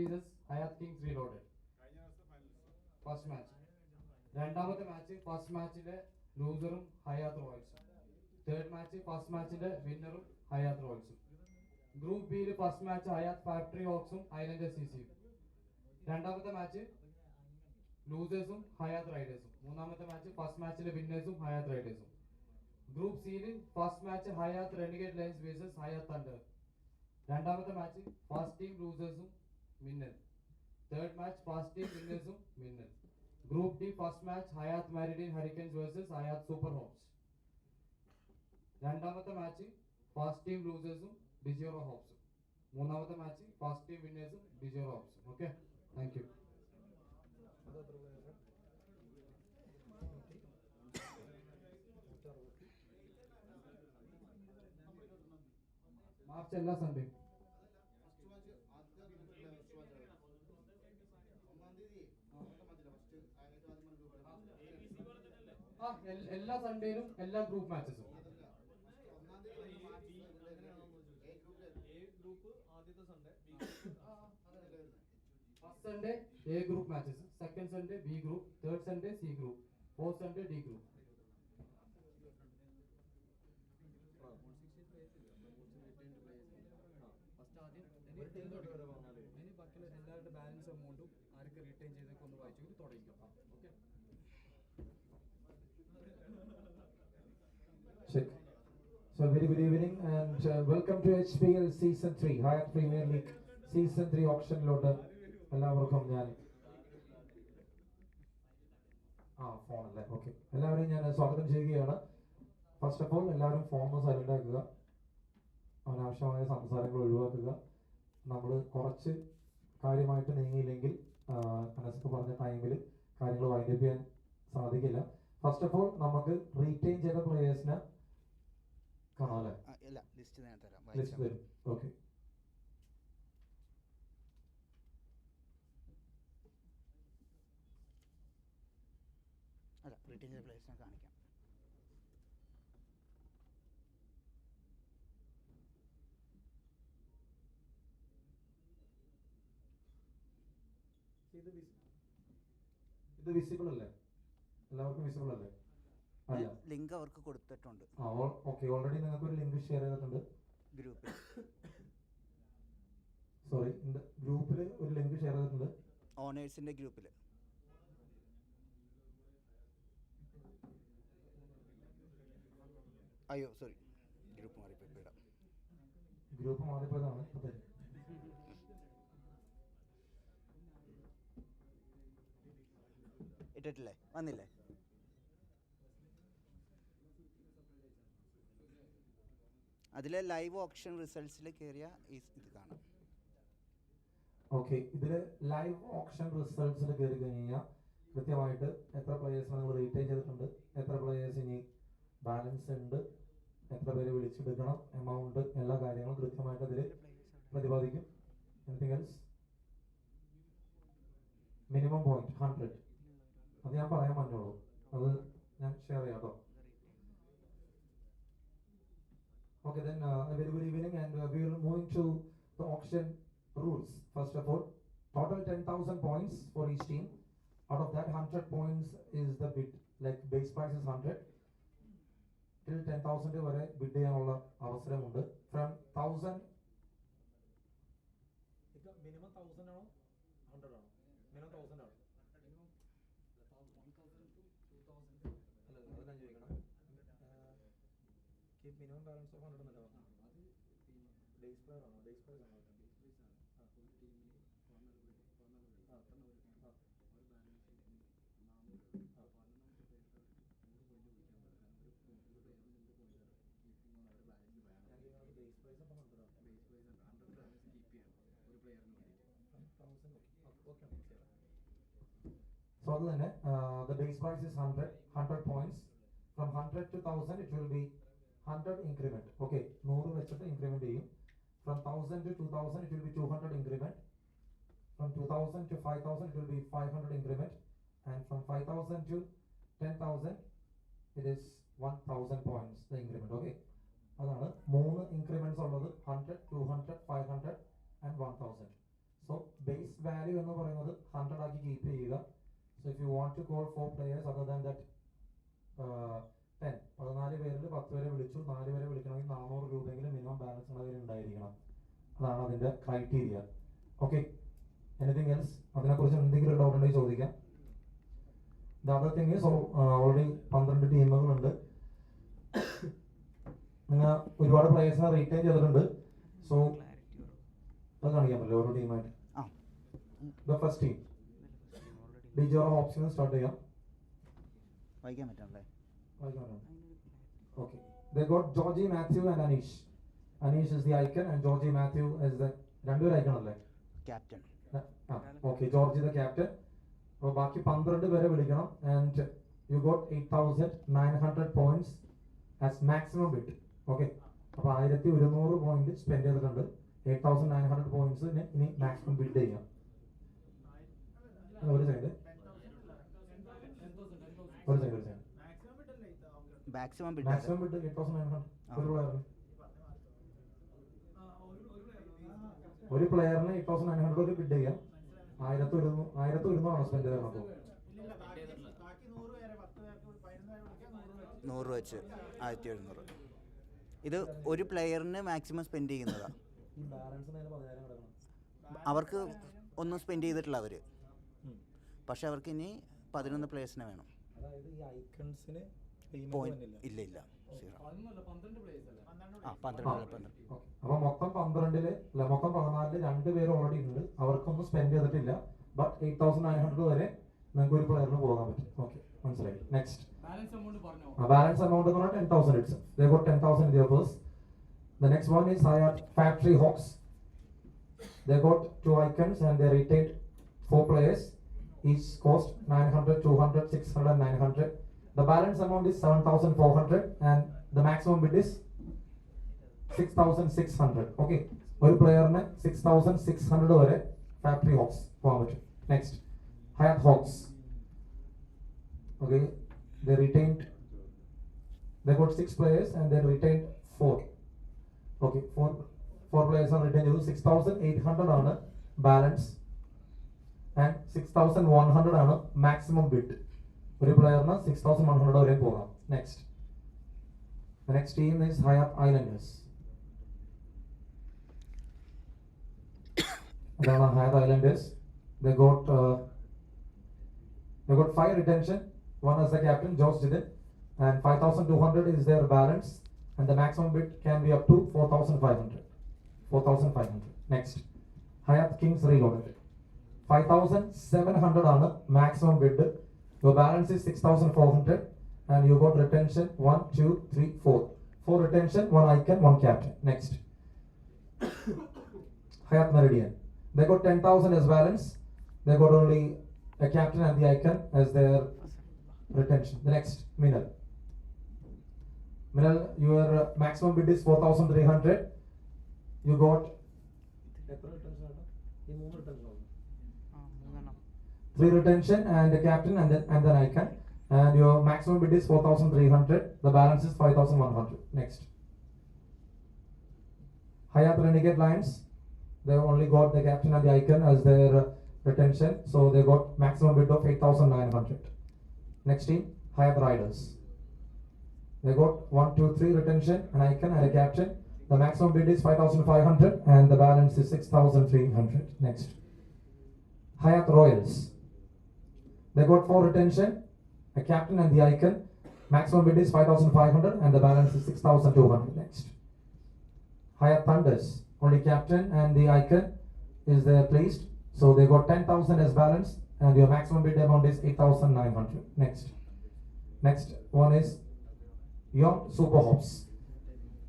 vs Hayat Kings Reloaded. First match. രണ്ടാമത്തെ match first മാച്ചിലെ ലൂസറും ഹയാത്ത് റോയൽസും. തേർഡ് മാച്ച് ഫസ്റ്റ് മാച്ചിന്റെ വിന്നറും ഹയാത്ത് റോയൽസും. ഗ്രൂപ്പ് ബിയിൽ ഫസ്റ്റ് മാച്ച് ഹയാത്ത് ഫാക്ടറി ഹോക്സും ഐലൻഡേഴ്സ് സിസിയും. രണ്ടാമത്തെ മാച്ച് ലൂസേഴ്സും ഹയാത്ത് റൈഡേഴ്സും. മൂന്നാമത്തെ മാച്ച് ഫസ്റ്റ് മാച്ചിലെ വിന്നേഴ്സും ഹയാത്ത് റൈഡേഴ്സും. ഗ്രൂപ്പ് സിയിൽ first match Hayath renegade lions versus Hayath thunder. രണ്ടാമത്തെ മാച്ച് ഫസ്റ്റ് ടീം ലൂസേഴ്സും winner. Third match first team വിന്നേഴ്സും winner. Group D first match Hayath meridian hurricanes versus Hayath super hops. രണ്ടാമത്തെ മാച്ച് ഫസ്റ്റ് ടീം ലൂസേഴ്സും ഡിജോറോ ഹോപ്സും. മൂന്നാമത്തെ മാച്ച് ഫസ്റ്റ് ടീം വിന്നേഴ്സും ഡിജോറോ ഹോപ്സും. Okay, thank you. മാർച്ച് എല്ലാ സൺഡേയും എല്ലാ സൺഡേയിലും എല്ലാ ഗ്രൂപ്പ് മാച്ചസും. First Sunday A group matches, second Sunday B group, third Sunday C group, fourth Sunday D group. എല്ലാവരുടെ ബാലൻസ് എമൗണ്ടും ആരൊക്കെ റിട്ടേൺ ചെയ്തൊക്കെ ഒന്ന് വായിച്ചു തുടങ്ങിക്കാം. Okay, So very good evening and welcome to HPL Season 3 Hyatt Premier League Season 3 ഓപ്ഷനിലോട്ട് എല്ലാവർക്കും ഞാൻ ഫോണല്ലേ okay എല്ലാവരെയും ഞാൻ സ്വാഗതം ചെയ്യുകയാണ്. ഫസ്റ്റ് ഓഫ് ഓൾ എല്ലാവരും ഫോൺ സൈലന്റ് ആക്കുക, അനാവശ്യമായ സംസാരങ്ങൾ ഒഴിവാക്കുക. നമ്മൾ കുറച്ച് കാര്യമായിട്ട് നീങ്ങിയില്ലെങ്കിൽ അനസ്ക്ക് പറഞ്ഞ ടൈമിൽ കാര്യങ്ങൾ വൈൻഡ് അപ്പ് ചെയ്യാൻ സാധിക്കില്ല. ഫസ്റ്റ് ഓഫ് ഓൾ നമുക്ക് റീറ്റെയിൻ ചെയ്ത പ്ലേയേഴ്സിനെ കാണാമല്ലേ? ലിസ്റ്റ് തരും. ഓക്കെ, അല്ല റീറ്റെയിൻ ചെയ്ത പ്ലേയേഴ്സിനെ കാണിക്കാം. ഇത് വിസിബിൾ അല്ലേ? എല്ലാവർക്കും വിസിബിൾ അല്ലേ? ലിങ്ക് അവർക്ക് കൊടുത്തിട്ടുണ്ട്. ഓക്കെ, ഓൾറെഡി നിങ്ങൾക്ക് ഒരു ലിങ്ക് ഷെയർ ചെയ്തിട്ടുണ്ട് ഗ്രൂപ്പിൽ. സോറി, ഗ്രൂപ്പിൽ ഒരു ലിങ്ക് ഷെയർ ചെയ്തിട്ടുണ്ട് ഓണേഴ്സിന്റെ ഗ്രൂപ്പിൽ. അയ്യോ സോറി, ഗ്രൂപ്പ് മാറിപ്പോയിടാം. ഗ്രൂപ്പ് മാറിപ്പോയതാണ്. ഇട്ടിട്ടില്ലേ? വന്നില്ലേ? അതിലെ ലൈവ് ഓപ്ഷൻ റിസൾട്ട്സിൽ കയറിയ ഇത് കാണാം. ഓക്കെ, ഇതിൽ ലൈവ് ഓപ്ഷൻ റിസൾട്ട്സിൽ കയറി കഴിഞ്ഞാൽ കൃത്യമായിട്ട് എത്ര പ്ലേയേഴ്സ് നിങ്ങൾ റീറ്റെയിൻ ചെയ്തിട്ടുണ്ട്, എത്ര പ്ലേയേഴ്സ് ഇനി ബാലൻസ് ഉണ്ട്, എത്ര പേര് വിളിച്ചെടുക്കണം, എമൗണ്ട്, എല്ലാ കാര്യങ്ങളും കൃത്യമായിട്ട് അതിൽ പ്രതിപാദിക്കും. Anything else? Minimum point 100. അത് ഞാൻ പറയാൻ പറ്റുള്ളൂ, അത് ഞാൻ ഷെയർ ചെയ്യാം കേട്ടോ. Okay, then a very good evening and we will moving to the auction rules. First of all, total 10,000 points for each team. Out of that, 100 points is the bid. Like base price is 100. Till 10,000 vare bid cheyanulla avasaramund. From 1,000 minimum 1,000 ആണോ 100 ആണോ? Minimum 1,000 ആണ്. Minimum 1,000 to 2,000. അല്ല അത് ഞാൻ ചോദിക്കണം. Keep minimum balance of 100 എന്നല്ല പറഞ്ഞത്. അത് പിന്നെ ഡേയ്സ് പ്രൈസ് ആണോ? ഡേയ്സ് പ്രൈസ് ആണോ? ബേസ് പ്രൈസ് ആണ്. ഒരു ടീമിന് കോർണർ ഒരു ബാലൻസ് ഉണ്ട്. 400 11 പേർക്ക് 3 പോയിന്റ് പിടിക്കാൻ പറ്റും. ഒരു പ്ലെയറിന് 2 പോയിന്റ് കീപ്പിംഗ് ഓൺ അവരുടെ ബാലൻസ് വേണം. ഡേയ്സ് പ്രൈസ് അപ്പോൾ 100 ആണ്. ബേസ് പ്രൈസ് 100 ബാലൻസ് കീപ്പ് ചെയ്യണം ഒരു പ്ലെയറിന് വേണ്ടിയിട്ട്. 1,000 okay. So other than that, the base price is 100 points. From 100 to 1,000 it will be 100 increment. Okay, 100 വെച്ചിട്ട് increment ചെയ്യും. From 1,000 to 2,000 it will be 200 increment. From 2,000 to 5,000 it will be 500 increment. And from 5,000 to 10,000 it is 1,000 points the increment. Okay, അതാണ് 3 increments ഉള്ളത്, 100, 200, 500 and 1,000. So base value എന്ന് പറയുന്നത് 100 ആക്കി keep ചെയ്യുക. So if you want to call 4 players other than that 10 14 പേരിൽ 10 പേരെ വിളിച്ചു, 4 പേരെ വിളിക്കണമെങ്കിൽ 400 രൂപയെങ്കിലും മിനിമം ബാലൻസ് കയ്യിൽ ഉണ്ടായിരിക്കണം. അതാണ് അതിൻ്റെ ക്രൈറ്റീരിയ. Okay, anything else? അതിനെക്കുറിച്ച് എന്തെങ്കിലും ഡൗട്ട് ഉണ്ടെങ്കിൽ ചോദിക്കാം. The other thing is already 12 ടീമുകളുണ്ട്. നിങ്ങൾ ഒരുപാട് പ്ലേയേഴ്സിനെ റീറ്റെയിൻ ചെയ്തിട്ടുണ്ട്. സോ അത് കാണിക്കാൻ പറ്റില്ല ഓരോ ടീമായിട്ട്. ദ ഫസ്റ്റ് ടീം ഡിജോറ ഓപ്ഷൻ സ്റ്റാർട്ട് ചെയ്യാം. വായിക്കാൻ പറ്റണല്ലേ? Okay, they got Georgie, Matthew and Anish. Anish is the icon and Georgie Matthew is the രണ്ടുപേർ icon അല്ലേ? Captain. Okay, Georgie the captain. അപ്പോൾ ബാക്കി 12 പേരെ വിളിക്കണം and you got 8,900 points as maximum bid. Okay, അപ്പോൾ 1,100 പോയിന്റ് സ്പെൻഡ് ചെയ്തിട്ടുണ്ട്. 8,900 പോയിന്റ്സിന് ഇനി maximum bid ചെയ്യാം. ഒരു സെക്കൻഡ് മാക്സിമം ബിഡ് 8,900 ഒരു പ്ലെയറിന് 8,900 ബിഡ് ചെയ്യാം. 1,100 സ്പെൻഡ് ചെയ്തത്. 100 വെച്ച് 1,700. ഇത് ഒരു പ്ലെയറിന് മാക്സിമം സ്പെൻഡ് ചെയ്യുന്നതാണ്. അവർക്ക് ഒന്നും സ്പെൻഡ് ചെയ്തിട്ടില്ല അവർ, പക്ഷെ അവർക്ക് ഇനി 11 പ്ലേയേഴ്സിനെ വേണം. ഇല്ല ഇല്ല, അപ്പൊ മൊത്തം 12 മൊത്തം 14 2 പേര് ഓൾറെഡി ഉണ്ട്, അവർക്കൊന്നും സ്പെൻഡ് ചെയ്തിട്ടില്ല. ബട്ട് 8,900 വരെ നിങ്ങൾക്ക് ഒരു പ്ലെയറിന് പോകാൻ പറ്റും. ഓക്കെ, മനസ്സിലായി. നെക്സ്റ്റ് ബാലൻസ് എമൗണ്ട് എന്ന് പറഞ്ഞാൽ 10,000 it's. They got 10,000 in their purse. The next one is Hyatt Factory Hawks. They got 2 icons and they retained 4 players. Each cost 900, 200, 600, 900. The balance amount is 7,400 and the maximum bid is 6,600. Okay, ഒരു പ്ലെയറിന് 6,600 വരെ factory Hawks പോകാൻ പറ്റും. Next Hyatt Hawks. Okay, they retained, they got 6 players and they retained 4. Okay, 4 players are retained. 6,800 ആണ് balance and 6,100 ആണ് maximum bid. ഒരു പ്ലെയറിന് 6,100 വരെ പോകാം. Next the next team is Hyatt Islanders. അതാണ് Hyatt Islanders. They got 5 retention. One as the captain, Josh did it, and 5,200 is their balance, and the maximum bid can be up to 4,500. 4,500. Next, Hyatt Kings Reloaded. 5,700 ആണ് maximum bid. Your balance is 6,400, and you got retention 1, 2, 3, 4. 4 retention, 1 icon, 1 captain. Next, Hyatt Meridian. They got 10,000 as balance. They got only a captain and the icon as their retention. The next, Minal. Your maximum bid is 4,300. You got 3 retention and a captain and an icon, and your maximum bid is 4,300. The balance is 5,100. Next, Hyatt Renegade Lions. They only got the captain and the icon as their retention, so they got maximum bid of 8,900. Next team, Hyatt Riders. They got 1, 2, 3 retention, an icon and a captain. The maximum bid is 5,500 and the balance is 6,300. Next, Hyatt Royals. They got 4 retention, a captain and the icon. Maximum bid is 5,500 and the balance is 6,200. Next, Hyatt Thunders. Only captain and the icon is there placed, so they got 10,000 as balance and your maximum bid amount is 8,900. Next one is your Super Hops.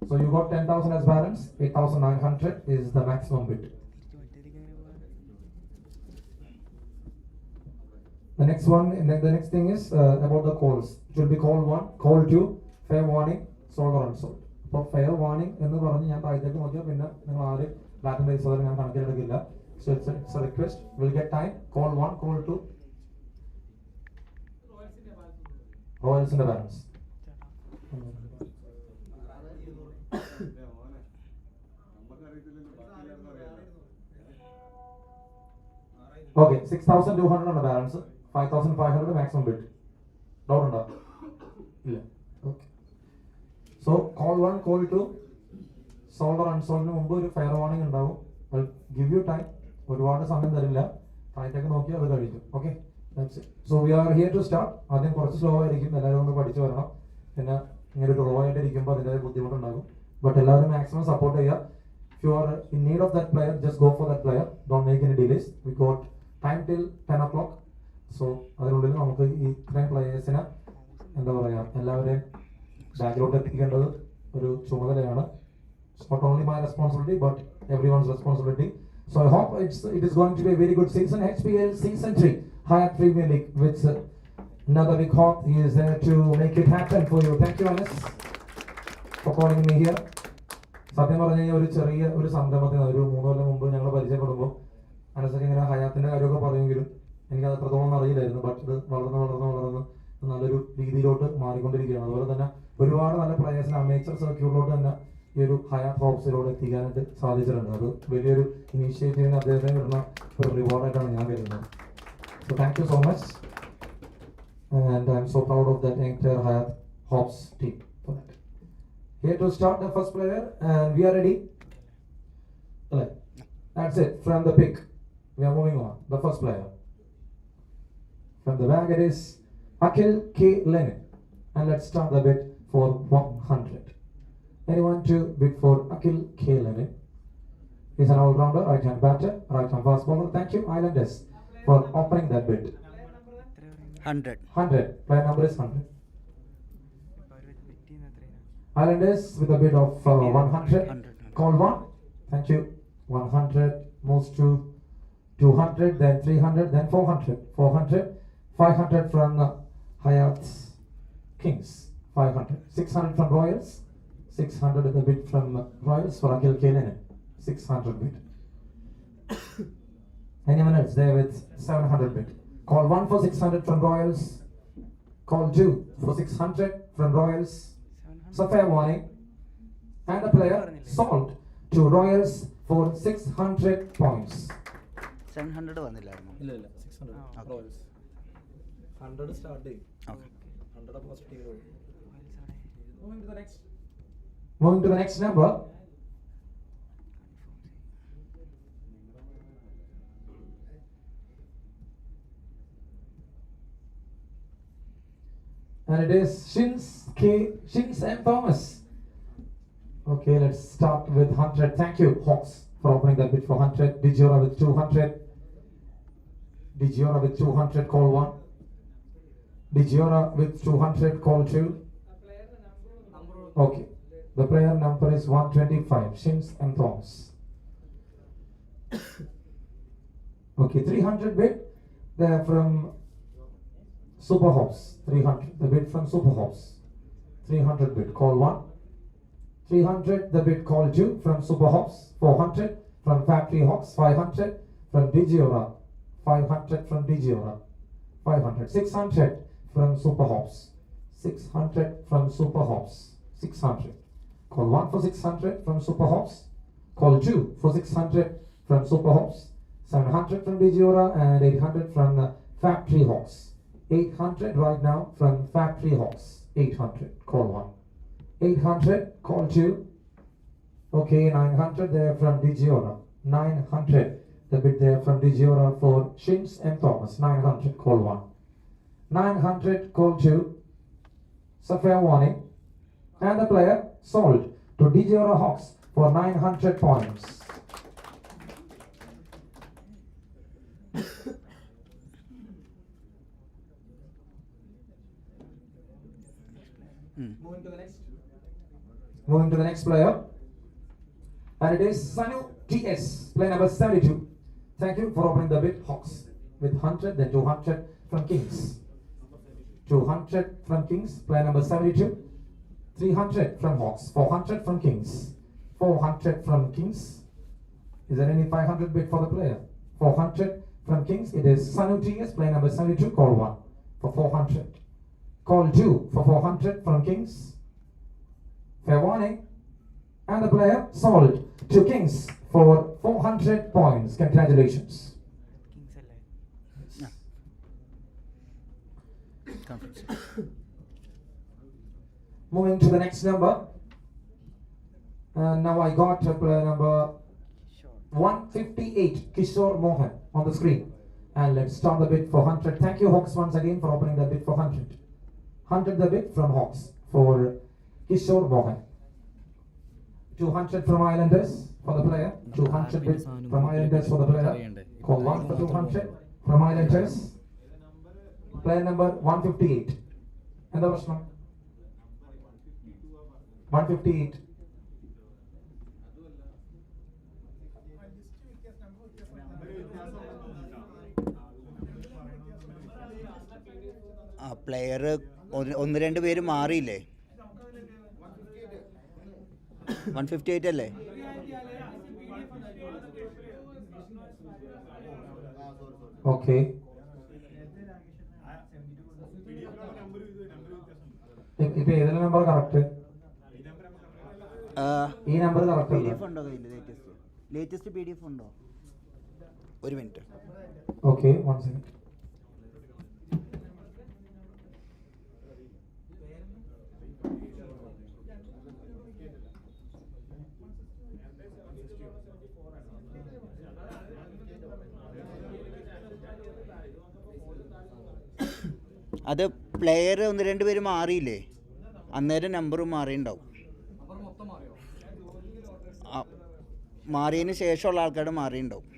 So you got 10,000 as balance, 8,900 is the maximum bid. The next one, the next thing is about the calls. It will be call 1, call 2, fair warning, sold or unsold. അപ്പോൾ fair warning എന്ന് പറഞ്ഞ് ഞാൻ താഴത്തേക്ക് നോക്കിയാൽ പിന്നെ നിങ്ങൾ ആര് batting base ഞാൻ കണക്കിലെടുക്കില്ല. So it's a request. Will get time. Call 1, call 2. റോയൽസിന്റെ balance Okay, 6,200 on the balance, 5,500 maximum bid. Doubt ഉണ്ടോ? ഇല്ല. Okay. So call 1, call 2, sold or unsold മുമ്പ് ഒരു ഫെയർ വാർണിംഗ് ഉണ്ടാവും. I'll give you time. ഒരുപാട് സമയം തരില്ല. ടൈറ്റൊക്കെ നോക്കി അത് കഴിക്കും. Okay. That's it. So we are here to start. ആദ്യം കുറച്ച് സ്ലോ ആയിരിക്കും, എല്ലാവരും ഒന്ന് പഠിച്ചു വരണം. പിന്നെ ഇങ്ങനെ ഒരു റോ ആയിട്ട് ഇരിക്കുമ്പോൾ അതിൻ്റെ ബുദ്ധിമുട്ടുണ്ടാകും. ബട്ട് എല്ലാവരും മാക്സിമം സപ്പോർട്ട് ചെയ്യുക. If you are in need of that player, just go for that player. Don't make any delays. We got time till 10 o'clock. So അതിനുള്ളിൽ നമുക്ക് ഈ ഇത്രയും പ്ലേയേഴ്സിനെ എന്താ പറയുക എല്ലാവരെയും ബാക്കിലോട്ട് എത്തിക്കേണ്ടത് ഒരു ചുമതലയാണ്. It's not only my responsibility but everyone's responsibility. So I hope it is going to be a very good season. HPL season 3, Hyatt Premier League with another big hawk. He is there to make it happen for you. Thank you, Anis, for calling me here. സത്യം പറഞ്ഞു കഴിഞ്ഞാൽ ഒരു ചെറിയ ഒരു സംരംഭത്തിന് ഒരു 3 കൊല്ലം മുമ്പ് ഞങ്ങൾ പരിചയപ്പെടുമ്പോൾ അനസൊക്കെ ഇങ്ങനെ ഹയാത്തിൻ്റെ കാര്യമൊക്കെ പറയുമെങ്കിലും എനിക്കത് എത്രത്തോളം അറിയില്ലായിരുന്നു. ബട്ട് ഇത് വളർന്ന് നല്ലൊരു രീതിയിലോട്ട് മാറിക്കൊണ്ടിരിക്കുകയാണ്. അതുപോലെ തന്നെ ഒരുപാട് നല്ല പ്ലേയേഴ്സിനെ അമേച്ചർ സർക്യൂട്ടിലോട്ട് തന്നെ ഈ ഒരു ഹയാത്ത് ഹോപ്സിലോട്ട് എത്തിക്കാനായിട്ട് സാധിച്ചിട്ടുണ്ട്. അത് വലിയൊരു ഇനീഷ്യേറ്റീവിന് അദ്ദേഹത്തിന് വരുന്ന ഒരു റിവാർഡായിട്ടാണ് ഞാൻ കരുതുന്നത്. So thank you so much and I'm so proud of that entire Hyatt Hawks team for that. Here to start the first player and we are ready. That's it from the pick. We are moving on. The first player. From the bag it is Akhil K. Lenin. And let's start the bid for 100. Anyone to bid for Akhil K. Lenin? He's an all-rounder, right-hand batter, right-hand fast bowler. Thank you Islanders for offering that bid. 100. 100. Player number is 100. Islanders with a bid of 100. Call 1. Thank you. 100 moves to 200, then 300, then 400. 400. 500 from Hyatt Kings. 500. 600 from Royals. 600 with a bid from Royals for Akhil K. Lenin. 600 bid. Anyone else there with 700 bid? Call 1 for 600 from Royals. Call 2 for 600 from Royals. So fair warning. And the player sold to Royals for 600 points. 700 വന്നില്ലായിരുന്നു. ഇല്ല 600 Royals 100 start ചെയ്യും. Okay. 100 first team. Moving to the next number. And it is Shins M. Thomas. Okay, let's start with 100. Thank you, Hawks, for opening that bid for 100. Digiora with 200. Digiora with 200, call 1. Digiora with 200, call 2. Okay, the player number is 125, Shins M. Thomas. Okay, 300 bid. They are from Super Hops. 300, the bid from Super Hops. 300 bid, call 1. 300, the bid, call 2 from Super Hops. 400 from Factory Hawks. 500 from Digiora. 500 from Digiora. 500. 600 from Super Hops. 600 from Super Hops. 600. Call 1 for 600 from Super Hops. Call 2 for 600 from Super Hops. 700 from Digiora and 800 from Factory Hawks. 800 right now from Factory Hawks. 800, call 1. 800, call 2. Okay, 900 there from Digiora. 900, the bid there from Digiora for Shins M. Thomas. 900, call 1. 900, call 2. So fair warning. And the player sold to Digiora Hawks for 900 points. Moving to the next player. And it is Sanu TS, player number 72. Thank you for opening the bid, Hawks. With 100, then 200 from Kings. 200 from Kings, player number 72. 300 from Hawks. 400 from Kings. 400 from Kings. Is there any 500 bid for the player? 400 from Kings. It is Sanu TS, player number 72. Call 1 for 400. Call 2 for 400 from Kings. Fair warning. And the player sold to Kings for 400 points. Congratulations. conference. Moving to the next number. Now I got player number 158, Kishore Mohan, on the screen. And let's start the bid for 100. Thank you, Hawks, once again for opening the bid for 100. 100 the bid from Hawks for Kishore Mohan. 200 from Islanders for the player. 200 bid from Islanders for the player. Call 1 for 200 from Islanders. Player number 158. And the first one. 158. ആ player ഒന്ന് രണ്ട് പേര് മാറിയില്ലേ? 158 അല്ലേ? Okay. ഇപ്പൊ ഏതെല്ലാം number correct? ഈ number correct PDF ഉണ്ടോ കയ്യിൽ? ലേറ്റസ്റ്റ് PDF ഉണ്ടോ? ഒരു മിനിറ്റ്. Okay, 1 second. അത് പ്ലെയർ ഒന്ന് രണ്ട് പേര് മാറിയില്ലേ? അന്നേരം നമ്പറും മാറിയിട്ടുണ്ടാവും. മാറിയതിന് ശേഷമുള്ള ആൾക്കാരുടെ മാറിയിട്ടുണ്ടാവും.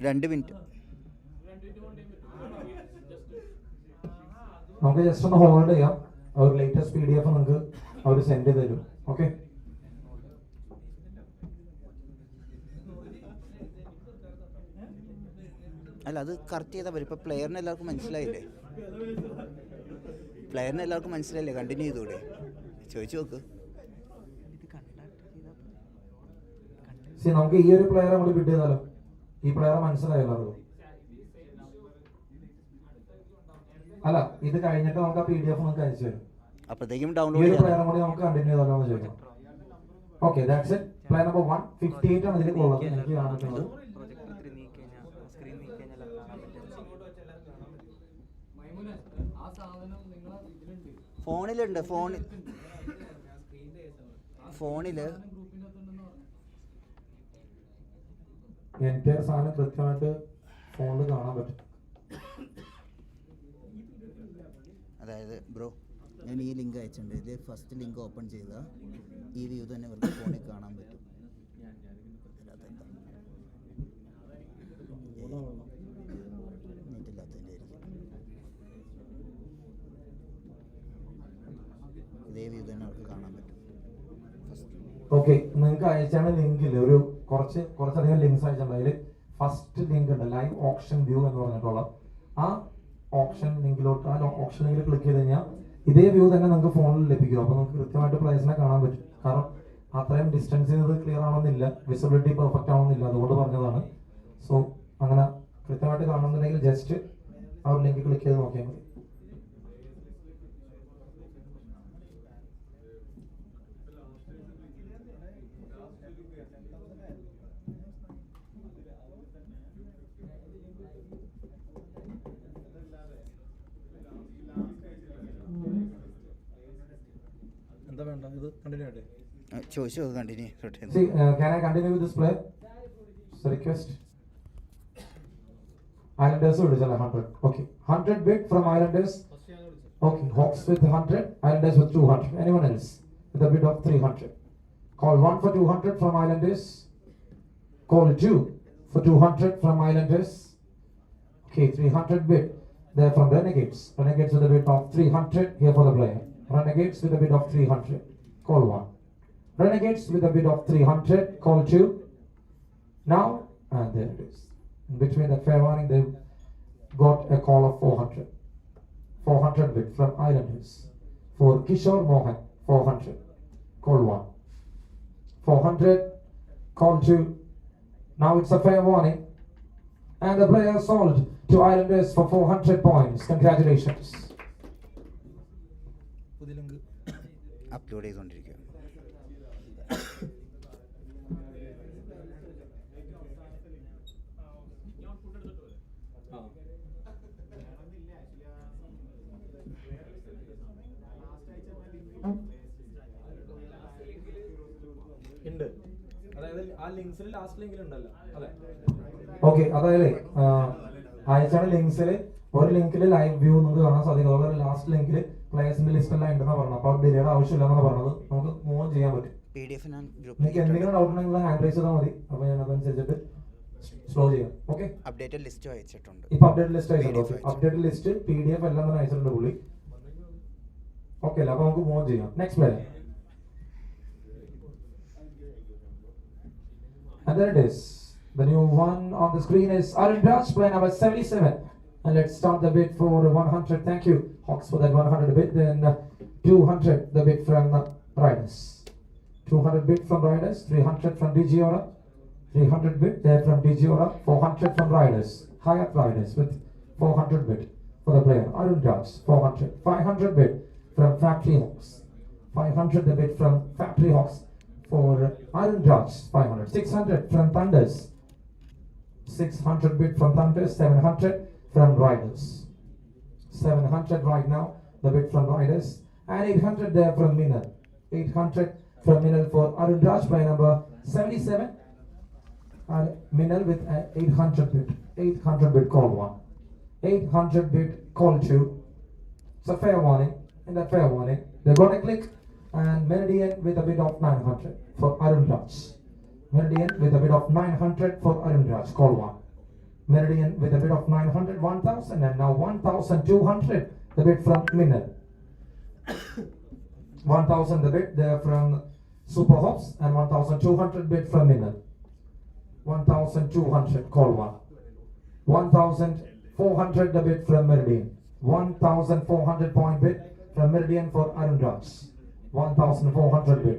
രണ്ട് മിനിറ്റ്. നമുക്ക് ജസ്റ്റ് ഒന്ന് ഹോൾഡ് ചെയ്യാം. അവർ ലേറ്റസ്റ്റ് PDF നിങ്ങൾക്ക് അവർ സെൻഡ് ചെയ്ത് തരും. ഓക്കെ. അല്ല, അത് കറക്റ്റ് ചെയ്താൽ വരും. ഇപ്പോൾ പ്ലെയറിന് എല്ലാവർക്കും മനസ്സിലായില്ലേ? പ്ലെയറിന് എല്ലാവർക്കും മനസ്സിലായില്ലേ? കണ്ടിന്യൂ ചെയ്തൂടെ? ചോദിച്ചു നോക്ക്. നമുക്ക് ഈ ഒരു പ്ലെയറെ നമ്മൾ ബിഡ് ചെയ്താലോ? ഈ പ്ലെയറെ മനസ്സിലായല്ലോ? അല്ല, ഇത് കഴിഞ്ഞിട്ട് നമുക്ക് ആ PDF നമുക്ക് അയച്ചു തരും. അപ്പോഴത്തേക്കും ഈ ഡൗൺലോഡ് ഒരു പ്ലെയറെ കൂടി നമുക്ക് കണ്ടിന്യൂ ചെയ്താലോ എന്ന് ചോദിക്കാം. Okay, that's it. Player number 158 ആണ് ഇതിലേക്ക് ഉള്ളത്. എനിക്ക് കാണാൻ പറ്റുന്നത് ഫോണിലുണ്ട്. ഫോണില് എൻ്റെ സാധനം കൃത്യമായിട്ട് ഫോണിൽ കാണാൻ പറ്റും. അതായത് ബ്രോ, ഞാൻ ഈ ലിങ്ക് അയച്ചിട്ടുണ്ട്. ഇത് ഫസ്റ്റ് ലിങ്ക് ഓപ്പൺ ചെയ്താൽ ഈ വ്യൂ തന്നെ ഇവർക്ക് ഫോണിൽ കാണാൻ പറ്റും. നെറ്റില്ലാത്തതിൻ്റെ ഇതേ വ്യൂ തന്നെ അവർക്ക് കാണാൻ പറ്റും. ഓക്കെ, നിങ്ങൾക്ക് അയച്ചാണ് ലിങ്കിൽ ഒരു കുറച്ചധികം ലിങ്ക്സ് അയച്ചിട്ടുണ്ട്. അതിൽ ഫസ്റ്റ് ലിങ്ക് ഉണ്ട്, ലൈവ് ഓപ്ഷൻ വ്യൂ എന്ന് പറഞ്ഞിട്ടുള്ള. ആ ഓപ്ഷൻ ലിങ്കിൽ ക്ലിക്ക് ചെയ്ത് കഴിഞ്ഞാൽ ഇതേ വ്യൂ തന്നെ നിങ്ങൾക്ക് ഫോണിൽ ലഭിക്കും. അപ്പോൾ നിങ്ങൾക്ക് കൃത്യമായിട്ട് പ്ലേസിനെ കാണാൻ പറ്റും. കാരണം അത്രയും ഡിസ്റ്റൻസിൽ ഇത് ക്ലിയർ ആവണമെന്നില്ല, വിസിബിലിറ്റി പെർഫെക്റ്റ് ആവണമെന്നില്ല, അതുകൊണ്ട് പറഞ്ഞതാണ്. സോ അങ്ങനെ കൃത്യമായിട്ട് കാണുന്നുണ്ടെങ്കിൽ ജസ്റ്റ് ആ ഒരു ലിങ്ക് ക്ലിക്ക് ചെയ്ത് നോക്കിയാൽ മതി. എന്താ വേണ്ട? ഇത് കണ്ടിന്യൂ ആയിട്ട് ചോദിച്ചു continue. See, can I continue with this play? It's a request. Islanders will result 100. Okay, 100 bid from Islanders. Okay, Hawks with 100, Islanders with 200. Anyone else with a bid of 300? Call 1 for 200 from Islanders. Call 2 for 200 from Islanders. Okay, 300 bid. They're from Renegades. Renegades with a bid of 300 here for the player. Renegades with a bid of 300. Call 1. Renegades with a bid of 300. Call 2. Now, and there it is. In between the fair warning, they got a call of 400. 400 bid from Islanders. For Kishore Mohan, 400. Call 1. 400. Call 2. Now it's a fair warning. And the player sold to Islanders for 400 points. Congratulations. പുതിയ link upload ചെയ്തുകൊണ്ടിരിക്കുക. ലിങ്ക്സിൽ last ലിങ്കിൽ ഉണ്ടല്ലോ അല്ലേ? Okay, അതായത് അയച്ചാണ് ലിങ്ക്സിൽ ഒരു ലിങ്കിൽ live view നിങ്ങൾക്ക് കാണാൻ സാധിക്കും. അതുപോലെ ലാസ്റ്റ് ലിങ്കിൽ പ്ലേയേഴ്സിന്റെ ലിസ്റ്റ് എല്ലാം ഉണ്ടെന്നാ പറഞ്ഞത്. അപ്പോൾ ഡിലേയുടെ ആവശ്യമില്ലെന്നാണ് പറഞ്ഞത്. നമുക്ക് മൂവ് ചെയ്യാൻ പറ്റും. നിങ്ങൾക്ക് എന്തെങ്കിലും ഡൗട്ട് ഉണ്ടെങ്കിൽ ഹാൻഡ് റൈസ് ചെയ്താൽ മതി. അപ്പോൾ ഞാൻ അതനുസരിച്ചിട്ട് സ്ലോ ചെയ്യാം. ഓക്കെ, അപ്ഡേറ്റഡ് ലിസ്റ്റ് അയച്ചിട്ടുണ്ട്. ഇപ്പൊ അപ്ഡേറ്റ് ലിസ്റ്റ് അയച്ചിട്ടുണ്ട്. അപ്ഡേറ്റ് ലിസ്റ്റ് PDF എല്ലാം തന്നെ അയച്ചിട്ടുണ്ട് പുള്ളി. ഓക്കെ അല്ലേ? അപ്പോൾ നമുക്ക് മൂവ് ചെയ്യാം. Next player. And there it is. The new one on the screen is Arun Raj, player number 77. And let's start the bid for 100. Thank you, Hawks, for that 100 bid. Then 200 the bid from Riders. 200 bid from Riders. 300 from DG Aura. 300 bid there from DG Aura. 400 from Riders. Higher Riders with 400 bid for the player Arun Raj. 400. 500 bid from Factory Hawks. 500 the bid from Factory Hawks for Arun Raj. 500. 600 from Thunders. 600 bid from Thunders. 700 from Riders. 700 right now the bid from Riders. And 800 there from Minal. 800 from Minal for Arun Raj, player number 77. And Minal with 800 bid. 800 bid call 1. 800 bid call 2. It's a fair warning. In that fair warning, they're going to click. And Meridian with a bid of 900 for Arun Raj. Meridian with a bid of 900 for Arun Raj. Call 1. Meridian with a bid of 900, 1000, and now 1200 the bid from Minal. 1000 the bid there from Super Hops, and 1200 bid from Minal. 1200, call 1. 1400 the bid from Meridian. 1400 point bid from Meridian for Arun Raj. 1400 bid.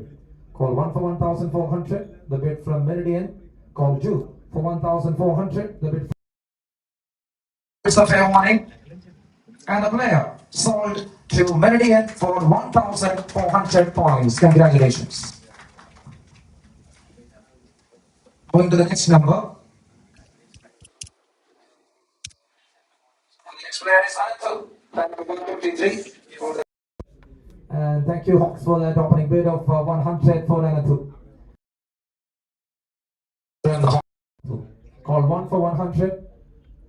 Call 1 for 1400 the bid from Meridian. Call 2 for 1400 the bid. It's a fair warning. And the player sold to Meridian for 1400 points. Congratulations. Going to the next number. And the next player is Anantu, number 153. And thank you, Hawks, for that opening bid of 100 for Anantu. Call 1 for 100.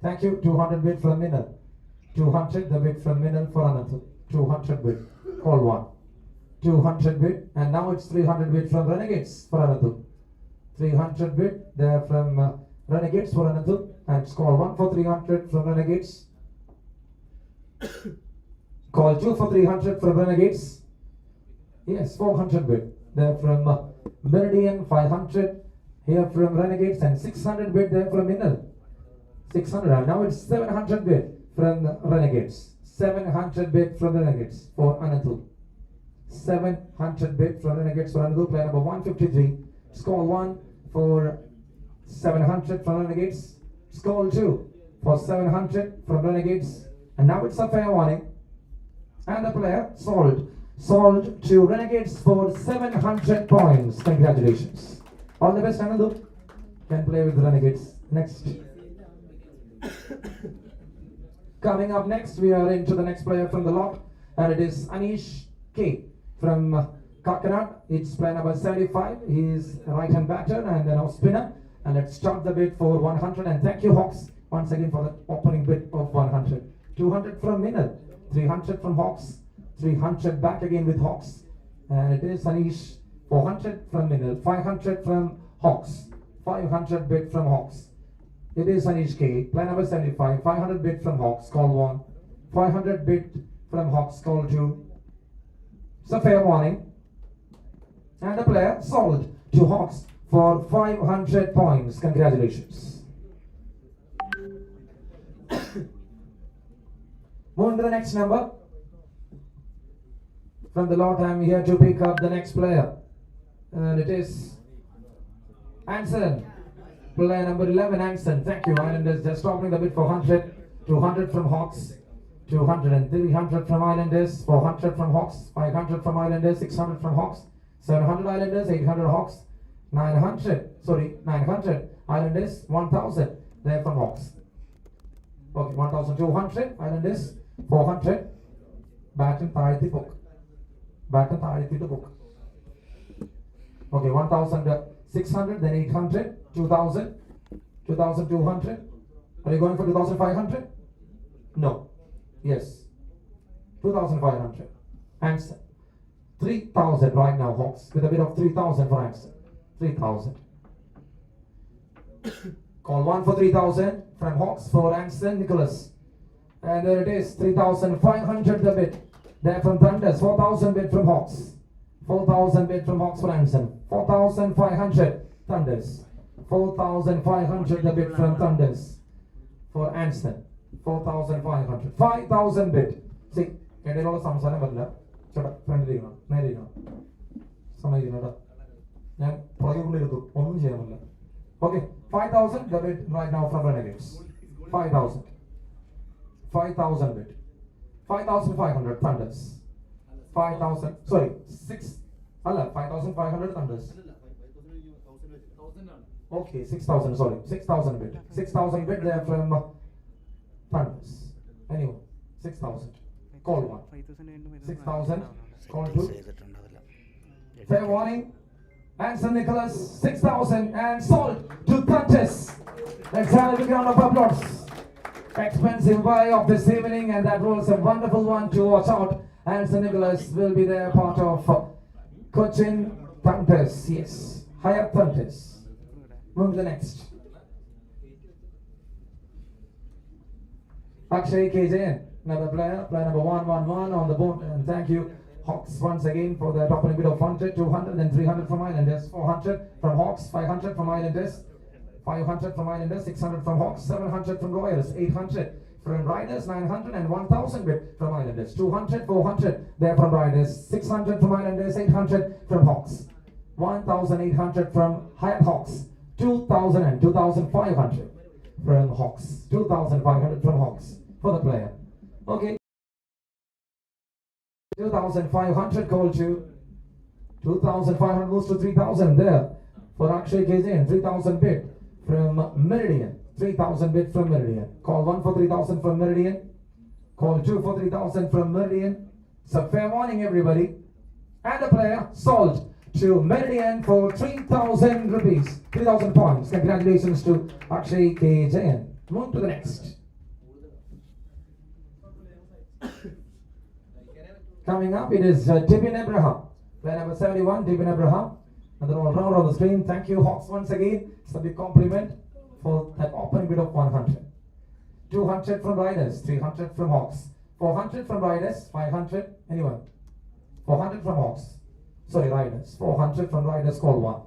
Thank you. 200 bid from Minal. 200 the bid from Minal for Anantu. 200 bid. Call 1. 200 bid. And now it's 300 bid from Renegades for Anantu. 300 bid there from Renegades for Anantu. And it's call 1 for 300 from Renegades. Call 2 for 300 from Renegades. Yes, 400 bid there from Meridian. 500 here from Renegades. And 600 bid there from Minal. 600. And now it's 700 bid from Renegades. 700 bid from Renegades for Anantu. 700 bid from Renegades for Anantu. Player number 153. Score 1 for 700 from Renegades. Score 2 for 700 from Renegades. And now it's a fair warning. And the player sold to Renegades for 700 points. Congratulations. All the best, Anantu. Can play with the Renegades. Next. Coming up next, we are into the next player from the lot, and it is Anish K from Kakanad. It's player number 75. He is a right-hand batter and an off-spinner. And let's start the bid for 100. And thank you, Hawks, once again for the opening bid of 100. 200 from Minal, 300 from Hawks, 300 back again with Hawks. And it is Anish. 400 from Minal, 500 from Hawks, 500 bid from Hawks. It is Anish K, player number 75, 500 bid from Hawks, call 1. 500 bid from Hawks, call 2. It's a fair warning. And the player sold to Hawks for 500 points. Congratulations. Moving to the next number. From the lot, I'm here to pick up the next player. And it is Anson. Player number 11, Anson. Thank you. Islanders just opening the bid for 100. 200 from Hawks. 200 and 300 from Islanders. 400 from Hawks. 500 from Islanders. 600 from Hawks. 700 Islanders. 800 Hawks. 900 Islanders. 1000 there from Hawks. Okay, 1200 Islanders. 400. Batten താഴ്ത്തി book. Okay, 1000 600, then 800, 2000, 2200. Are you going for 2500? No. Yes. 2500. Answer. 3000 right now, Hawks, with a bid of 3000 for answer. 3000. Call 1 for 3000 from Hawks for Anson Nicholas. And there it is, 3500 the bid. There from Thunders, 4000 bid from Hawks. 4000 bid from Hawks for Anson. 4500 Thunders. 4500 the bid from Thunders for Anson. 4500. 5000 bid. See, ഇടയിലുള്ള സംസാരം പറ്റില്ല. ചേട്ടാ ഫ്രണ്ടിലിരിക്കണം, നേരെ ഇരിക്കണം. സമ്മതിക്കണം കേട്ടോ. ഞാൻ പുറകെ കൊണ്ടിരുത്തും, ഒന്നും ചെയ്യാൻ പറ്റില്ല. Okay, 5000 the bid right now from Renegades. 5000. 5000 bid. 5500 Thunders. 5000, sorry, 5500 Thunders. Okay, 6000, sorry, 6000 bid. 6000 bid there from Thunders. Anyway, 6000. Call 1. 6000, call 2. Fair warning. Anson Nicholas, 6000 and sold to Thunders. Let's have a big round of applause. Expensive buy of this evening, and that was a wonderful one to watch out. Anson Nicholas will be there, part of Cochin Thunders. Yes, higher Thunders. Move to the next. Akshay KJN, another player, player number 111 on the board, and thank you Hawks once again for that opening bid of 100, 200 and 300 from Islanders, 400 from Hawks, 500 from Islanders, 500 from Islanders, 600 from Hawks, 700 from Royals, 800 from Riders, 900 and 1000 bid from Islanders, 200, 400 there from Riders, 600 from Islanders, 800 from Hawks, 1800 from Hyatt Hawks, 2000 and 2500 from Hawks, 2500 from Hawks for the player. Okay. 2500 call to 2500 moves to 3000 there for Akshay KJN. 3000 bid from Meridian. 3000 bid from Meridian. Call 1 for 3000 from Meridian. Call 2 for 3000 from Meridian. So fair warning everybody. And the player sold to Meridian for 3000 rupees. 3000 points. Congratulations to Akshay KJN. Move to the next. Coming up, it is Tibin Abraham. Player number 71, Tibin Abraham. Another all-rounder on the screen. Thank you, Hawks, once again. It's a big compliment for that opening bid of 100. 200 from Riders, 300 from Hawks. 400 from Riders, 500. Anyone? 400 from Hawks. Sorry, Riders. 400 from Riders, call 1.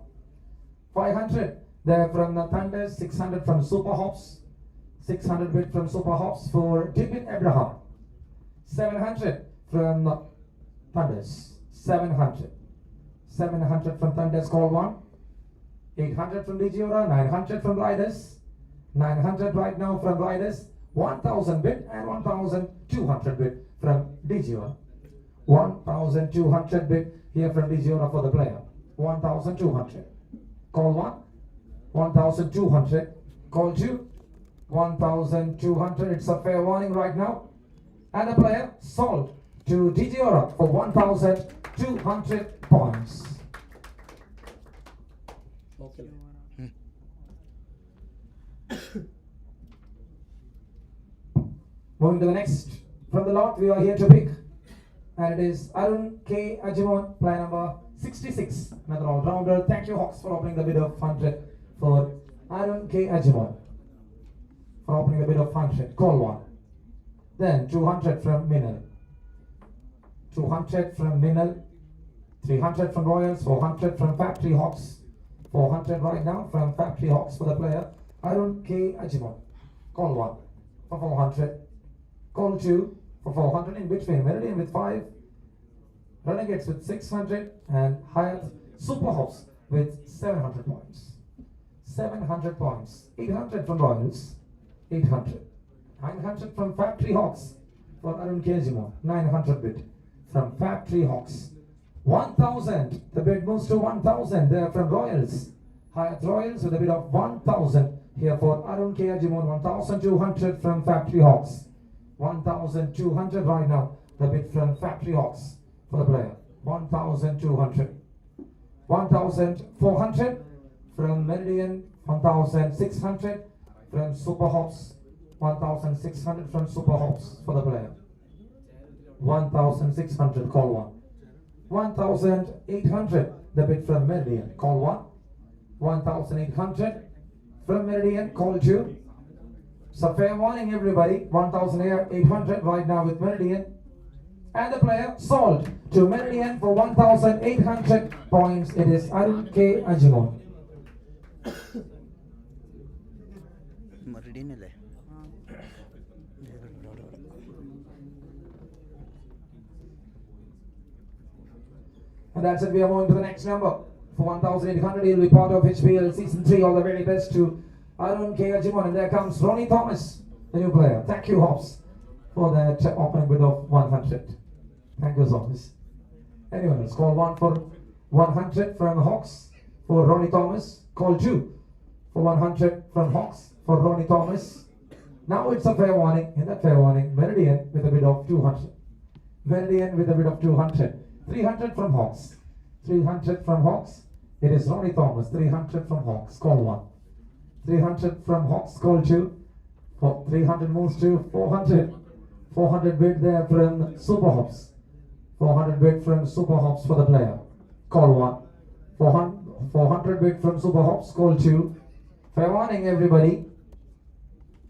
500 there from the Thunders, 600 from Super Hops. 600 bid from Super Hops for Tibin Abraham. 700 from Thunders, 700. 700 from Thunders, call 1. 800 from Digiora, 900 from Riders. 900 right now from Riders. 1000 bid and 1200 bid from Digiora. 1200 bid here from Digiora for the player. 1200. Call 1. 1200. Call 2. 1200. It's a fair warning right now. And the player sold to Digiora for 1200 points. Okay. Moving to the next. From the lot, we are here to pick. And it is Arun K. Ajimon, player number 66. Another all-rounder. Thank you, Hawks, for opening the bid of 100 for Arun K. Ajimon. For opening the bid of 100. Call 1. Then 200 from Minal. 200 from Minal. 300 from Royals. 400 from Factory Hawks. 400 right now from Factory Hawks for the player Arun K. Ajimon. Call 1 for 400. Call 2 for 400 in between. Meridian with 5. Renegades with 600 and Hyatt Super Hawks with 700 points. 700 points. 800 from Royals. 800. 900 from Factory Hawks for Arun K. Ajimon. 900 bid from Factory Hawks. 1000. The bid moves to 1000 there from Royals. Hyatt Royals with a bid of 1000 here for Arun K. Ajimon. 1200 from Factory Hawks. 1200 right now. The bid from Factory Hawks for the player. 1200. 1400. from Meridian 1600, from Super Hops 1600 from Super Hops for the player. 1600, call one. 1800, the bid from Meridian, call one. 1800 from Meridian, call two. So fair warning everybody, 1800 right now with Meridian. And the player sold to Meridian for 1800 points. It is Arun K. Ajimon. Meridian അല്ലേ? And that's it, we are moving to the next number. For 1800, he will be part of HPL Season 3. All the very best to Arun K. Ajimon. And there comes Ronnie Thomas, the new player. Thank you, Hops, for that opening bid of 100. Thank you so much. Anyone else? Call one for 100 from Hawks for Ronnie Thomas. Call two for 100 from Hawks for Ronnie Thomas. Now it's a fair warning. In that fair warning, Meridian with a bid of 200. Meridian with a bid of 200. 300 from Hawks. 300 from Hawks. It is Ronnie Thomas. 300 from Hawks. Call one. 300 from Hawks. Call two. For 300 moves to 400. 400 bid there from Super Hops. 400 bid from Super Hops for the player. Call one. 400 bid from Super Hops. Call two. Fair warning everybody.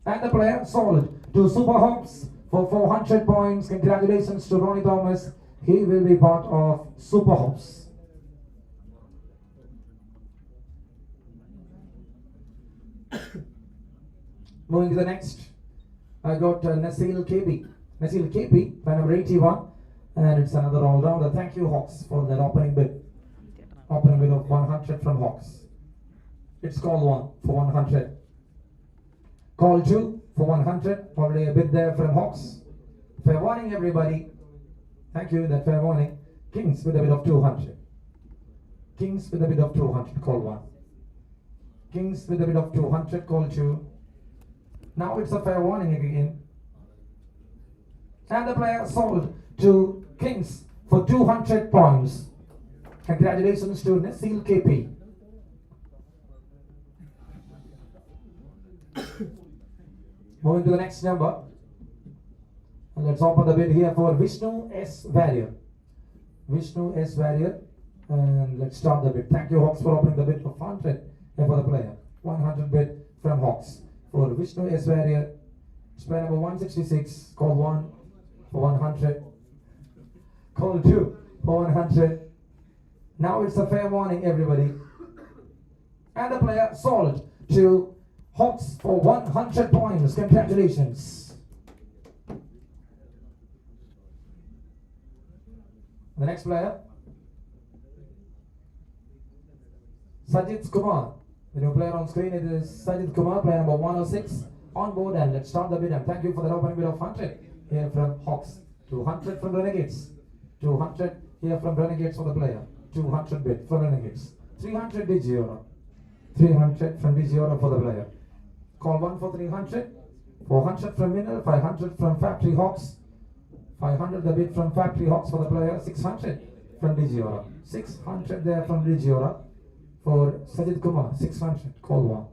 And the player sold to Super Hops for 400 points. Congratulations to Ronnie Thomas. He will be part of Super Hops. Moving to the next, I got Nasil KB. Nasil KB, by number 81. And it's another all-rounder. Thank you, Hawks, for that opening bid. Opening bid of 100 from Hawks. It's call one for 100. Call two for 100. Already a bid there from Hawks. Fair warning, everybody. Thank you, that fair warning. Kings with a bid of 200. Kings with a bid of 200. Call one. Kings with a bid of 200. Call two. Now it's a fair warning again. And the player sold to Kings for 200 points. Congratulations to Nasil KP. Moving to the next number. And let's open the bid here for Vishnu S. Warrior. Vishnu S. Warrior. And let's start the bid. Thank you, Hawks, for opening the bid for 100 for the player. 100 bid from Hawks for Vishnu S. Warrior. It's player number 166. Call one for 100. Call two for 100. Now it's a fair warning, everybody. And the player sold to Hawks for 100 points. Congratulations. The next player, Sajid Kumar. The new player on screen, it is Sajid Kumar, player number 106 on board. And let's start the bid. And thank you for the opening bid of 100 here from Hawks. 200 from Renegades. 200 here from Renegades for the player. 200 bid from Renegades. 300 Digiora. 300 from Digiora for the player. Call one for 300. 400 from Winner. 500 from Factory Hawks. 500 the bid from Factory Hawks for the player. 600 from Digiora. 600 there from Digiora for Sajid Kumar. 600. Call one.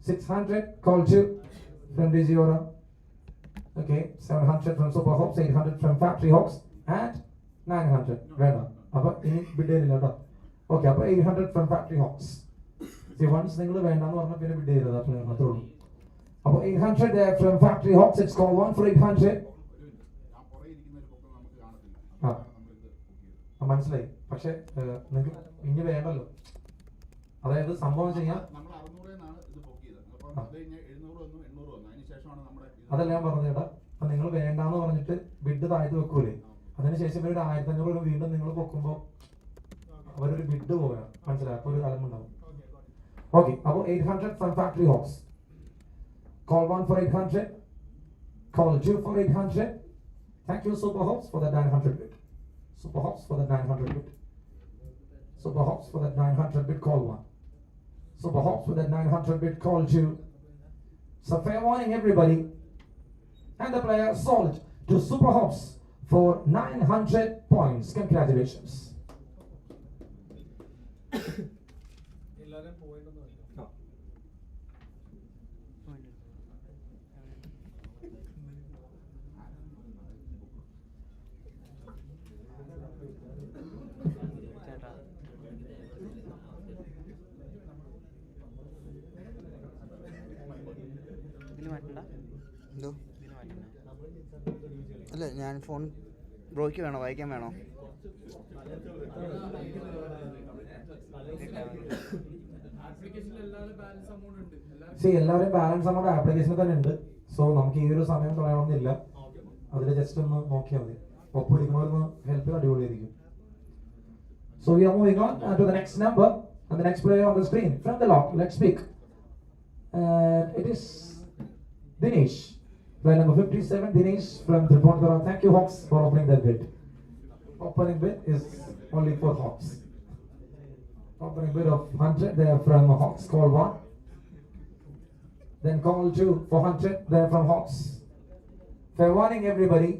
600. Call two from Digiora. Okay. 700 from Super Hawks. 800 from Factory Hawks. And 900. Right. Okay. 800 from Factory Hawks. See, once they will bid 800 there from Factory Hawks. It's called one for 800. മനസ്സിലായി പക്ഷെ നിങ്ങൾക്ക് ഇനി വേണ്ടല്ലോ അതായത് സംഭവം ചെയ്യാം അതല്ല ഞാൻ പറഞ്ഞത് ചേട്ടാ അപ്പൊ നിങ്ങൾ വേണ്ടാന്ന് പറഞ്ഞിട്ട് ബിഡ് താഴ്ത്തി വെക്കൂലേ അതിനുശേഷം ഒരു 1500 വീണ്ടും നിങ്ങൾ പൊക്കുമ്പോ അവരൊരു ബിഡ് പോയാ മനസ്സിലായി അപ്പൊ ഒരു കലമുണ്ടാവും ഓക്കെ അപ്പൊ 800 from Factory Hawks. Call one for 800. Call two for 800. Thank you, Super Hops, for that 900 bid. Super Hops for that 900 bid. Super Hops for that 900 bid. Call one. Super Hops for that 900 bid. Call two. So fair warning, everybody. And the player sold to Super Hops for 900 points. Congratulations. എല്ലാവരും point എന്തോ അല്ല ഞാൻ phone ബ്രോയ്ക്ക് വേണോ വായിക്കാൻ വേണോ? എല്ലാവരും balance amount ആപ്ലിക്കേഷനിൽ തന്നെ ഉണ്ട്. സോ നമുക്ക് ഈ ഒരു സമയം കളയണമെന്നില്ല. അതിൽ ജസ്റ്റ് ഒന്ന് നോക്കിയാൽ മതി. ഒപ്പിരിക്കുന്നവരൊന്ന് ഹെൽപ്പ് ചെയ്യാൻ അടിപൊളിയായിരിക്കും. So we are moving on to the next number and the next player on the screen from the lot. Let's speak. It is Dinesh. Player number 57, Dinesh from Tripundra. Thank you, Hawks, for opening that bid. Opening bid is only for Hawks. Opening bid of 100 there from Hawks. Call 1. Then call 2 for 100 there from Hawks. Fair warning, everybody.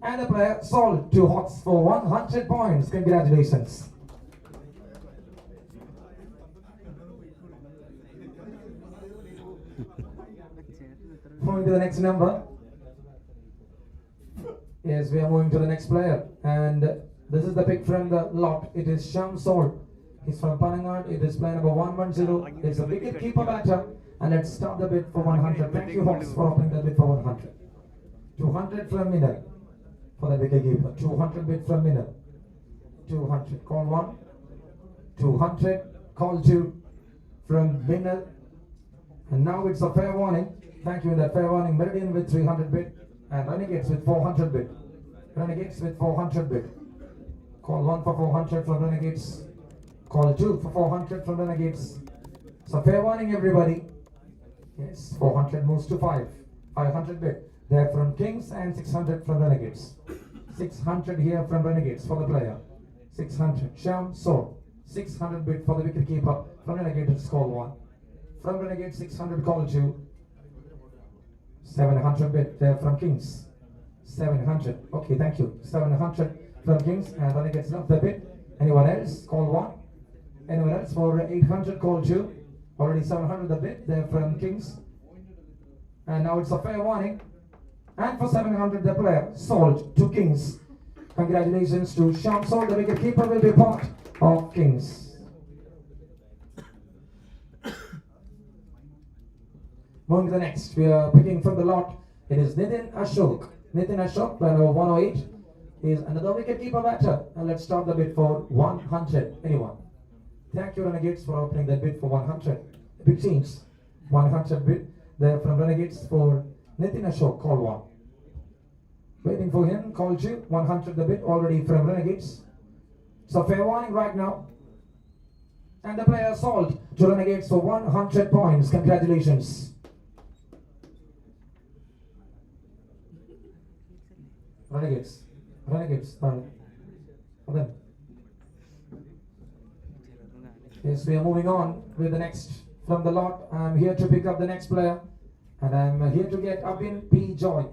And the player sold to Hawks for 100 points. Congratulations. Moving to the next number. Yes, we are moving to the next player. And this is the pick from the lot. It is Sham Sol. He's from Panangad. It is player number 110. It's a wicket keeper batter. And let's start the bid for 100. Thank you, Hawks, for opening the bid for 100. 200 from Minal for the wicket keeper. 200 bid from Minal. 200. Call 1. 200. Call 2 from Minal. And now it's a fair warning. Thank you. That fair warning. Meridian with 300 bid. And Renegades with 400 bid. Renegades with 400 bid. Call 1 for 400 from Renegades. Call 2 for 400 from Renegades. So fair warning, everybody. Yes, 400 moves to 5. 500 bid. They're from Kings and 600 from Renegades. 600 here from Renegades for the player. 600. Sham So. 600 bid for the wicket keeper from Renegades. Call 1. From Renegades 600 call 2. 700 bid there from Kings. 700. Okay, thank you. 700 from Kings and Renegades love the bid. Anyone else? Call 1. Anyone else for 800 call 2. Already 700 the bid there from Kings. And now it's a fair warning. And for 700 the player sold to Kings. Congratulations to Sham Sold. The wicket keeper will be part of Kings. Moving to the next, we are picking from the lot. It is Nitin Ashok. Nitin Ashok, player number 108, is another wicket keeper batter. And let's start the bid for 100. Anyone? Thank you, Renegades, for opening that bid for 100. Big teams. 100 bid there from Renegades for Nitin Ashok. Call 1. Waiting for him. Call 2. 100 the bid already from Renegades. So fair warning right now. And the player sold to Renegades for 100 points. Congratulations. Renegades. Renegades. For them. Yes, we are moving on with the next from the lot. I'm here to pick up the next player. And I'm here to get Abin P. Joy.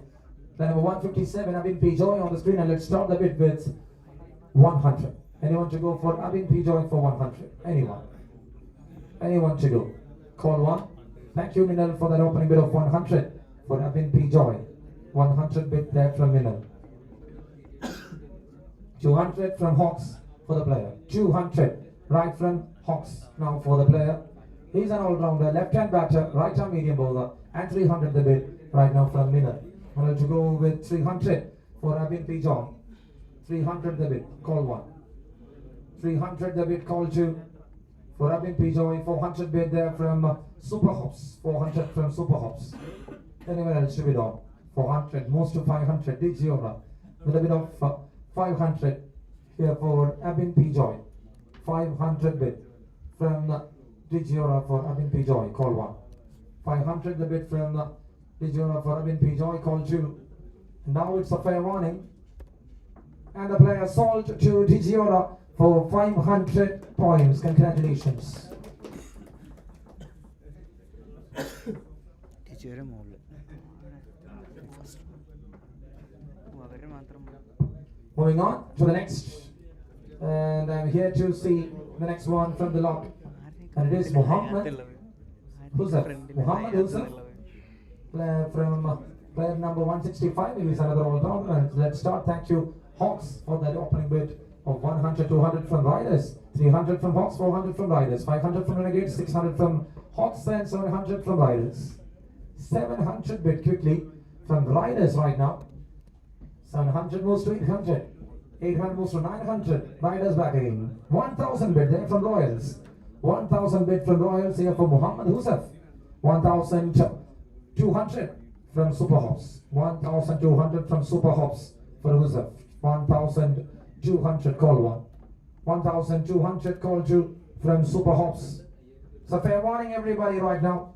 The number 157, Abin P. Joy on the screen. And let's start the bid with 100. Anyone to go for Abin P. Joy for 100? Anyone? Anyone to go? Call 1. Thank you, Minal, for that opening bid of 100 for Abin P. Joy. 100 bid there from Minal. 200 from Hawks for the player. 200 right from Hawks now for the player. He's an all-rounder, left-hand batter, right-arm medium bowler, and 300 the bid right now from Minal. Minal to go with 300 for Abin P. Joy. 300 the bid. Call 1. 300 the bid. Call 2 for Abin P. Joy. 400 bid there from Super Hops. 400 from Super Hops. Anyone else to bid on? 400 moves to 500. Digiora with a bid of 500 here for Abin P. Joy. 500 bid from Digiora for Abin P. Joy. Call 1. 500 the bid from Digiora for Abin P. Joy. Call 2. Now it's a fair warning. And the player sold to Digiora for 500 points. Congratulations. Moving on to the next, and I'm here to see the next one from the lot, and it is Muhammad. Who's that? Muhammad Yusuf, player from player number 165. He is another all-rounder. And let's start. Thank you, Hawks, for that opening bid of 100, 200 from Riders, 300 from Hawks, 400 from Riders, 500 from Renegades, 600 from Hawks, and 700 from Riders. 700 bid quickly from Riders right now. 700 moves to 800. 800 moves to 900. Riders back again. 1000 bid there from Royals. 1000 bid from Royals here for Muhammad Husaf. 1200 from Super Hops. 1200 from Super Hops for Husaf. 1200 call one. 1200 call two from Super Hops. So fair warning everybody right now.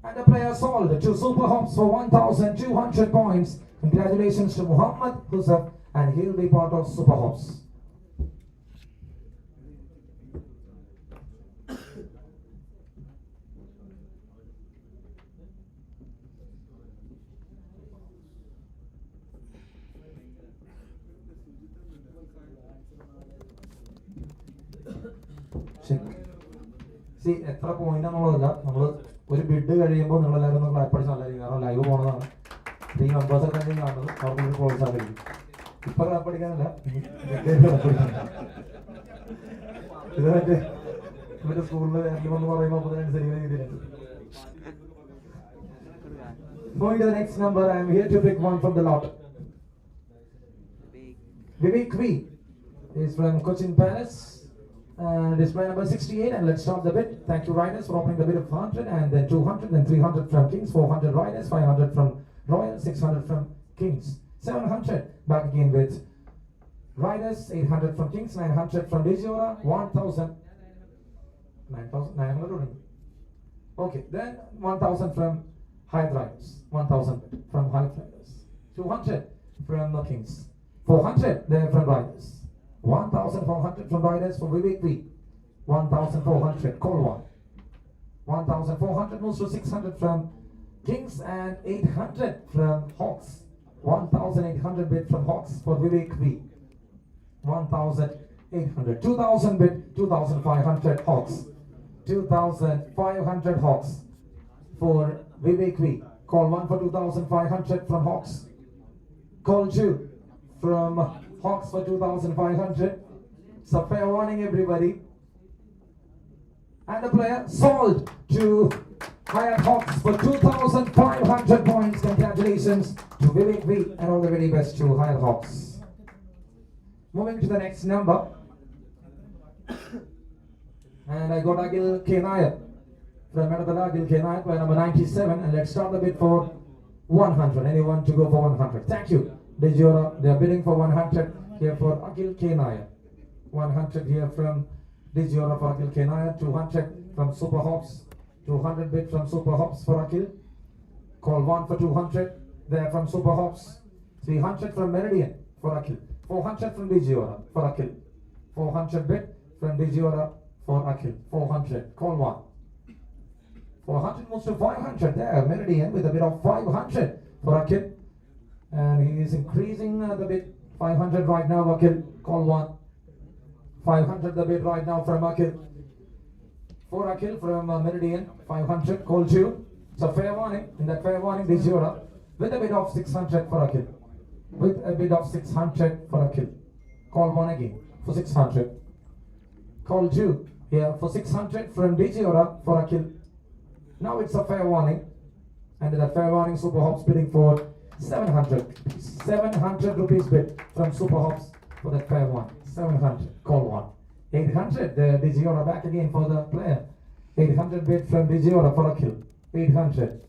And the player sold to Super Hops for 1200 points. Congratulations to Muhammad Husaf, and he'll be part of Super Hops. C എത്ര point എന്നുള്ളതല്ല, നമ്മൾ ഒരു bid കഴിയുമ്പോൾ നിങ്ങളെല്ലാവരും ഒന്ന് clap അടിച്ച് നല്ലതായിരിക്കും. കാരണം ലൈവ് പോണതാണ്. ഈ മെമ്പേഴ്സൊക്കെ എന്തെങ്കിലും കാണുന്നത് അവർക്ക് പ്രോത്സാഹിക്കും. ഇപ്പൊ ക്ലാപ്പ് അടിക്കാനല്ല, ഇത് മറ്റേ സ്കൂളിൽ എന്ന് പറയുമ്പോൾ അതിനനുസരിക്കുന്ന രീതിയിലുണ്ട്. Going to the next number, I am here to pick one from the lot. Vivek V is from Cochin Palace. Display number 68, and let's start the bid. Thank you Riders for opening the bid of 100, and then 200, then 300 from Kings, 400 Riders, 500 from Royal, 600 from Kings, 700 back again with Riders, 800 from Kings, 900 from Digiora, 9,900. Okay, then 1,000 from Hyatt Riders, 1,000 from Hyatt Riders, 200 from the Kings, 400 there from Riders. 1,400 from Riders for Vivek V. 1,400, call one. 1,400 moves to 600 from Kings, and 800 from Hawks. 1,800 bid from Hawks for Vivek V. 1,800. 2,000 bid, 2,500 Hawks. 2,500 Hawks for Vivek V. Call one for 2,500 from Hawks. Call two from Hawks for 2,500. So fair warning everybody. And the player sold to Hyatt Hawks for 2,500 points. Congratulations to Vivek V, and all the very best to Hyatt Hawks. Moving to the next number. And I got Agil K. Nair from Medadala. Agil K. Nair, player number 97. And let's start the bid for 100. Anyone to go for 100? Thank you. Digiora, they are bidding for 100 here for Akil K. Nair. 100 here from Digiora for Akil K. Nair. 200 from Super Hops. 200 bid from Super Hops for Akil. Call one for 200 there from Super Hops. 300 from Meridian for Akil. 400 from Digiora for Akil. 400 bid from Digiora for Akil. 400. Call one. 400 moves to 500 there. Meridian with a bid of 500 for Akil. And he is increasing the bid. 500 right now, Akil. Call one. 500 the bid right now from Akil. For Akil from Meridian. 500. Call two. So fair warning. In that fair warning, Digiora with a bid of 600 for Akil. With a bid of 600 for Akil. Call one again for 600. Call two here for 600 from Digiora for Akil. Now it's a fair warning. And in that fair warning, Super Hops bidding for 700. 700 rupees bid from Super Hops for that fair one. 700. Call one. 800. The Digiora back again for the player. 800 bid from Digiora for Akil. 800.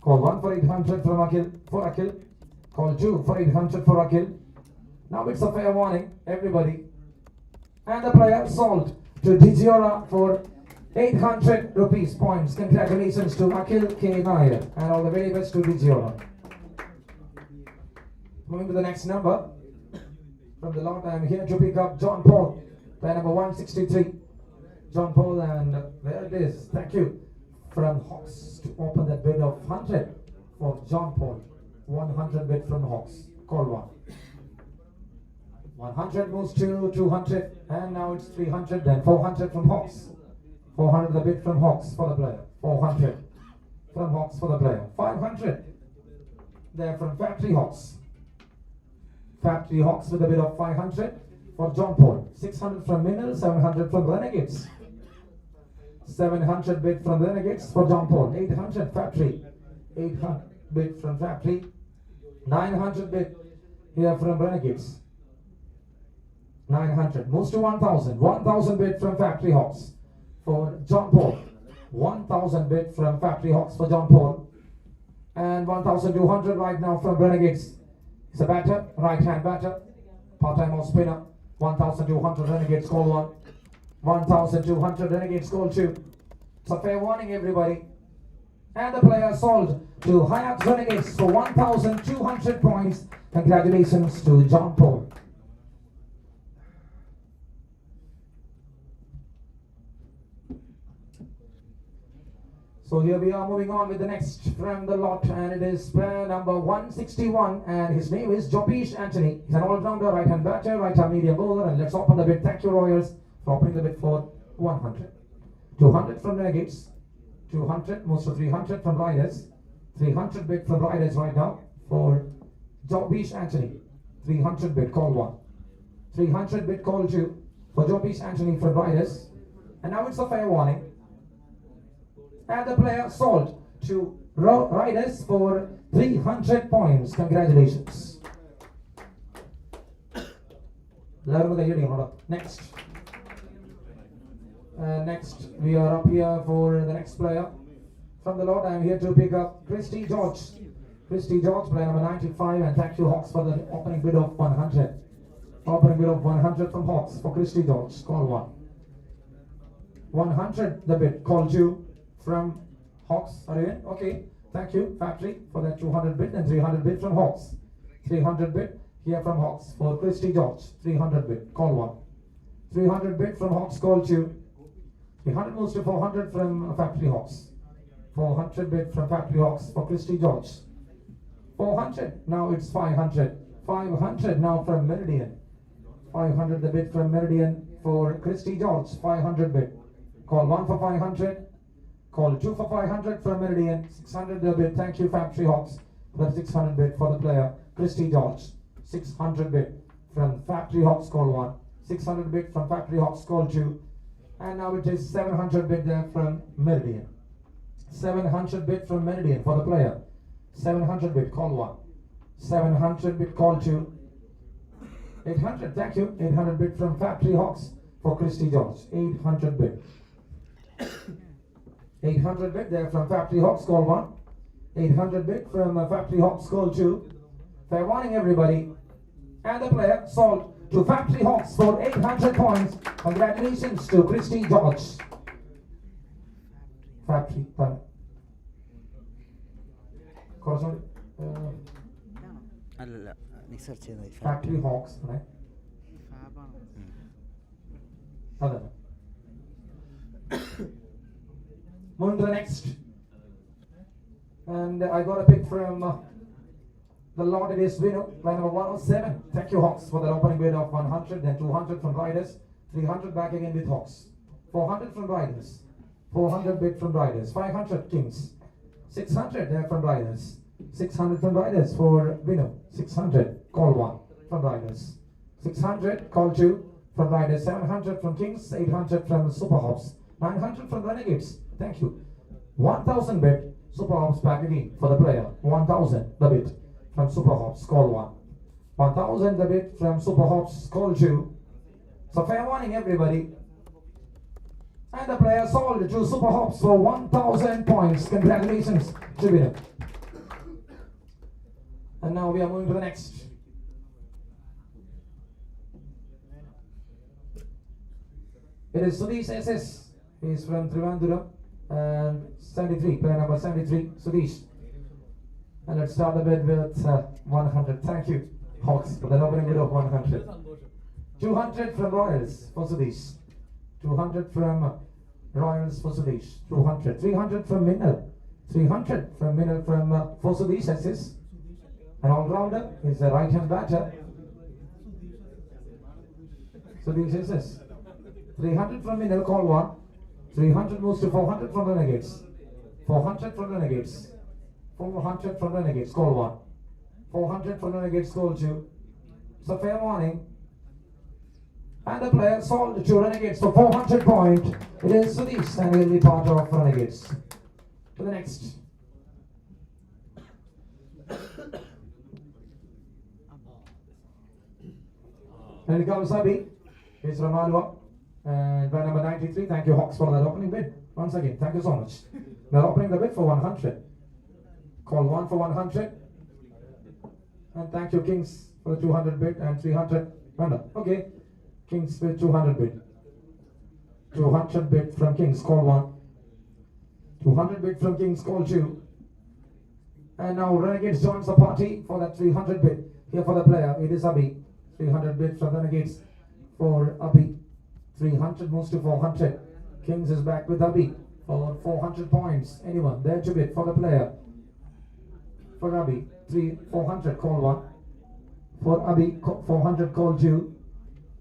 Call one for 800 from Akil. For Akil. Call two for 800 for Akil. Now it's a fair warning, everybody. And the player sold to Digiora for 800 rupees points. Congratulations to Akil K. Nair, and all the very best to Digiora. Moving to the next number. From the lot, I am here to pick up John Paul, player number 163. John Paul, and there it is. Thank you. From Hawks to open that bid of 100 for John Paul. 100 bid from Hawks. Call one. 100 moves to 200, and now it's 300, then 400 from Hawks. 400 the bid from Hawks for the player. 400 from Hawks for the player. 500 there from Factory Hawks. Factory Hawks with a bid of 500 for John Paul. 600 from Minnell, 700 from Renegades. 700 bid from Renegades for John Paul. 800 factory. 800 bid from factory. 900 bid here from Renegades. 900 moves to 1,000. 1,000 bid from Factory Hawks for John Paul. 1,000 bid from Factory Hawks for John Paul. And 1,200 right now from Renegades. It's a batter, right hand batter, part-time off spinner. 1,200 Renegades call 1. 1,200 Renegades call 2. It's a fair warning, everybody. And the player sold to Hayat Renegades for 1,200 points. Congratulations to John Paul. So here we are moving on with the next from the lot, and it is player number 161, and his name is Jopish Anthony. He's an all-rounder, right-hand batter, right-hand medium bowler, and let's open the bid. Thank you, Royals, for opening the bid for 100. 200 from Renegades. 200 moves to 300 from Riders. 300 bid from Riders right now for Jopish Anthony. 300 bid, call 1. 300 bid, call 2 for Jopish Anthony from Riders. And now it's a fair warning. And the player sold to Riders for 300 points. Congratulations. Next. Next, we are up here for the next player. From the lot, I am here to pick up Christy George. Christy George, player number 95, and thank you, Hawks, for the opening bid of 100. Opening bid of 100 from Hawks for Christy George. Call 1. 100 the bid. Call 2 from Hawks. Are you in? Okay. Thank you, Factory, for that 200 bid, and 300 bid from Hawks. 300 bid here from Hawks for Christy George. 300 bid. Call 1. 300 bid from Hawks. Call 2. 300 moves to 400 from Factory Hawks. 400 bid from Factory Hawks for Christy George. 400. Now it's 500. 500 now from Meridian. 500 the bid from Meridian for Christy George. 500 bid. Call 1 for 500. Call 2 for 500 from Meridian. 600 the bid. Thank you, Factory Hawks, for the 600 bid for the player Christy George. 600 bid from Factory Hawks. Call 1. 600 bid from Factory Hawks. Call 2. And now it is 700 bid there from Meridian. 700 bid from Meridian for the player. 700 bid, call 1. 700 bid, call 2. 800, thank you. 800 bid from Factory Hawks for Christy George. 800 bid. 800 bid there from Factory Hawks, call 1. 800 bid from Factory Hawks, call 2. Fair warning, everybody. And the player sold to Factory Hawks for 800 points. Congratulations to Christy George. Factory, അല്ല നീ search ചെയ്താൽ Factory Hawks, right? Moving to the next. And I got a pick from the lot. It is Vinu, line number 107. Thank you, Hawks, for the opening bid of 100, then 200 from Riders, 300 back again with Hawks, 400 from Riders, 400 bid from Riders, 500 Kings, 600 there from Riders, 600 from Riders for Vinu, 600, call 1 from Riders, 600, call 2 from Riders, 700 from Kings, 800 from Super Hops, 900 from Renegades. Thank you. 1,000 bid, Super Hops back again for the player, 1,000 the bid from Super Hops, call 1. 1,000 the bid from Super Hops, call 2. So fair warning, everybody. And the player sold to Super Hops for 1,000 points. Congratulations to winner. And now we are moving to the next. It is Sudesh SS. He is from Trivandrum. And 73, player number 73, Sudesh. And let's start the bid with 100. Thank you, Hawks, for the opening bid of 100. 200 from Royals for Sudesh. 200 from Royals for Sudesh. 200. 300 from Minnal. 300 from Minnal for Sudesh SS. An all-rounder is a right-hand batter. Sudesh SS. 300 from Minnal, call 1. 300 moves to 400 from Renegades. 400 from Renegades. 400 from Renegades, call 1. 400 from Renegades, call 2. So fair warning. And the player sold to Renegades for 400 point. It is Sudhish and will be part of Renegades. To the next. And it comes Abi. It's Ramalwa. And by number 93, thank you Hawks for that opening bid. Once again, thank you so much. They're opening the bid for 100. Call 1 for 100. And thank you Kings for the 200 bid and 300. Okay. Kings with 200 bid. 200 bid from Kings, call 1. 200 bid from Kings, call 2. And now Renegades joins the party for that 300 bid. Here for the player, it is Abi. 300 bid from Renegades for Abi. 300 moves to 400. Kings is back with Abi for 400 points. Anyone there to bid for the player? For Abi, 400, call 1. For Abi, 400, call 2.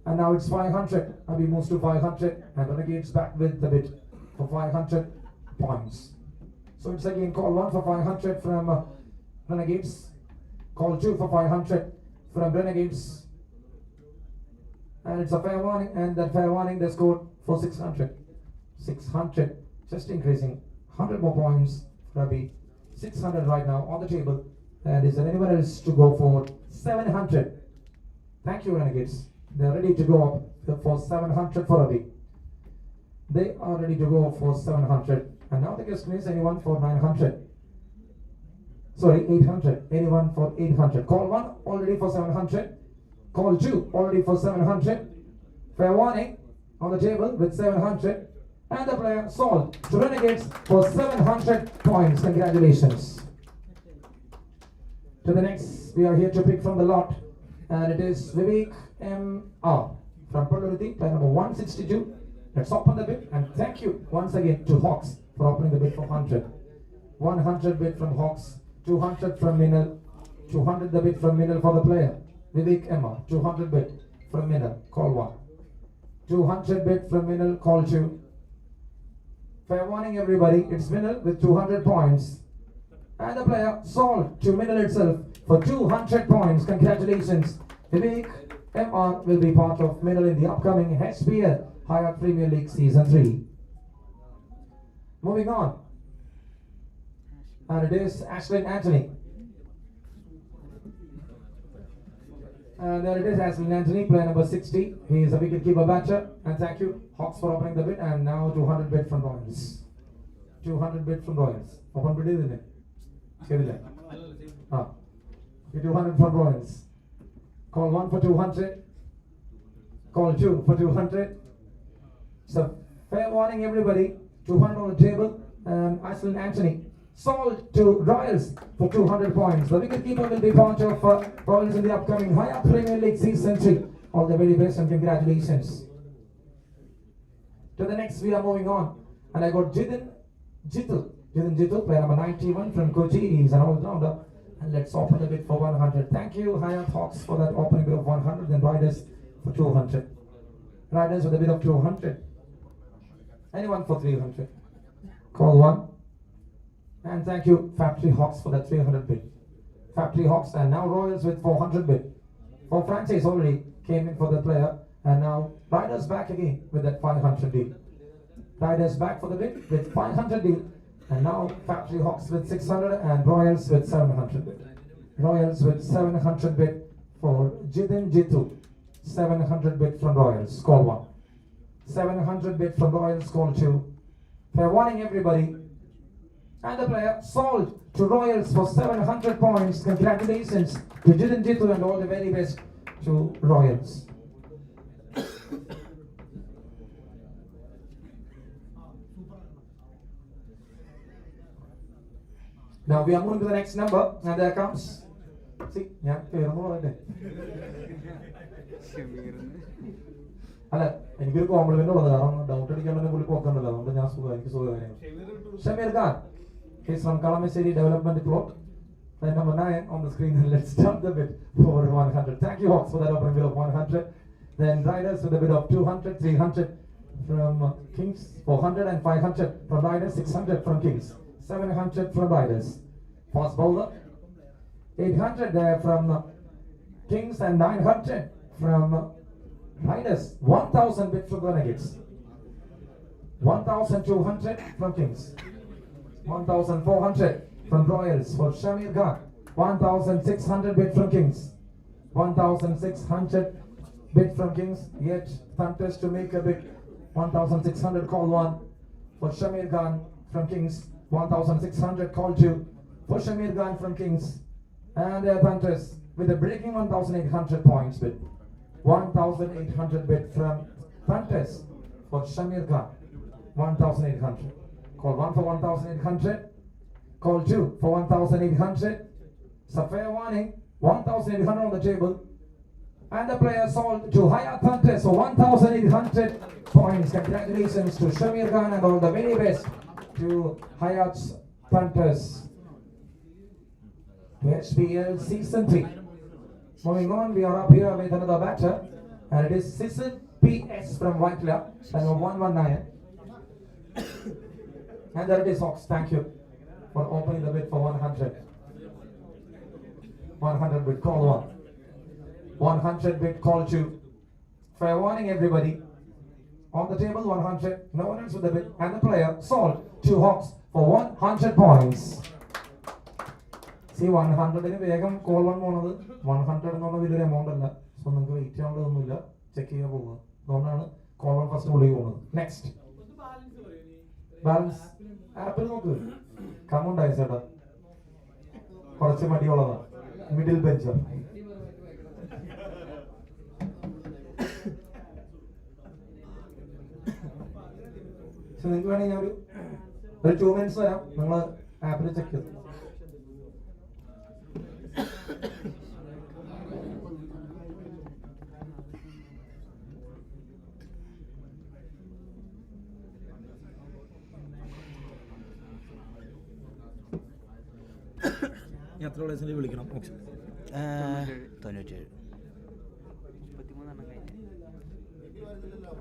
And now it's 500. Abi moves to 500 and Renegades back with the bid for 500 points. So it's again call 1 for 500 from Renegades. Call 2 for 500 from Renegades. And it's a fair warning, and that fair warning they scored for 600. 600, just increasing 100 more points for Abi. 600 right now on the table. And is there anyone else to go for 700? Thank you Renegades. They're ready to go up for 700 for Abi. They are ready to go for 700. And now the question is anyone for 900? Sorry, 800. Anyone for 800? Call 1 already for 700. Call 2 already for 700. Fair warning on the table with 700. And the player sold to Renegades for 700 points. Congratulations. To the next, we are here to pick from the lot. And it is Vivek M.R. from Pulluruthi, player number 162. Let's open the bid and thank you once again to Hawks for opening the bid for 100. 100 bid from Hawks, 200 from Minal, 200 the bid from Minal for the player. Vivek M.R. 200 bid from Minal, call 1. 200 bid from Minal, call 2. Fair warning everybody, it's Minal with 200 points. And the player sold to Minal itself for 200 points. Congratulations. Vivek M.R. will be part of Minal in the upcoming HPL Higher Premier League Season 3. Moving on. And it is Ashlyn Anthony. And there it is, Ashlyn Anthony, player number 60. He is a wicketkeeper batter. And thank you, Hawks, for opening the bid. And now 200 bid from Royals. 200 bid from Royals. Open bid isn't it? 200 from Royals. Call 1 for 200. Call 2 for 200. So, fair warning everybody. 200 on the table. And Ashlyn Anthony sold to Royals for 200 points. The wicketkeeper will be part of Royals in the upcoming Higher Premier League Season 3. All the very best and congratulations. To the next, we are moving on. And I got Jidin Jitu, player number 91 from Kochi. He's an all-rounder. And let's open the bid for 100. Thank you, Hyatt Hawks, for that opening bid of 100. And Riders for 200. Riders with a bid of 200. Anyone for 300? Call 1. And thank you, Factory Hawks, for that 300 bid. Factory Hawks, and now Royals with 400 bid. For franchise already came in for the player. And now Riders back again with that 500 deal. Riders back for the bid with 500 deal. And now Factory Hawks with 600 and Royals with 700 bid. Royals with 700 bid for Jidin Jitu. 700 bid from Royals, call 1. 700 bid from Royals, call 2. Fair warning everybody. And the player sold to Royals for 700 points. Congratulations to Jidin Jitu and all the very best to Royals. Now we are moving to the next number, and there comes. See, yeah, അല്ല എനിക്കൊരു complement ഉള്ളത് കാരണം doubt അടിക്കാനുള്ള പുള്ളി പോക്കണ്ടല്ലോ അതുകൊണ്ട് ഞാൻ എനിക്ക് സുഖം Shameer Khan he's from Kalamasheri Development Plot. Then number 9 on the screen. Let's start the bid for 100. Thank you Hawks for that opening bid of 100. Then Riders with a bid of 200, 300 from Kings, 400 and 500 from Riders, 600 from Kings, 700 from Riders. Fast bowler 800 there from Kings and 900 from minus 1,000 bid from Renegades. 1,200 from Kings. 1,400 from Royals for Shamir Khan. 1,600 bid from Kings. 1,600 bid from Kings. Yet Thunters to make a bid. 1,600 call 1 for Shamir Khan from Kings. 1,600 call 2 for Shamir Khan from Kings. And Thunters with a breaking 1,800 points bid. 1,800 bid from Thunters for Shamir Khan. 1,800. Call 1 for 1,800. Call 2 for 1,800. It's a fair warning. 1,800 on the table. And the player sold to Hayat Thunters for 1,800 points. Congratulations to Shamir Khan and all the very best to Hayat Thunters. HPL Season 3. Moving on, we are up here with another batter. And it is Sisson PS from White Club. Number 119. And there it is, Hawks. Thank you for opening the bid for 100. 100 bid, call 1. 100 bid, call 2. Fair warning, everybody. On the table, 100. No one else with the bid. And the player sold to Hawks for 100 points. See, 100 in Vegam, call 1 monother. 100 and on a video amount. So, no wait, check here. Call 1 first only. Next. Balance. Apple no good. Come on, I said. Middle bencher. So, you will 2 minutes. Apple check it. എത്ര പ്ലേസിൽ വിളിക്കണം? 97.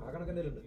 ആ കണക്കെൻ്റെ ഉണ്ട്.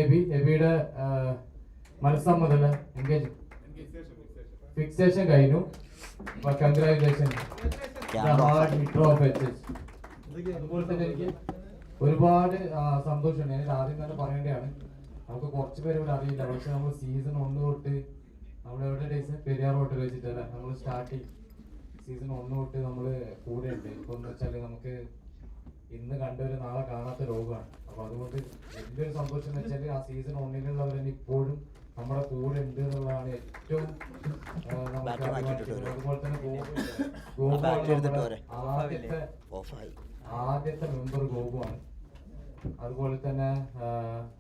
എബിയുടെ മനസ്സമ്മതല്ല engage fixation കഴിഞ്ഞു. Congratulation. അതുപോലെ തന്നെ എനിക്ക് ഒരുപാട് സന്തോഷമുണ്ട്. എനിക്ക് ആദ്യം തന്നെ പറയേണ്ടതാണ്, നമുക്ക് കുറച്ച് പേര് ഇവിടെ അറിയില്ല, പക്ഷെ നമ്മൾ സീസൺ 1 തൊട്ട് നമ്മൾ എവിടെ ഡേയ്സ് പെരിയാർ ഹോട്ടൽ വെച്ചിട്ടല്ല നമ്മൾ സ്റ്റാർട്ടിങ് സീസൺ 1 തൊട്ട് നമ്മൾ കൂടെ ഉണ്ട്. ഇപ്പൊ എന്ന് വെച്ചാൽ നമുക്ക് ഇന്ന് കണ്ടൊരു നാളെ കാണാത്ത രോഗമാണ്. അപ്പൊ അതുകൊണ്ട് വലിയൊരു സന്തോഷം എന്ന് വെച്ചാൽ ആ സീസൺ 1 തന്നെ ഇപ്പോഴും നമ്മുടെ കൂടെ ഉണ്ട് എന്നുള്ളതാണ് ഏറ്റവും അതുപോലെ തന്നെ ആദ്യത്തെ മെമ്പർ ഗോപുവാണ്. അതുപോലെ തന്നെ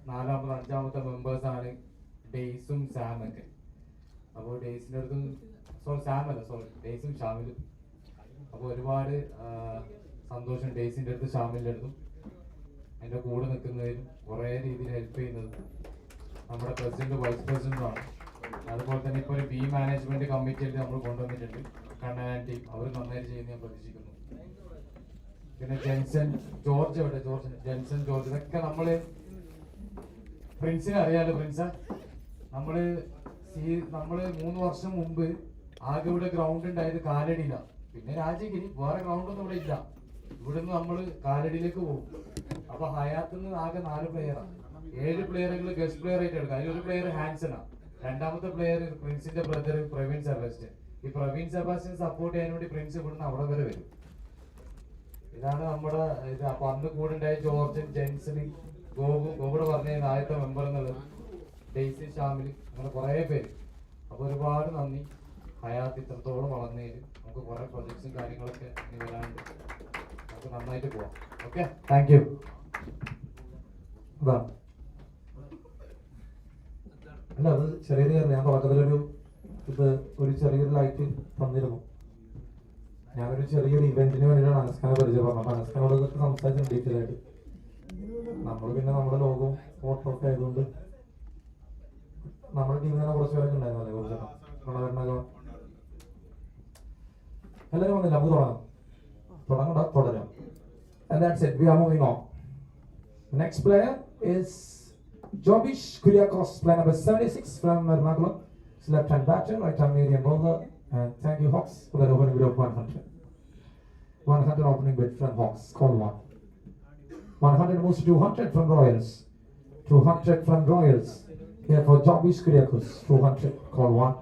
4ാമത്തെ 5ാമത്തെ മെമ്പേഴ്സാണ് ഡെയ്സും സാമൊക്കെ. അപ്പോൾ ഡെയ്സിൻ്റെ അടുത്തും ഡെയ്സും ഷാമിലും. അപ്പോൾ ഒരുപാട് സന്തോഷം ഡെയ്സിൻ്റെ അടുത്ത് ഷാമിലിൻ്റെ അടുത്തും എൻ്റെ കൂടെ നിൽക്കുന്നതിലും കുറേ രീതിയിൽ ഹെൽപ്പ് ചെയ്യുന്നത് നമ്മുടെ പ്രസിഡന്റ് വൈസ് പ്രസിഡന്റുമാണ്. അതുപോലെ തന്നെ ഇപ്പോൾ ഒരു ബി മാനേജ്മെന്റ് കമ്മിറ്റിയിൽ നമ്മൾ കൊണ്ടുവന്നിട്ടുണ്ട് കണ്ണൻ ടീം. അവർ നന്നായിട്ട് ചെയ്യുന്ന ഞാൻ പ്രതീക്ഷിക്കുന്നു. പിന്നെ ജെൻസൺ ജോർജ് എവിടെ? ജെൻസൺ ജോർജ് ഇതൊക്കെ നമ്മള് പ്രിൻസിനെ അറിയാലോ. പ്രിൻസ് നമ്മള് 3 വർഷം മുമ്പ് ആകെ ഇവിടെ ഗ്രൗണ്ട് ഉണ്ടായത് കാലടിയില. പിന്നെ രാജഗിരി, വേറെ ഗ്രൗണ്ടൊന്നും ഇവിടെ ഇല്ല. ഇവിടുന്ന് നമ്മള് കാലടിയിലേക്ക് പോകും. അപ്പൊ ഹയാത്തുനിന്ന് ആകെ 4 പ്ലെയറാണ്. 7 പ്ലെയറുകൾ ഗസ്റ്റ് പ്ലെയർ ആയിട്ട് എടുക്കാം. അതിലൊരു പ്ലെയർ ഹാൻസനാണ്. 2ാമത്തെ പ്ലെയർ പ്രിൻസിന്റെ ബ്രദർ പ്രവീൺ സെബാസ്റ്റ്യൻ. ഈ പ്രവീൺ സെബാസ്റ്റ്യൻ സപ്പോർട്ട് ചെയ്യാൻ വേണ്ടി പ്രിൻസ് ഇവിടുന്ന് അവിടെ വരെ വരും. ഇതാണ് നമ്മുടെ ഇത്. അപ്പൊ അന്ന് കൂടെ ഉണ്ടായ ജോർജൻ, ജെൻസന്, ഗോപുടെ പറഞ്ഞ ആദ്യത്തെ മെമ്പർ എന്നുള്ളത്, ഡെയ്സി, ഷാമിൽ, അങ്ങനെ കുറെ പേര്. അപ്പൊ ഒരുപാട് നന്ദി. ഹയാത്ത് ഇത്രത്തോളം വളർന്നതിൽ നമുക്ക് കുറെ പ്രൊജക്ട്സും കാര്യങ്ങളൊക്കെ ഇനി വരാനുണ്ട്. നമുക്ക് നന്നായിട്ട് പോവാം. Okay, thank U. അല്ല, അത് ചെറിയൊരു കാര്യം. ഞാൻ തുടക്കത്തിലൊരു ഒരു ചെറിയൊരു ലൈറ്റ് തന്നിരുന്നു. ഞാനൊരു ചെറിയൊരു ഇവന്റിന് വേണ്ടിയിട്ടാണ് അനസ്ഖാനെ പരിചയപ്പെടുന്നത്. അപ്പൊ അനസ്ഖാനോട് ഇതൊക്കെ സംസാരിച്ചു ഡീറ്റെയിൽ ആയിട്ട്. നമ്മൾ പിന്നെ നമ്മുടെ ലോകവും ഫോട്ടോ ഒക്കെ ആയതുകൊണ്ട് നമ്മുടെ ടീമിൽ തന്നെ കുറച്ച് പേരൊക്കെ ഉണ്ടായിരുന്നല്ലേ, കുറച്ച് എല്ലാവരും വന്നില്ല. നമുക്ക് തുടരാം. And that's it. We are moving on. The next player is Jobish Kyriakos, player number 76 from Ernakulam. He's left-hand batter, right-hand medium bowler. And thank you, Hawks, for that opening bid of 100. 100 opening bid from Hawks. Call 1. 100 moves to 200 from Royals. 200 from Royals. Here for Jobish Kyriakos. 200. Call 1.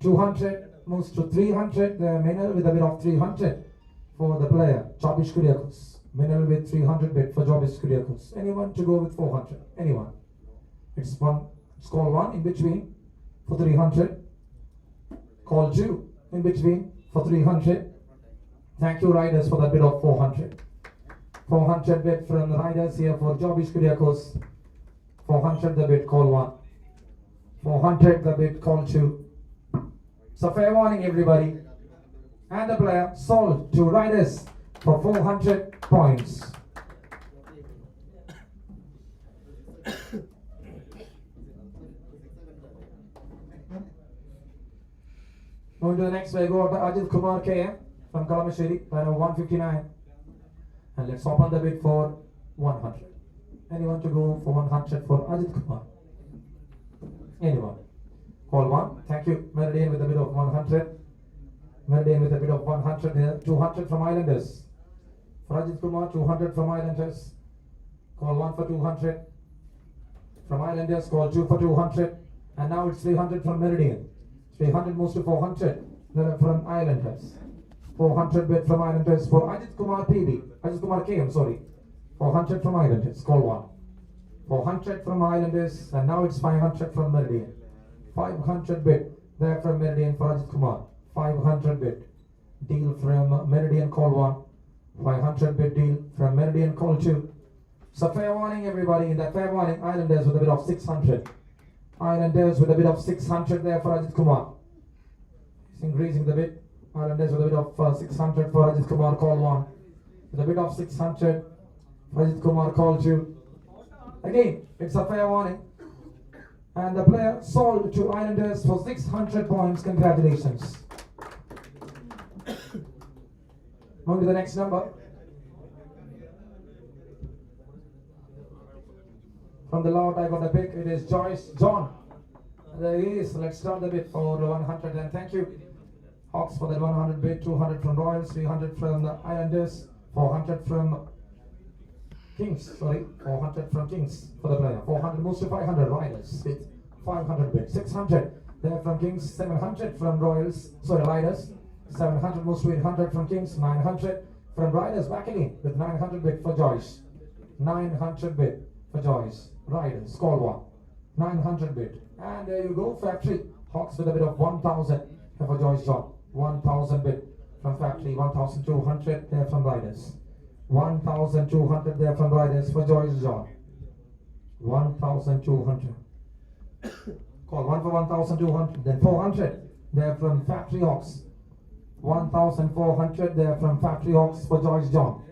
200 moves to 300. The Minel with a bid of 300 for the player Jobish Kyriakos. Minel with 300 bid for Jobish Kyriakos. Anyone to go with 400? Anyone? It's call 1 in between for 300. Call 2 in between for 300. Thank you, riders, for that bid of 400. 400 bid from the riders here for Jobish Kyriakos. 400 the bid, call 1. 400 the bid, call 2. So fair warning, everybody. And the player sold to riders for 400 points. Moving to the next, we go to Ajit Kumar KM from Kalamashiri, player 159. And let's open the bid for 100. Anyone to go for 100 for Ajit Kumar? Anyone? Call 1. Thank you. Meridian with a bid of 100. Meridian with a bid of 100 here. 200 from Islanders. For Ajit Kumar, 200 from Islanders. Call 1 for 200. From Islanders, call 2 for 200. And now it's 300 from Meridian. 300 moves to 400. Then from Islanders. 400 bid from Islanders for Ajit Kumar PB. Ajit Kumar KM, sorry. 400 from Islanders. Call 1. 400 from Islanders. And now it's 500 from Meridian. 500 bid there from Meridian for Ajit Kumar. 500 bid deal from Meridian, call 1. 500 bid deal from Meridian, call 2. So fair warning, everybody. In that fair warning, Islanders with a bid of 600. Islanders with a bid of 600 there for Ajit Kumar. He's increasing the bid. Islanders with a bid of 600 for Ajit Kumar, call 1. With a bid of 600 for Ajit Kumar, call 2. Again, it's a fair warning. And the player sold to Islanders for 600 points. Congratulations. Moving to the next number. from the lot, I got a pick. It is Joyce John. There he is. Let's start the bid for 100 and thank you. Hawks for that 100 bid, 200 from Royals, 300 from the Islanders, 400 from Kings, 400 from Kings for the player. 400 moves to 500, Riders with 500 bid, 600 there from Kings, 700 from Royals, Riders, 700 moves to 800 from Kings, 900 from Riders back again with 900 bid for Joyce, 900 bid for Joyce, Riders, call one, 900 bid, and there you go, Factory, Hawks with a bid of 1,000 for Joyce John, 1,000 bid from Factory, 1,200 there from Riders. 1,200 there from Riders for Joyce John. 1,200. Call one for 1,200. Then 400 there from Factory Hawks. 1,400 there from Factory Hawks for Joyce John.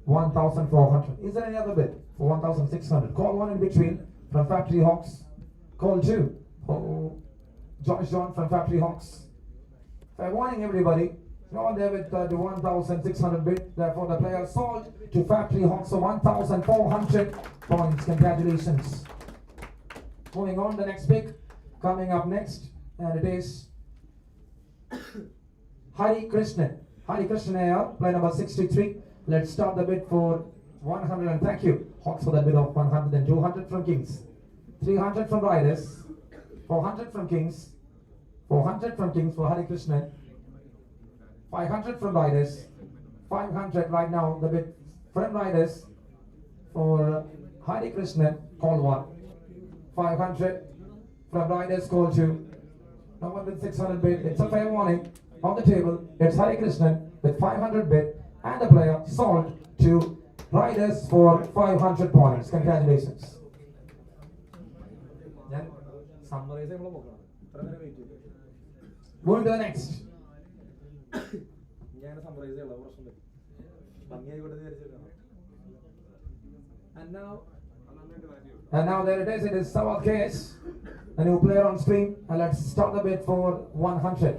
1,400. Is there any other bid for 1,600? Call one in between from Factory Hawks. Call two for Joyce John from Factory Hawks. Fair warning, everybody. No one there with the 1,600 bid. Therefore, the player sold to Factory Hawks for 1,400 points. Congratulations. Moving on, the next pick coming up next, and it is Hari Krishnan. Hari Krishnan AR, play number 63. Let's start the bid for 100 and thank you. Hawks for the bid of 100 and 200 from Kings. 300 from Riders. 400 from Kings. 400 from Kings for Hari Krishnan. 500 from Riders, 500 right now, the bid from Riders for Hari Krishnan, call one. 500 from Riders, call two. No one with 600 bid, it's a fair warning. On the table, it's Hari Krishnan with 500 bid and the player sold to Riders for 500 points. Congratulations. Summarise നമ്മൾ നോക്കണം ഇത്ര നേരം wait ചെയ്തു Moving to the next. ഞാൻ summarise ചെയ്യാനുള്ള പ്രശ്നം ഭംഗിയായിക്കോട്ടെ വിചാരിച്ചിട്ടാണ്. And now there it is Sawat Case, a new player on screen, and let's start the bid for 100.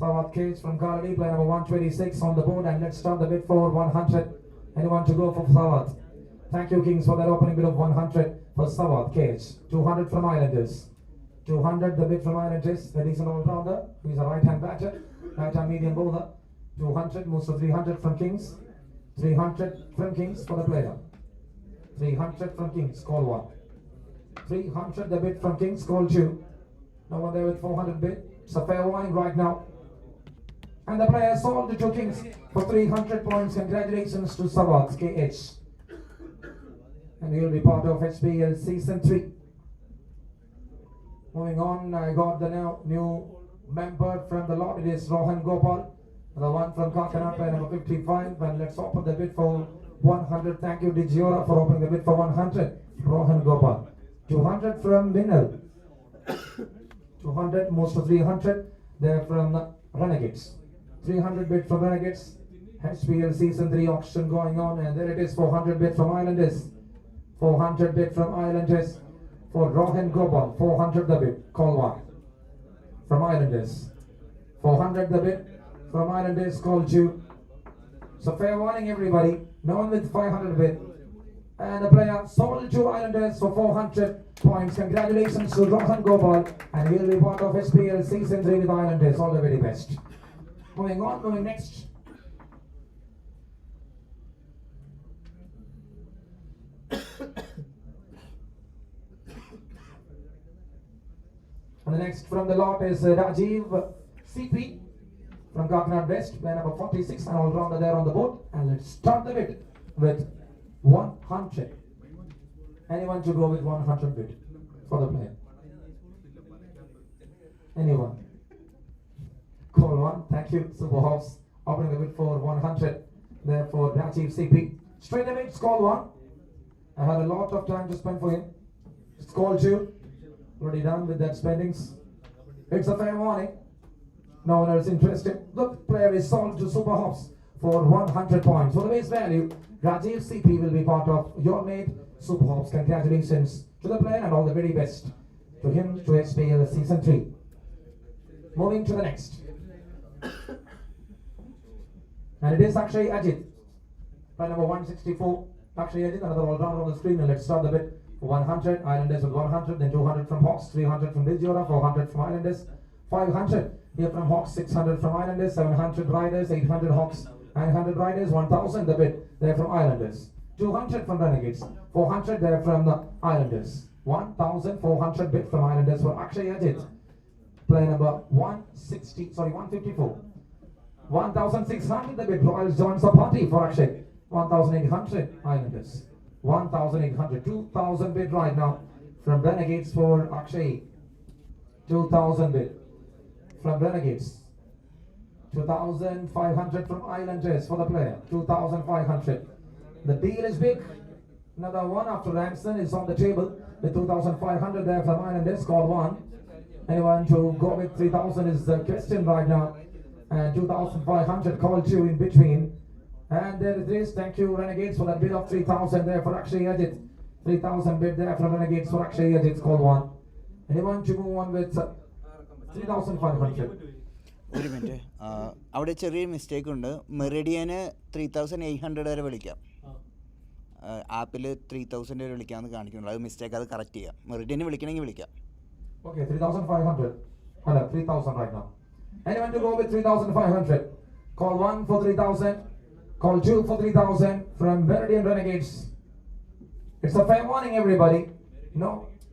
Sawat Case from Kaladi, player number 126 on the board, and let's start the bid for 100. Anyone to go for Sawat? Thank you, Kings, for that opening bid of 100 for Sawat Case. 200 from Islanders. 200 the bid from Islanders, a decent all-rounder. He's a right-hand batter, right-hand medium bowler. 200 moves to 300 from Kings. 300 from Kings for the player. 300 from Kings, call one. 300 the bid from Kings, call two. No one there with 400 bid. It's a fair warning right now. And the player sold to 2 Kings for 300 points. Congratulations to Sawat KH. And he'll be part of HPL Season 3. Moving on, I got the new member from the lot. It is Rohan Gopal, the one from Kakinada, player number 55. And let's open the bid for 100. Thank you, Digiora, for opening the bid for 100. Rohan Gopal. 200 from Minnal. 200 moves to 300. They're from Renegades. 300 bid from Renegades. HPL Season 3 auction going on. And there it is, 400 bid from Islanders. 400 bid from Islanders. For Rohan Gopal, 400 the bid, call one. From Islanders. 400 the bid, from Islanders, call two. So fair warning, everybody, no one with 500 bid. And the player sold to Islanders for 400 points. Congratulations to Rohan Gopal, and he'll be part of HPL Season 3 with Islanders. All the very best. Moving next. And the next from the lot is Rajiv CP from Kakinada West, player number 46, and all-rounder there on the board. And let's start the bid with 100. Anyone to go with 100 bid for the player? Anyone? Call one. Thank you, Super House. Opening the bid for 100 there for Rajiv CP. Straight away, it's call one. I had a lot of time to spend for him. It's call two. Already done with that spendings. It's a fair warning. No one else interested. The player is sold to Super Hops for 100 points. For the base value, Rajiv CP will be part of your mate Super Hops. Congratulations to the player and all the very best to him, to HPL Season 3. Moving to the next. And it is Akshay Ajit, player number 164. Akshay Ajit, another all-rounder on the screen, and let's start the bid 100, Islanders with 100, then 200 from Hawks, 300 from Vizora, 400 from Islanders, 500 here from Hawks, 600 from Islanders, 700 Riders, 800 Hawks, 900 Riders, 1000 the bid there from Islanders, 200 from Renegades, 400 there from the Islanders, 1400 bid from Islanders for Akshay Ajit, player number 154. 1600 the bid, Royals joins the party for Akshay, 1800 Islanders, 1800, 2000 bid right now from Renegades for Akshay, 2000 bid from Renegades, 2500 from Islanders for the player, 2500. The deal is big. Another one after Ranson is on the table with 2500 there from Islanders, call one. Anyone to go with 3000 is the question right now, and 2500 call two in between. And there it is. Thank you Renegades for that bid of 3000 there for Akshay Ajit. 3000 bid there from Renegades for Akshay Ajit, call one. Anyone to move on with 3500? ഒരു minute, അവിടെ ചെറിയ mistake ഉണ്ട്. Meridian 3800 വരെ വിളിക്കാം, ആപ്പിൽ 3000 വരെ വിളിക്കാമെന്ന് കാണിക്കുന്നുള്ളൂ. അത് mistake, അത് കറക്റ്റ് ചെയ്യാം. മെറിഡിയന് വിളിക്കണമെങ്കിൽ വിളിക്കാം. Okay, 3500. Hello, 3000 right now. Anyone to go with 3500? Call 1 for 3000. Call 2 for 3000 from Meridian Renegades. It's a fair warning, everybody. No,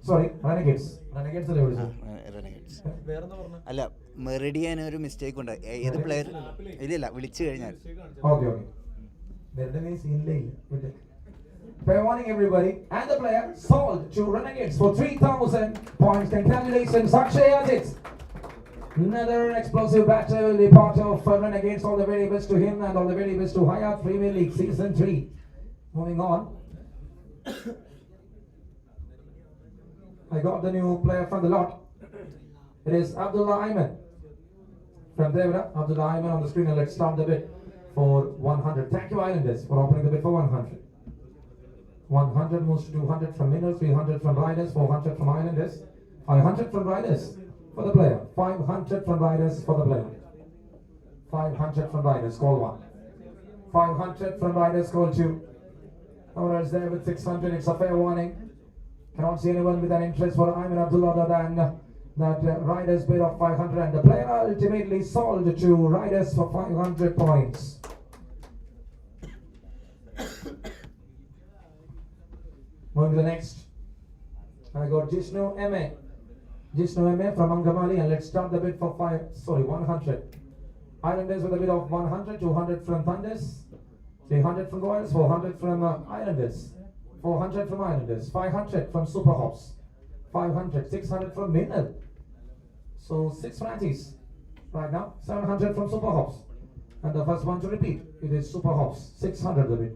sorry, Renegades. Renegades are the Renegades. അല്ല, meridian ഒരു mistake ഉണ്ട്. ഏത് player ഇല്ല വിളിച്ചു കഴിഞ്ഞാൽ. Okay. Meridian is in lane. Fair warning, everybody. And the player sold to Renegades for 3000 points. Congratulations, Akshay Ajit. Another explosive batter will be part of Renegades. All the very best to him and all the very best to Hayat Premier League Season 3. Moving on. I got the new player from the lot. It is Abdullah Ayman. From Devra, Abdullah Ayman on the screen, and let's start the bid for 100. Thank you Islanders for opening the bid for 100. 100 moves to 200 from Minners, 300 from Riders, 400 from Islanders, 500 from Riders for the player, 500 from Riders for the player, 500 from Riders, call 1, 500 from Riders, call 2, owners there with 600, it's a fair warning. Cannot see anyone with an interest for Ayman Abdullah other than that Riders bid of 500, and the player ultimately sold to Riders for 500 points. Moving to the next, I got Jishnu M.A. Jishnu M.A. from Angamali, and let's start the bid for 100. Islanders with a bid of 100, 200 from Thunders, 300 from Royals, 400 from Islanders, 400 from Islanders, 500 from Super Hops, 500, 600 from Minnal. So 6 franchises right now, 700 from Super Hops. And the first one to repeat, it is Super Hops, 600 the bid.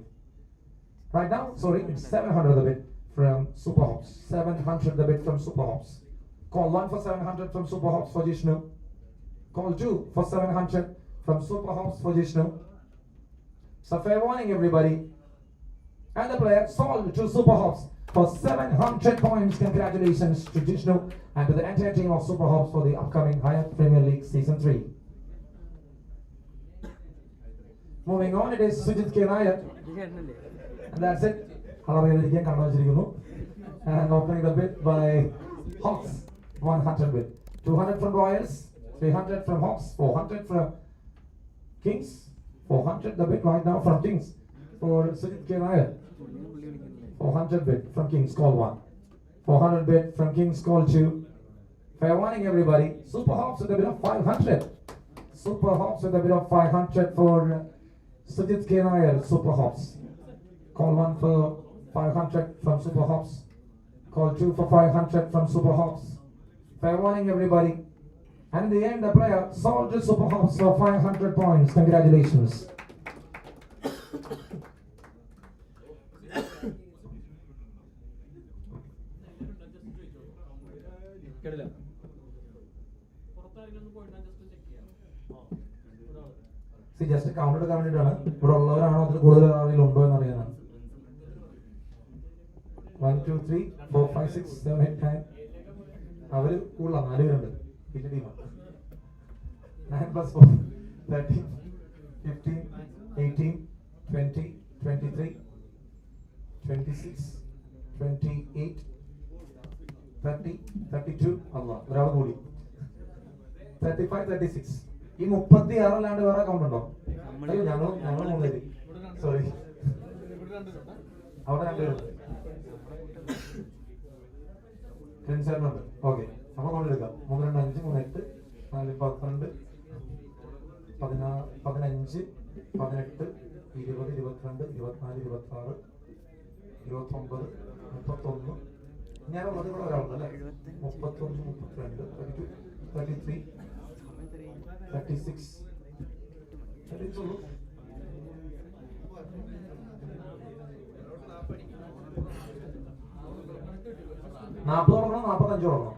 Right now, sorry, it's 700 the bid from Super Hops. 700 the bid from Super Hops. Call 1 for 700 from Super Hops for Jishnu. Call 2 for 700 from Super Hops for Jishnu. So fair warning, everybody. And the player sold to Super Hops for 700 points. Congratulations to Jishnu and to the entire team of Super Hops for the upcoming Hayat Premier League Season 3. Moving on, it is Sujit K. Nair. And that's it. And opening the bid by Hawks, 100 bid. 200 from Royals, 300 from Hawks, 400 from Kings, 400 the bid right now from Kings for Sujit K. Nair. 400 bid from Kings, call 1. 400 bid from Kings, call 2. Fair warning, everybody. Super Hops with a bid of 500. Super Hops with a bid of 500 for Sujit K. Nair, Super Hops. Call 1 for 500 from Super Hops. Call 2 for 500 from Super Hops. Fair warning, everybody. And in the end, the player sold to Super Hops for 500 points. Congratulations. കേട്ടില്ല. Just count എടുക്കാൻ വേണ്ടിയിട്ടാണ്. ഇവിടെ ഉള്ളവരാണോ അതിൽ കൂടുതൽ ആരെങ്കിലും ഉണ്ടോ എന്ന് അറിയാനാണ്. 1 2 3 4 5 6 7 8 9 അവര് കൂടുതലാണ്, 4 പേരുണ്ട്. പിന്നെ ടീമാണ് 9 + 4 13 15 18 20 23 26 28, 30, 32, Allah, ഒരാൾ കൂടി 35, 36. ഈ 36 അല്ലാണ്ട് വേറെ കൗണ്ട് ഉണ്ടോ? അയ്യോ ഞങ്ങൾ മൂന്നേര്, സോറി, അവിടെ രണ്ടുപേരുണ്ട്, ടെൻഷനുണ്ട്. ഓക്കെ, നമ്മൾ കൗണ്ട് എടുക്കാം. 3, 2, 5, 3, 8, 4, 12, 16, 15, 18, 20, 22, 24, 26, 29, 31. ഞാനുള്ളത് കൂടെ ഒരാളുണ്ടല്ലേ? 31, 32, 32, 33, 36. ഉള്ളൂ. നാൽപ്പത് കൊടുക്കണം, 45 കൊടുക്കണം.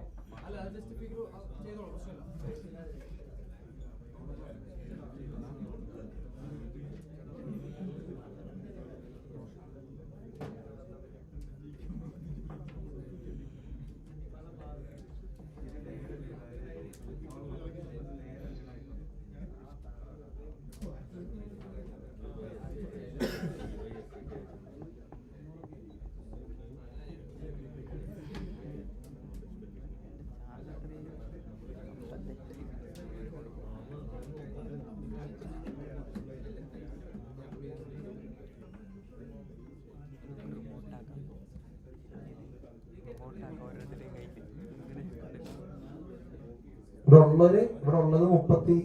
ഇവിടെ ഉള്ളത് 37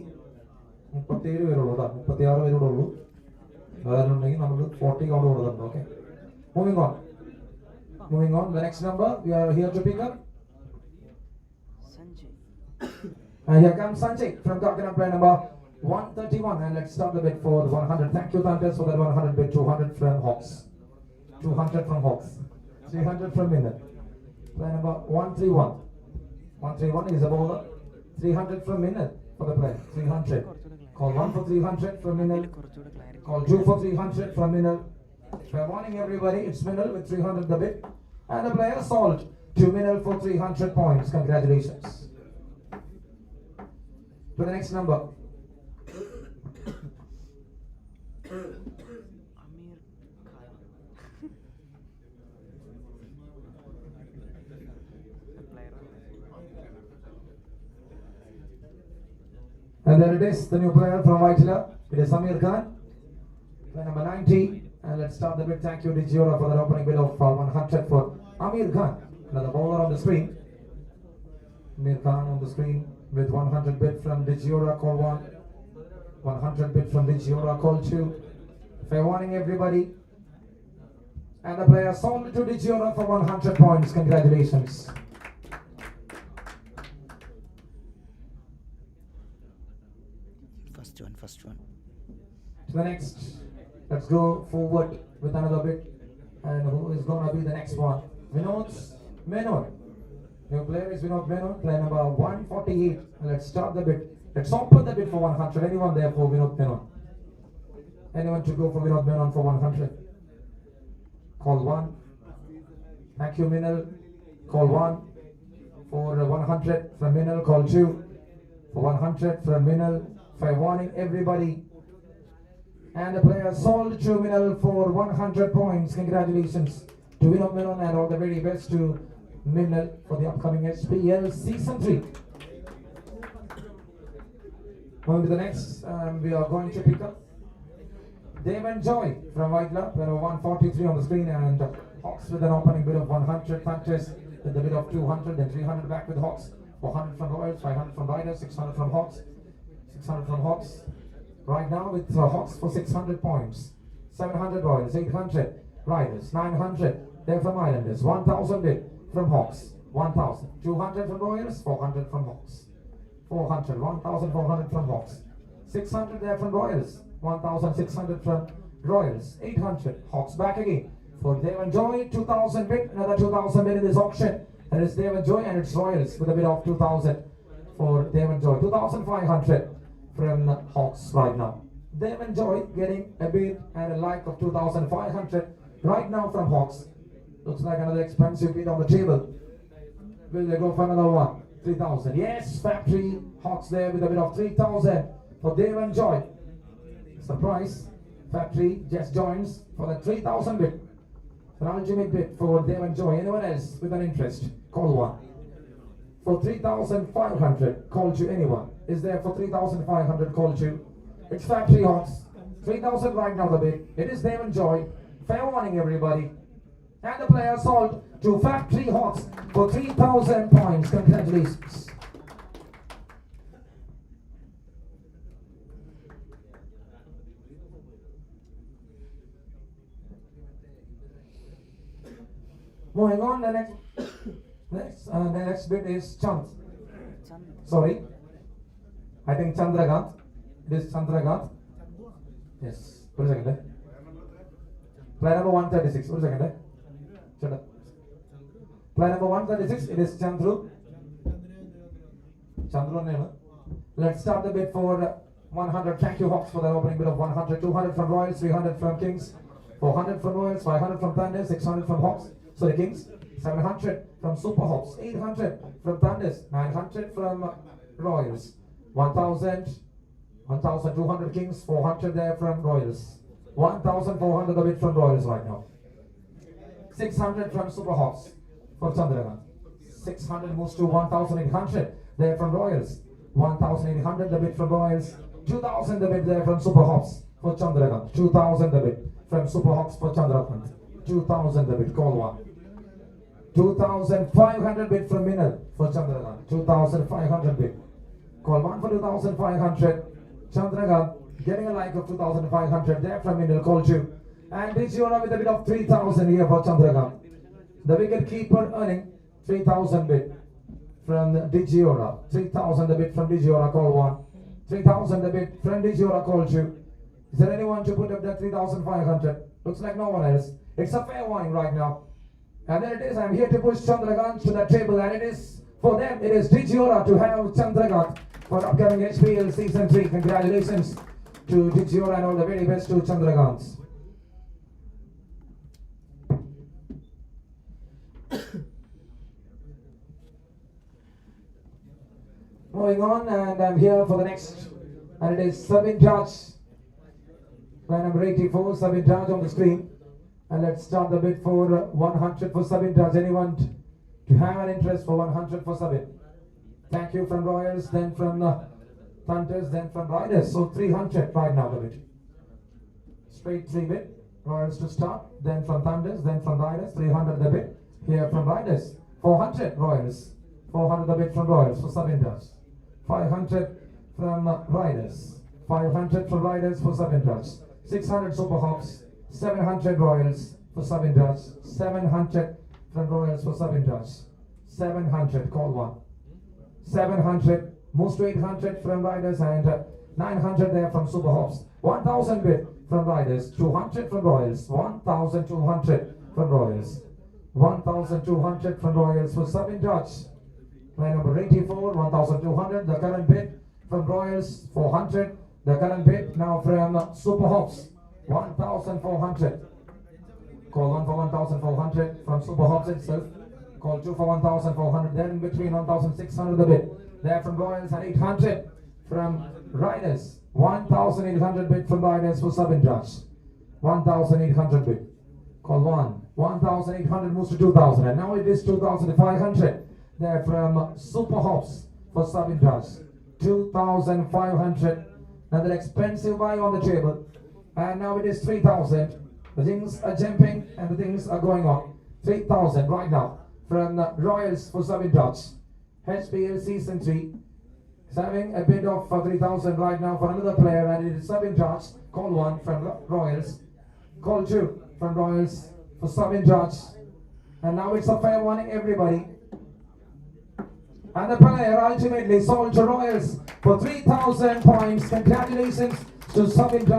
പേരുള്ളൂ കേട്ടോ, 36 പേരോടെ ഉള്ളൂ. വേറെ ഉണ്ടെങ്കിൽ നമുക്ക് 40 കൗണ്ട് കൊടുക്കുന്നുണ്ട്. Okay, moving on. The next number we are here to pick up. And here comes Sanjay from Coconut Play number 131, and let's start the bid for 100. Thank you, Tantas, for that 100 bid. 200 from Hawks, 200 from Hawks, 300 from Minute. Play number 131. 131 is a bowler. 300 from Minute for the play. 300. Call 1 for 300 from Minute. Call 2 for 300 from Minute. Fair warning, everybody. It's Minute with 300 the bid. And the player sold to Minute for 300 points. Congratulations. To the next number. And there it is, the new player from Vaitila. It is Amir Khan, play number 90. And let's start the bid. Thank you, Digiora, for the opening bid of 100 for Amir Khan. Another bowler on the screen. Amir Khan on the screen with 100 bid from Digiora, call 1. 100 bid from Digiora, call 2. Fair warning, everybody. And the player sold to Digiora for 100 points. Congratulations. First one. To the next, let's go forward with another bit. And who is going to be the next one? Vinod Menon. New player is Vinod Menon, play number 148. And let's start the bit. Let's open the bit for 100. Anyone there for Vinod Menon? Anyone to go for Vinod Menon for 100? Call 1. Thank you, Minal. Call 1. For 100 from Minal, call 2. For 100 from Minal. Fair warning, everybody. And the player sold to Minal for 100 points. Congratulations to Vinod Menon, and all the very best to Minal for the upcoming HPL Season 3. Moving to the next, we are going to pick up Devan Joy from Vaitla, player 143 on the screen, and Hawks with an opening bid of 100. Contest with the bid of 200, then 300 back with Hawks, 400 from Royals, 500 from Riders, 600 from Hawks. 600 from Hawks. Right now with Hawks for 600 points. 700 Royals, 800 Riders, 900. They're from Islanders. 1,000 bid from Hawks. 1,000. 200 from Royals, 400 from Hawks. 400. 1,400 from Hawks. 600 there from Royals. 1,600 from Royals. 800. Hawks back again. For Devan Joy, 2,000 bid. Another 2,000 bid in this auction. And it's Devan Joy and it's Royals with a bid of 2,000 for Devan Joy. 2,500. From Hawks right now. Devan Joy getting a bid and a like of 2,500 right now from Hawks. Looks like another expensive bid on the table. Will they go for another one? 3,000. Yes, Factory Hawks there with a bid of 3,000 for Devan Joy. Surprise. Factory just joins for the 3,000 bid. An ultimate bid for them and Joy. Anyone else with an interest? Call one. For 3,500, call to anyone. Is there for 3,500, call to? It's Factory Hawks. 3,000 right now the bid. It is them and Joy. Fair warning everybody. And the player sold to Factory Hawks for 3,000 points. Congratulations. Moving on, the next bit is Chand. Sorry, I think Chandragant. It is Chandragant. Yes. One second. Player number 136. One second. Shut up. Player number 136. It is Chandru. Chandru name. Let's start the bid for 100. Thank you, Hawks, for the opening bid of 100. 200 from Royals, 300 from Kings, 400 from Royals, 500 from Thunder, 600 from Hawks. Sorry, Kings. 700 from Super Hawks, 800 from Thunders, 900 from Royals, 1,200 Kings, 400 there from Royals, 1,400 a bit from Royals right now, 600 from Super Hawks for Chandragant, 600 moves to 1,800 there from Royals, 1,800 a bit from Royals, 2,000 a bit there from Super Hawks for Chandragant, 2,000 a bit from Super Hawks for Chandragant, 2,000 a bit, call one. 2,500 bid from Minal for Chandragant. 2,500 bid. Call one for 2,500. Chandragant getting a like of 2,500 there from Minal. Call two. And Digiora with a bid of 3,000 here for Chandragant. The wicket keeper earning 3,000 bid from Digiora. 3,000 a bid from Digiora. Call one. 3,000 a bid from Digiora. Call two. Is there anyone to put up that 3,500? Looks like no one else. It's a fair warning right now. And there it is. I'm here to push Chandragant to the table, and it is for them. It is Digiora to have Chandragant for upcoming HPL season 3. Congratulations to Digiora and all the very best to Chandragant. Moving on, and I'm here for the next, and it is Sabin Judge. Line number 84, Sabin Judge on the screen. And let's start the bid for 100 for Sabin. Does anyone to have an interest for 100 for Sabin? Thank you from Royals, then from Thunders, then from Riders. So 300 right now the bid. Straight 3 bid. Royals to start, then from Thunders, then from Riders. 300 the bid. Here from Riders. 400 Royals. 400 the bid from Royals for Sabin. 500 from Riders. 500 from Riders for Sabin. 600 Super Hawks. 700 Royals for Sabin. 700 from Royals for Sabin. 700, call one. 700 moves to 800 from Riders, and 900 there from Super Hawks. 1,000 bid from Riders. 200 from Royals. 1,200 from Royals. 1,200 from Royals for Sabin. Line number 84, 1,200. The current bid from Royals, 400. The current bid now from Super Hawks, 1,400. Call one for 1,400 from Super Hawks itself. Call two for 1,400. Then in between 1,600 the bid. There from Royals, and 800 from Riders. 1,800 bid from Riders for Sabin. 1,800 bid. Call one. 1,800 moves to 2,000. And now it is 2,500. There from Super Hawks for Sabin. 2,500. Another expensive buy on the table. And now it is 3,000. The things are jumping and the things are going on. 3,000 right now from the Royals for Sabin. HPL season 3 is having a bid of 3,000 right now for another player, and it is Sabin. Call one from Royals. Call two from Royals for Sabin. And now it's a fair warning, everybody. And the player ultimately sold to Royals for 3,000 points. Congratulations to Sabin.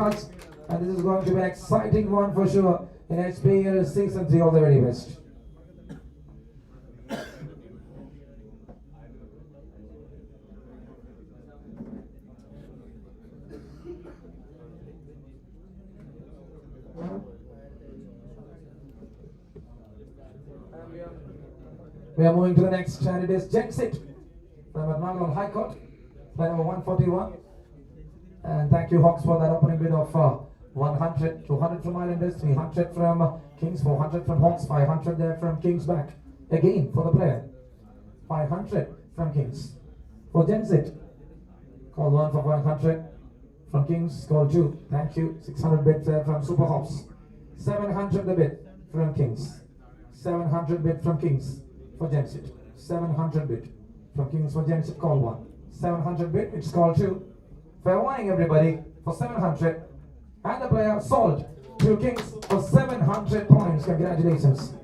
And this is going to be an exciting one for sure in HPL season 3. All the very best. We are moving to the next, and it is Gensit from Ernakulam High Court, play number 141. And thank you, Hawks, for that opening bid of 100, 200 from Islanders, 300 from Kings, 400 from Hawks, 500 there from Kings back. Again for the player. 500 from Kings. For Gensit, call 1 for 500. From Kings, call 2. Thank you. 600 bid there from Super Hops. 700 the bid from Kings. 700 bid from Kings for Gensit. 700 bid from Kings for Gensit, call 1. 700 bid, it's call 2. Fair warning everybody for 700. And the player sold to Kings for 700 points. Congratulations.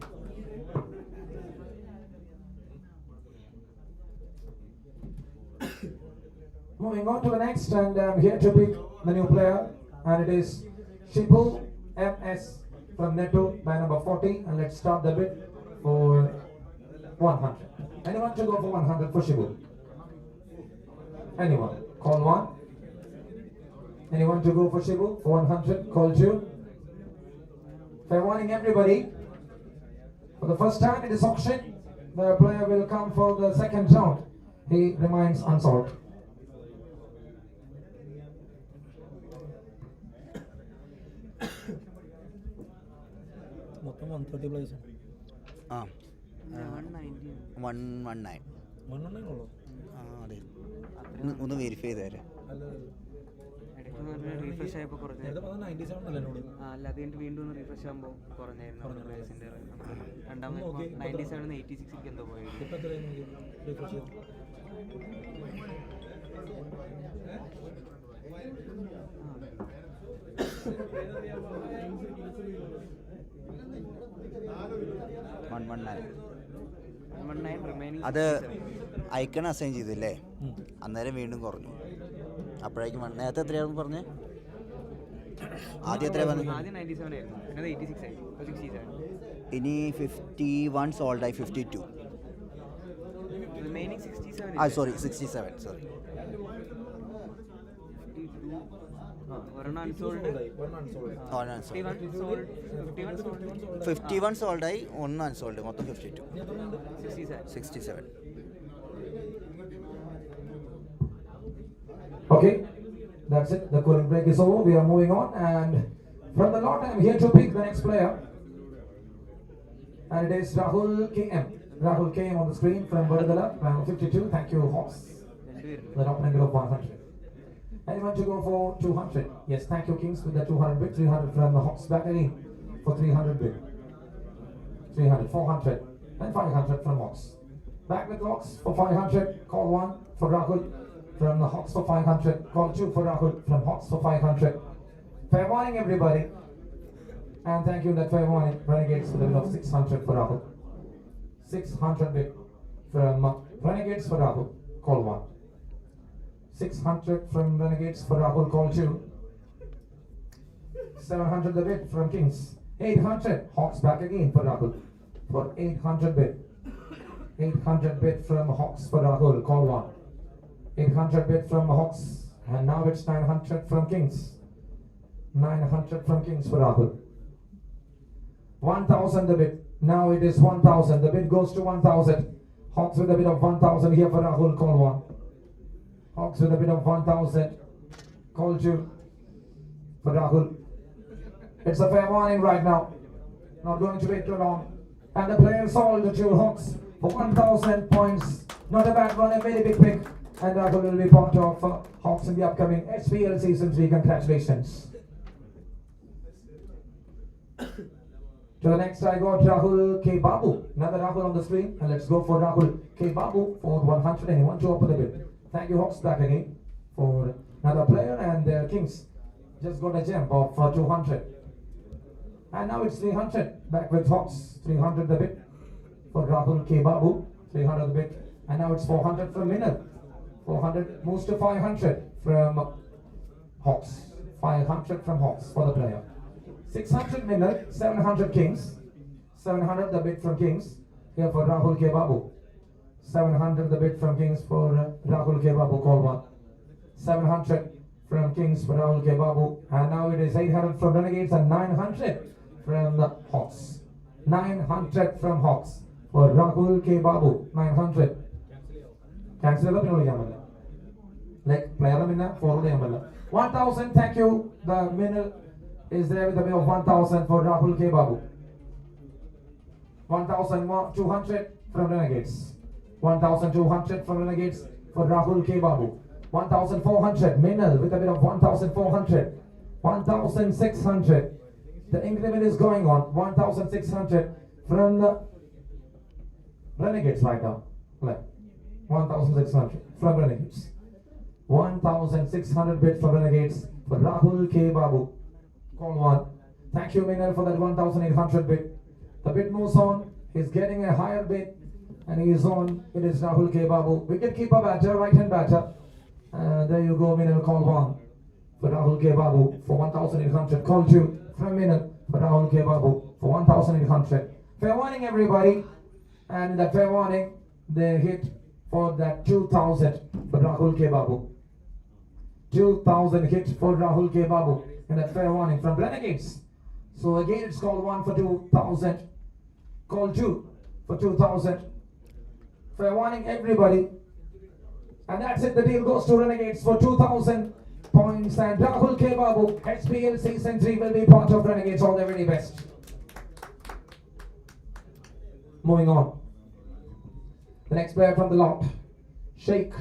Moving on to the next, and I'm here to pick the new player, and it is Shipu MS from Neto by number 40. And let's start the bid for 100. Anyone to go for 100 for Shipu? Anyone? Call 1. Anyone to go for Shibu for 100? Call 2. Fair warning everybody. For the first time in this auction, the player will come for the second round. He remains unsolved. മൊത്തം 130 place ആ 119 119 ആ അതെ ഒന്ന് verify ചെയ്ത് തരാം. Refresh ആയപ്പോൾ കുറഞ്ഞായിരുന്നു. 97 അല്ലേ എന്നോട്? അല്ല അത് കഴിഞ്ഞിട്ട് വീണ്ടും ഒന്ന് റീഫ്രഷ് ആകുമ്പോൾ കുറഞ്ഞായിരുന്നു. രണ്ടാമത് 97 86 എന്തോ പോയി. ഇപ്പം എത്രയായിരുന്നു റീഫ്രഷ് ചെയ്ത്? അത് ഐക്കൺ അസൈൻ ചെയ്തില്ലേ, അന്നേരം വീണ്ടും കുറഞ്ഞു. അപ്പോഴേക്കും നേരത്തെ എത്രയാണെന്ന് പറഞ്ഞേ? ആദ്യം എത്രയാ പറഞ്ഞത്? ഇനി 51 സോൾഡായി 52. ആ സോറി 67 സോറി. 51 സോൾഡായി 1 അൺസോൾഡ്, മൊത്തം 52. 67. Okay, that's it. The cooling break is over. We are moving on, and from the lot, I'm here to pick the next player, and it is Rahul KM. Rahul KM on the screen from Vadadala, round 52. Thank you, Hawks. The opening bid of 100. Anyone to go for 200? Yes, thank you, Kings, with the 200 bid. 300 from the Hawks back again for 300 bid. 300, 400, and 500 from Hawks. Back with Hawks for 500. Call 1 for Rahul. From the Hawks for 500. Call 2 for Rahul from Hawks for 500. Fair warning everybody. And thank you that fair warning. Renegades for the bid of 600 for Rahul. 600 bid from Renegades for Rahul. Call 1. 600 from Renegades for Rahul. Call 2. 700 the bid from Kings. 800. Hawks back again for Rahul. For 800 bid. 800 bid from Hawks for Rahul. Call 1. 800 bid from Hawks, and now it's 900 from Kings. 900 from Kings for Rahul. 1,000 the bid. Now it is 1,000. The bid goes to 1,000. Hawks with a bid of 1,000 here for Rahul. Call 1. Hawks with a bid of 1,000. Call 2 for Rahul. It's a fair warning right now. Not going to wait too long. And the players sold the 2 Hawks for 1,000 points. Not a bad one, a very big pick. And Rahul will be part of Hawks in the upcoming HPL Season 3. Congratulations. To the next I got Rahul K. Babu. Another Rahul on the screen. And let's go for Rahul K. Babu for 100. Anyone to open the bid? Thank you, Hawks, back again for another player. And Kings just got a jump of 200. And now it's 300. Back with Hawks. 300 the bid for Rahul K. Babu. 300 the bid. And now it's 400 from Minal. 400 moves to 500 from Hawks. 500 from Hawks for the player. 600 Minal, 700 Kings. 700 the bid from Kings. Here for Rahul K. Babu. 700 the bid from Kings for Rahul K. Babu. Call 1. 700 from Kings for Rahul K. Babu. And now it is 800 from Renegades and 900 from the Hawks. 900 from Hawks for Rahul K. Babu. 900. Cancel the penalty. Like player minna forward 1,000. Thank you. The Minal is there with a bid of 1,000 for Rahul K. Babu. 1,200 from Renegades. 1,200 from Renegades for Rahul K. Babu. 1,400. Minal with a bid of 1,400. 1,600. The increment is going on. 1,600 from the Renegades right now. 1,600 from Renegades. 1,600 bid for Renegades for Rahul K. Babu. Call one. Thank you, Minal, for that 1,800 bid. The bid moves on. He's getting a higher bid, and he is on. It is Rahul K. Babu. Wicketkeeper batter, right-hand batter. There you go, Minal. Call one for Rahul K. Babu for 1,800. Call two from Minal for Rahul K. Babu for 1,800. Fair warning, everybody. And in that fair warning, they hit for that 2,000 for Rahul K. Babu. 2,000 hit for Rahul K. Babu in that fair warning from Renegades. So again, it's call one for 2,000. Call two for 2,000. Fair warning, everybody. And that's it. The deal goes to Renegades for 2,000 points. And Rahul K. Babu, HPL Season 3 will be part of Renegades. All the very best. Moving on. The next player from the lot, Sheikh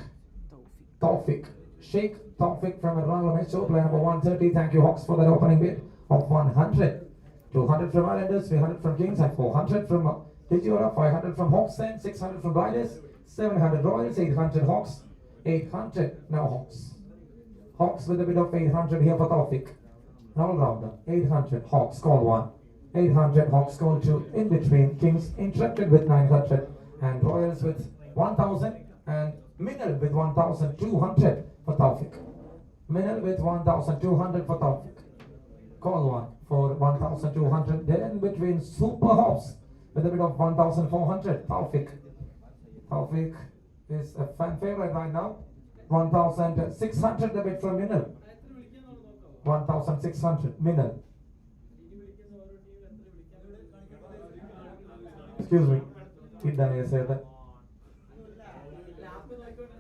Taufik. Sheikh Taufik from Ernakulam Metro, player number 130. Thank you, Hawks, for that opening bid of 100. 200 from Islanders, 300 from Kings, and 400 from Tijora, 500 from Hawks, and 600 from Blinders, 700 Royals, 800 Hawks, 800 now Hawks. Hawks with a bid of 800 here for Taufik. An all-rounder, 800 Hawks, call one. 800 Hawks, call two. In between, Kings interrupted with 900, and Royals with 1,000, and Minal with 1,200 for Taufik. Minal with 1,200 for Taufik. Call one for 1,200. Then in between, Super Hops with a bid of 1,400. Taufik. Taufik is a fan favorite right now. 1,600 the bid from Minal. 1,600 Minal. Excuse me. ഇതാണ് യേശേട്ടൻ.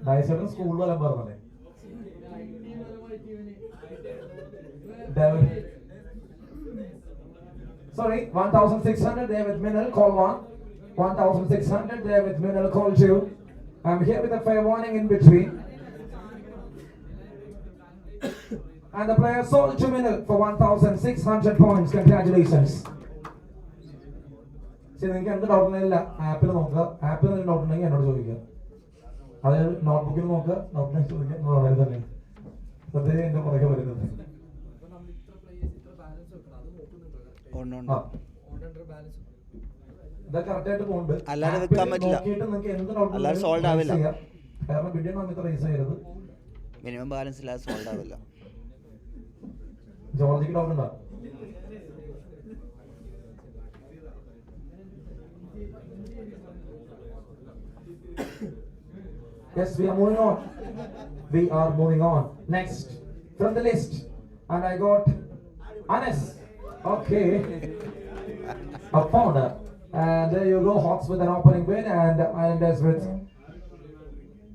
ഡയസേട്ടൻ school വല്ലം പറഞ്ഞേ. Sorry, 1,600 there with Minal, call one. 1,600 there with Minal, call two. I'm here with a fair warning in between. And the player sold to Minal for 1,600 points. Congratulations. See, നിങ്ങൾക്ക് എന്ത് doubt ഉണ്ടെങ്കില്ല ആപ്പിൽ നോക്കുക. ആപ്പിൽ നിന്ന് doubt ഉണ്ടെങ്കിൽ എന്നോട് ചോദിക്കുക. അതായത് നോട്ട്ബുക്കിൽ നോക്കുക, ഡൗട്ടിനെ ചോദിക്കുക എന്ന് പറയുന്നത് തന്നെ പ്രത്യേകം എന്റെ പുറകെ വരുന്നത്. ഇതൊക്കെ കറക്റ്റായിട്ട് പോകുന്നുണ്ട്. അല്ലാതെ വെക്കാൻ പറ്റില്ല. നിങ്ങൾക്ക് എന്ത് ഡൗട്ട് അല്ലാതെ സോൾഡ് ആവില്ല. കാരണം ബിഡിയൻ വന്നിട്ട് റേസ് ചെയ്യരുത്. മിനിമം ബാലൻസ് ഇല്ലാതെ സോൾഡ് ആവില്ല. ജോർജിക്ക് ഡൗട്ട് ഉണ്ടോ? Yes, we are moving on. We are moving on. Next from the list, and I got Anas. Okay, a founder, and there you go. Hawks with an opening win, and Islanders with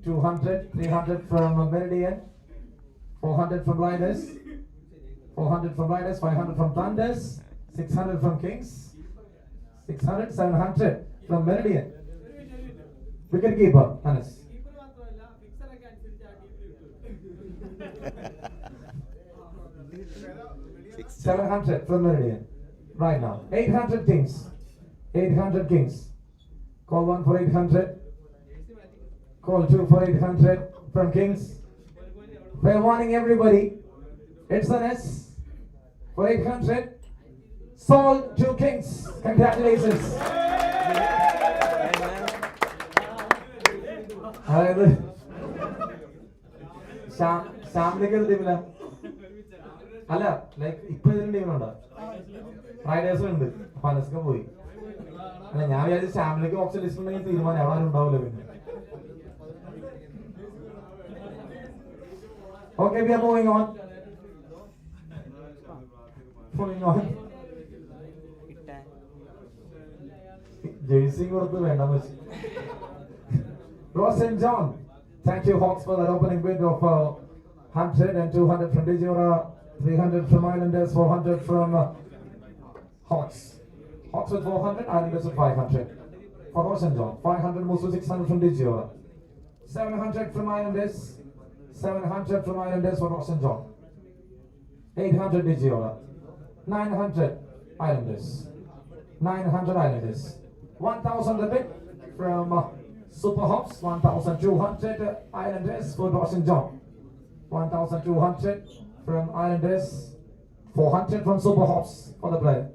200, 300 from Meridian, 400 from Blinders, 400 from Blinders, 500 from Thunders, 600 from Kings, 600, 700 from Meridian. Wicket keeper, Anas. 700 from Meridian. Right now. 800 Kings. 800 Kings. Call one for 800. Call two for 800 from Kings. Fair warning, everybody. It's an S for 800. Sold to Kings. Congratulations. അതായത് ശാംലിക്കൽ ടീമില അല്ല like ഇപ്പൊ ഇതിന് ടീമിലുണ്ടോ? റൈഡേഴ്സിലുണ്ട്. അപ്പൊ അനസ്ക പോയി. അല്ല ഞാൻ വിചാരിച്ചു ശാംലിക്ക് option least ഉണ്ടെങ്കിൽ തീരുമാനം അവിടെ ആരും ഉണ്ടാവില്ല. പിന്നെ okay, we are moving on. Moving on. Jersey കൊടുത്ത് വേണ്ടെന്ന് വെച്ചു. Ross and John, thank you Hawks for that opening bid of 100 and 200 from Dijora, 300 from Islanders, 400 from Hawks. Hawks with 400, Islanders with 500. For Ocean John, 500 moves to 600 from Digiola. 700 from Islanders, 700 from Islanders for Ocean John. 800 Digiola. 900 Islanders. 900 Islanders. 1,000 the bid from Super Hops. 1,200 Islanders for Ocean John. 1,200 from Islanders. 400 from Super Hops for the player.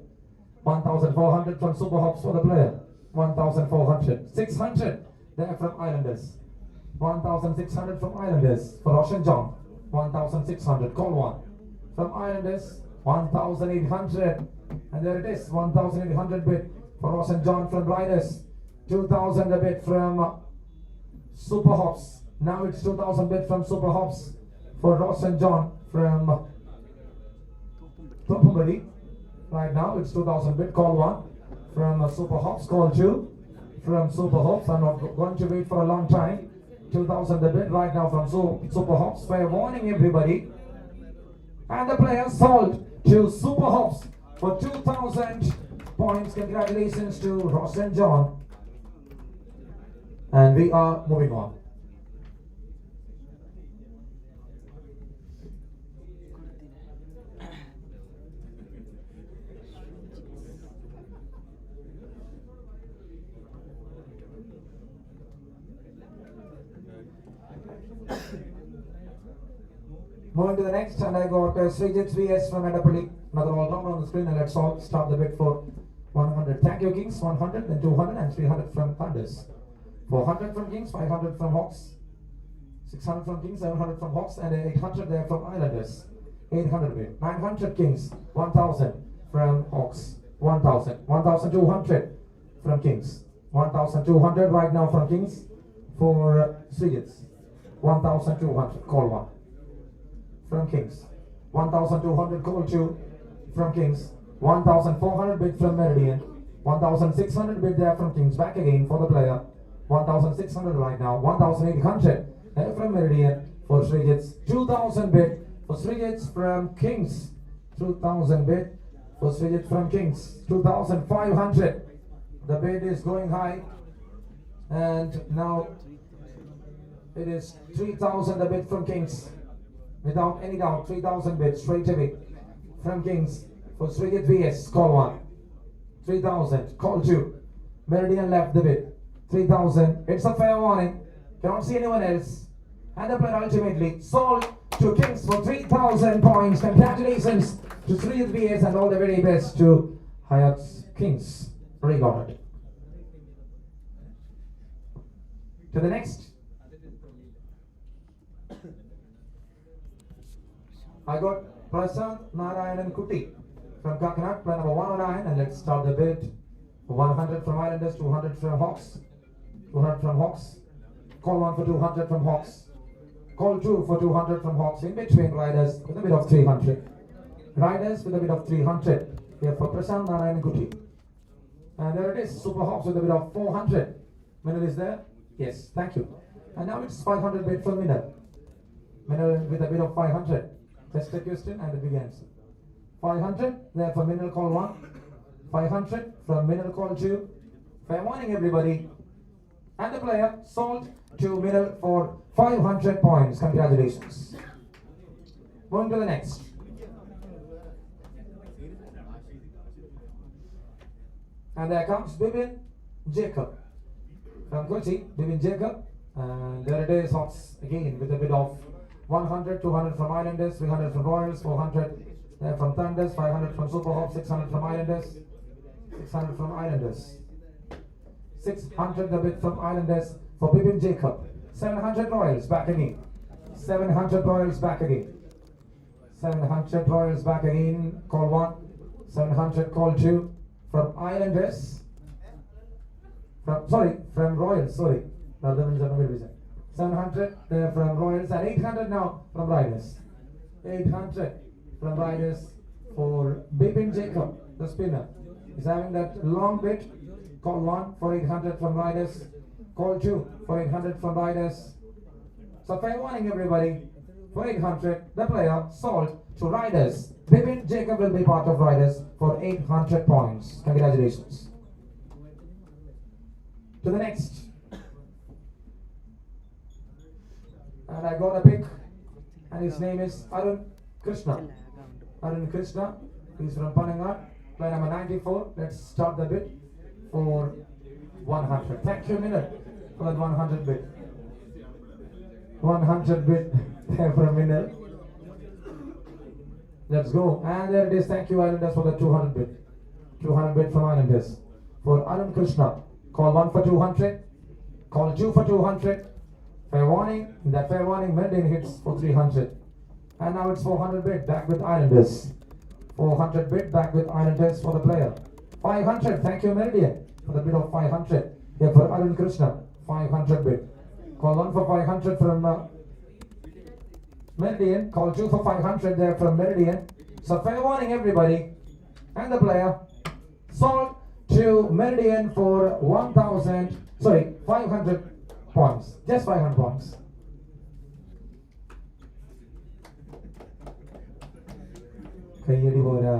1,400 from Super Hops for the player. 1,400. 600 there from Islanders. 1,600 from Islanders for Ocean John. 1,600. Call one. From Islanders. 1,800. And there it is. 1,800 bid for Ocean John from Riders. 2,000 a bid from Super Hops. Now it's 2,000 bid from Super Hops for Ocean John from Tupumari. Right now it's 2,000 bid. Call one. From Super Hops. Call two. From Super Hops. I'm not going to wait for a long time. 2,000 the bid right now from Super Hops. Fair warning everybody. And the player sold to Super Hops for 2,000 points. Congratulations to Ross and John. And we are moving on. Moving to the next, and I got Srijit VS from Edapalli. Another all-rounder on the screen, and let's all start the bid for 100. Thank you, Kings. 100, then 200, and 300 from Thunders. 400 from Kings, 500 from Hawks. 600 from Kings, 700 from Hawks, and 800 there from Islanders. 800 bid. 900 Kings, 1,000 from Hawks. 1,000. 1,200 from Kings. 1,200 right now from Kings for Srijit. 1,200. Call one. From Kings. 1,200 call two from Kings. 1,400 bid from Meridian. 1,600 bid there from Kings. Back again for the player. 1,600 right now. 1,800 there from Meridian for Srijits. 2,000 bid for Srijits from Kings. 2,000 bid for Srijits from Kings. 2,500. The bid is going high. And now it is 3,000 the bid from Kings. Without any doubt, 3,000 bids straight away from Kings for Srijit VS. Call one. 3,000. Call two. Meridian left the bid. 3,000. It's a fair warning. Cannot see anyone else. And the player ultimately sold to Kings for 3,000 points. Congratulations to Srijit VS and all the very best to Hayat's Kings. Very got it. To the next. I got Prashant Narayanan Kuti from Kakinat, player number 109, and let's start the bid. 100 from Islanders, 200 from Hawks. 200 from Hawks. Call one for 200 from Hawks. Call two for 200 from Hawks. In between Riders with a bid of 300. Riders with a bid of 300. Here for Prashant Narayanan Kuti. And there it is, Super Hawks with a bid of 400. Minal is there? Yes, thank you. And now it's 500 bid for Minal. Minal with a bid of 500. Just a question and a big answer. 500 there for Mineral Call 1. 500 from Mineral Call 2. Fair warning everybody. And the player sold to Mineral for 500 points. Congratulations. Moving to the next. And there comes Bibin Jacob. From Kochi, Bibin Jacob. And there it is, Hawks again with a bid of 100, 200 from Islanders, 300 from Royals, 400 from Thunders, 500 from Super Hops, 600 from Islanders, 600 from Islanders, 600 the bid from Islanders for Bibin Jacob, 700 Royals back again, 700 Royals back again, 700 Royals back again, call one, 700 call two from Islanders, from Royals, sorry, rather than 700 there from Royals and 800 now from Riders. 800 from Riders for Bibin Jacob, the spinner. He's having that long bit. Call one for 800 from Riders. Call two for 800 from Riders. So fair warning everybody. For 800, the player sold to Riders. Bipin Jacob will be part of Riders for 800 points. Congratulations. To the next. And I got a pick, and his name is Arun Krishna. Arun Krishna, he's from Panangar, player number 94. Let's start the bid for 100. Thank you, Minal, for that 100 bid. 100 bid there from Minal. Let's go. And there it is. Thank you, Islanders, for the 200 bid. 200 bid from Islanders. For Arun Krishna, call 1 for 200. Call 2 for 200. Fair warning. That fair warning, Meridian hits for 300. And now it's 400 bid back with Islanders. 400 bid back with Islanders for the player. 500. Thank you, Meridian, for the bid of 500. Here for Arun Krishna. 500 bid. Call 1 for 500 from Meridian. Call 2 for 500 there from Meridian. So fair warning, everybody. And the player sold to Meridian for 500 points. Just 500 points. കയ്യടി പോരാ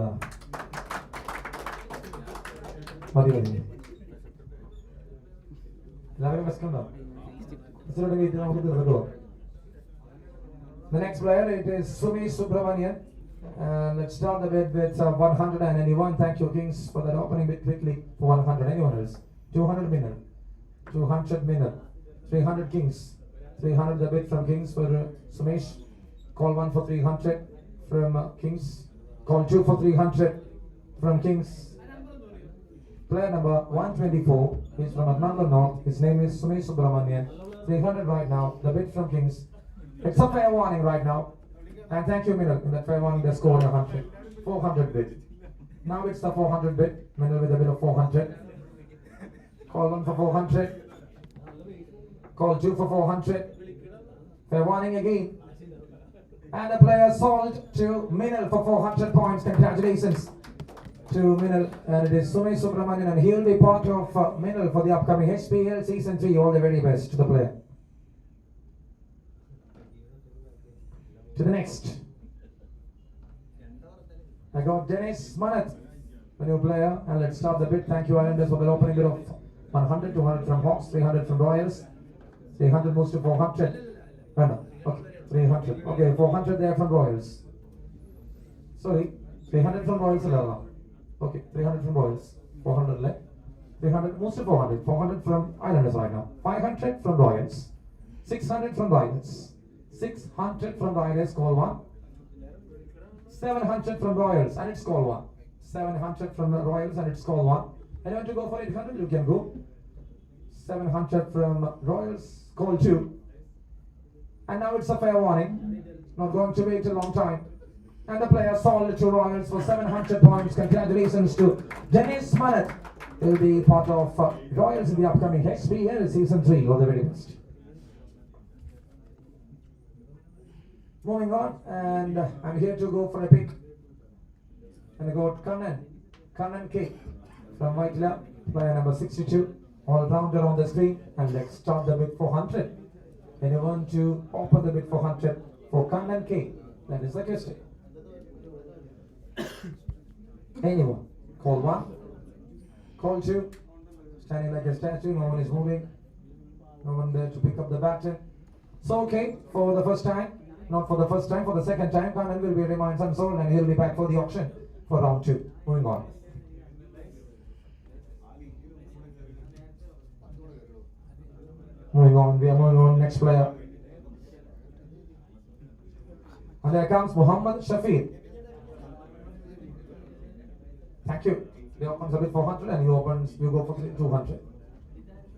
മതി മതി എല്ലാവരും വിശക്കുണ്ടോ ഇച്ചിരി wait നമുക്ക് തീർന്നിട്ടോ. The next player, it is Sumi Subramanian. Let's start the bid with 181. Thank you, Kings, for that opening bid quickly for 100. Anyone else? 200 minute. 200 minute. 300 Kings. 300 the bid from Kings for Sumesh. Call 1 for 300 from Kings. Call 2 for 300 from Kings. Player number 124 is from Atnanda North. His name is Sumi Subramanian. 300 right now. The bid from Kings. It's a fair warning right now. And thank you, Minal. In that fair warning, they scored 100. 400 bid. Now it's the 400 bid. Minal with a bid of 400. Call 1 for 400. Call 2 for 400. Fair warning again. And the player sold to Minal for 400 points. Congratulations to Minal. And it is Sumi Subramanian, and he'll be part of Minal for the upcoming HPL Season 3. All the very best to the player. To the next. I got Dennis Manat, the new player. And let's start the bid. Thank you, Islanders, for the opening bid of 100, 200 from Hawks, 300 from Royals. 300 moves to 400. Okay, 300. Okay, 400 there from Royals. Sorry, 300 from Royals. Okay, 300 from Royals. 400 left. 300 moves to 400. 400 from Islanders right now. 500 from Royals. 600 from Royals. 600 from Royals. Call 1. 700 from Royals, and it's call 1. 700 from the Royals, and it's call 1. Anyone to go for 800? You can go. 700 from Royals. Call 2. And now it's a fair warning. Not going to wait a long time. And the player sold to Royals for 700 points. Congratulations to Dennis Manat. He'll be part of Royals in the upcoming HPL Season 3. All the very best. Moving on, and I'm here to go for a pick. And I got Kannan K from Vaitla, player number 62. All-rounder on the screen. And let's start the bid for 100. Anyone to open the bid for 100 for Kannan K? That is the question. Anyone? Call 1. Call 2. Standing like a statue. No one is moving. No one there to pick up the baton. So okay, for the first time. Not for the first time, for the second time, Kannan will be remains unsold, and he'll be back for the auction for round 2. Moving on. Moving on, we are moving on. Next player. And there comes Muhammad Shafiq. Thank you. He opens a bid for 100, and you go for 200.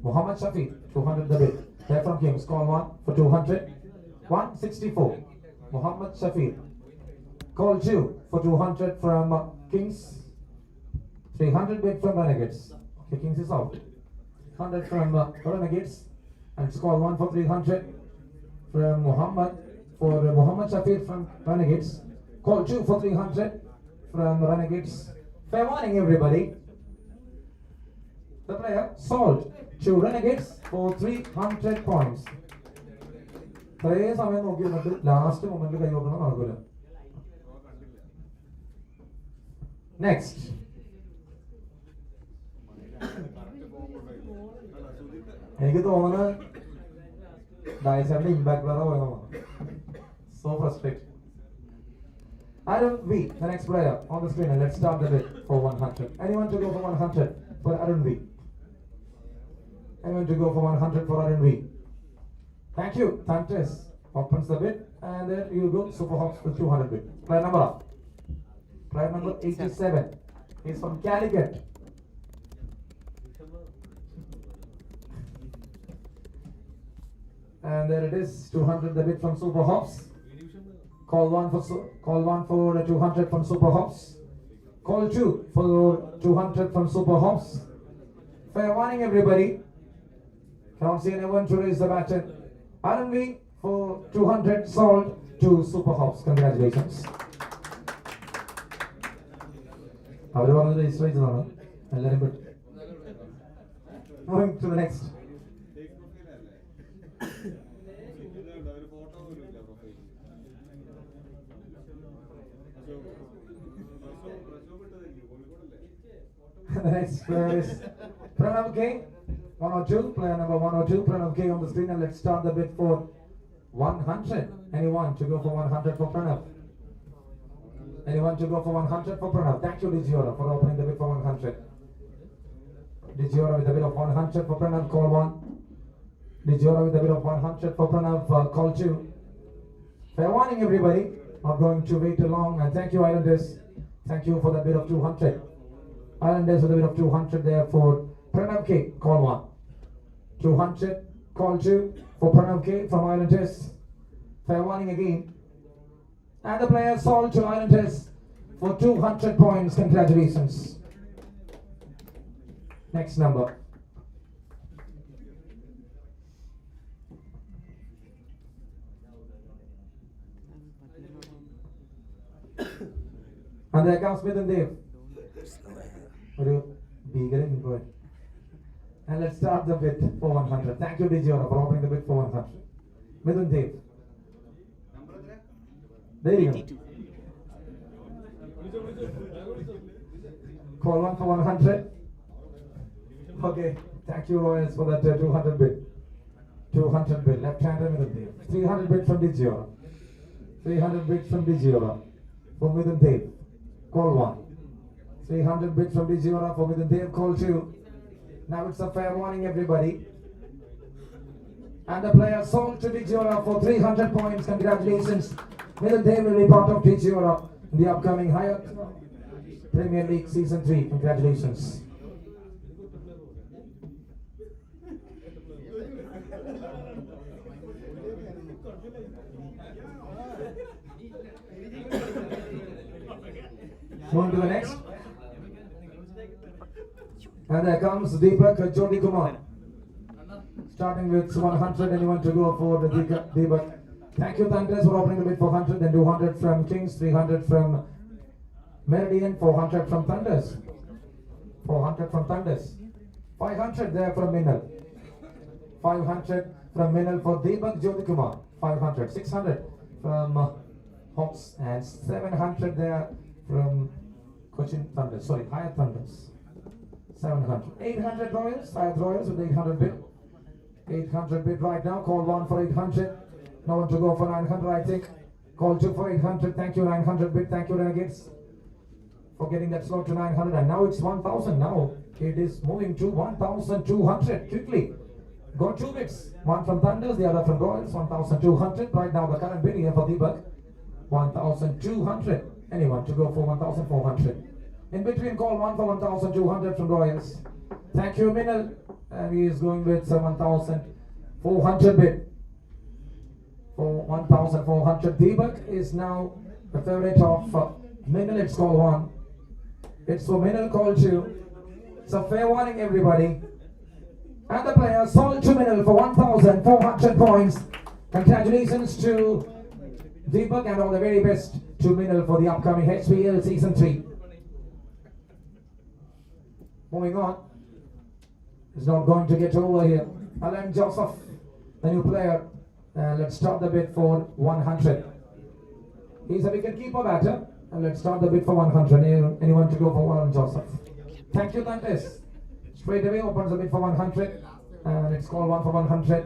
Muhammad Shafiq, 200 the bid. There from Kings, call 1 for 200. 164. Muhammad Shafiq. Call 2 for 200 from Kings. 300 bid from Renegades. Okay, Kings is out. 100 from Renegades. And it's call 1 for 300 from Muhammad. For Muhammad Shafiq from Renegades. Call 2 for 300 from Renegades. Fair warning, everybody. The player sold to Renegades for 300 points. കുറേ സമയം നോക്കി വന്നിട്ട് last മൊമെന്റിൽ കൈ വെക്കണം നടക്കൂല. Next. എനിക്ക് തോന്നുന്നത് ഡയസറിന്റെ impact വേറെ പോയതാണ്. So frustrated. Arun V, the next player on the screen, and let's start the bid for 100. Anyone to go for 100 for Arun V? Anyone to go for 100 for Arun V? Thank you. Thanks. Opens the bid, and there you go. Super Hawks with 200 bid. Player number up. Player number 87 is from Calicut. And there it is, 200 the bid from Super Hops. Call one for 200 from Super Hops. Call two for 200 from Super Hops. Fair warning everybody. Can't see anyone to raise the baton. R&B for 200 sold to Super Hops. Congratulations. അവര് പറഞ്ഞത് register ചെയ്തതാണ് എല്ലാരും. Moving to the next. The next player is Pranav K, 102, player number 102, Pranav K on the screen, and let's start the bid for 100. Anyone to go for 100 for Pranav? Anyone to go for 100 for Pranav? Thank you, Digiora, for opening the bid for 100. Digiora with the bid of 100 for Pranav, call one. Digiora with the bid of 100 for Pranav, call two. Fair warning everybody, not going to wait too long, and thank you Islanders, thank you for the bid of 200. Islanders with a bit of 200 there for Pranav K, call one. 200, call two for Pranav K from Islanders. Fair warning again. And the player sold to Islanders for 200 points. Congratulations. Next number. And there comes Smith and Dave. And let's start the bid for 100. Thank you, Digiora, for opening the bid for 100. Midun Dev. There you go. Call one for 100. Okay, thank you, Royals, for that 200 bid. 200 bid. Left-hander Midun Dev. 300 bid from Digiora. 300 bid from Digiora. For Midun Dev. Call one. 300 bid from Digiora for Midun Dev, call two. Now it's a fair warning everybody. And the player sold to Digiora for 300 points. Congratulations. Midun Dev will be part of Digiora in the upcoming Hyatt Premier League Season 3. Congratulations. Moving to the next. And there comes Deepak Jyoti Kumar. Starting with 100, anyone to go for the Deepak. Thank you, Thunders, for opening the bid for 100, then 200 from Kings, 300 from Meridian, 400 from Thunders. 400 from Thunders. 500 there from Minal. 500 from Minal for Deepak Jyoti Kumar. 500. 600 from Hawks, and 700 there from Cochin Thunders. Sorry, Hyatt Thunders. 700. 800 Royals, Hyatt Royals with 800 bid. 800 bid right now. Call one for 800. No one to go for 900, I think. Call two for 800. Thank you, 900 bid. Thank you, Renegades, for getting that slot to 900. And now it's 1,000. Now it is moving to 1,200 quickly. Got two bids. One from Thunders, the other from Royals. 1,200. Right now the current bid here for Deepak. 1,200. Anyone to go for 1,400. In between, call one for 1,200 from Royals. Thank you, Minal. And he is going with 1,400 bid. For 1,400. Deepak is now the favorite of Minal. It's call one. It's for Minal, call two. So fair warning everybody. And the player sold to Minal for 1,400 points. Congratulations to Deepak and all the very best to Minal for the upcoming HPL Season 3. Moving on. It's not going to get over here. Alan Joseph, the new player. Let's start the bid for 100. He's a wicket keeper batter. And let's start the bid for 100. Anyone to go for one, Joseph? Thank you, Dantes. Straight away opens the bid for 100. And it's called 1 for 100.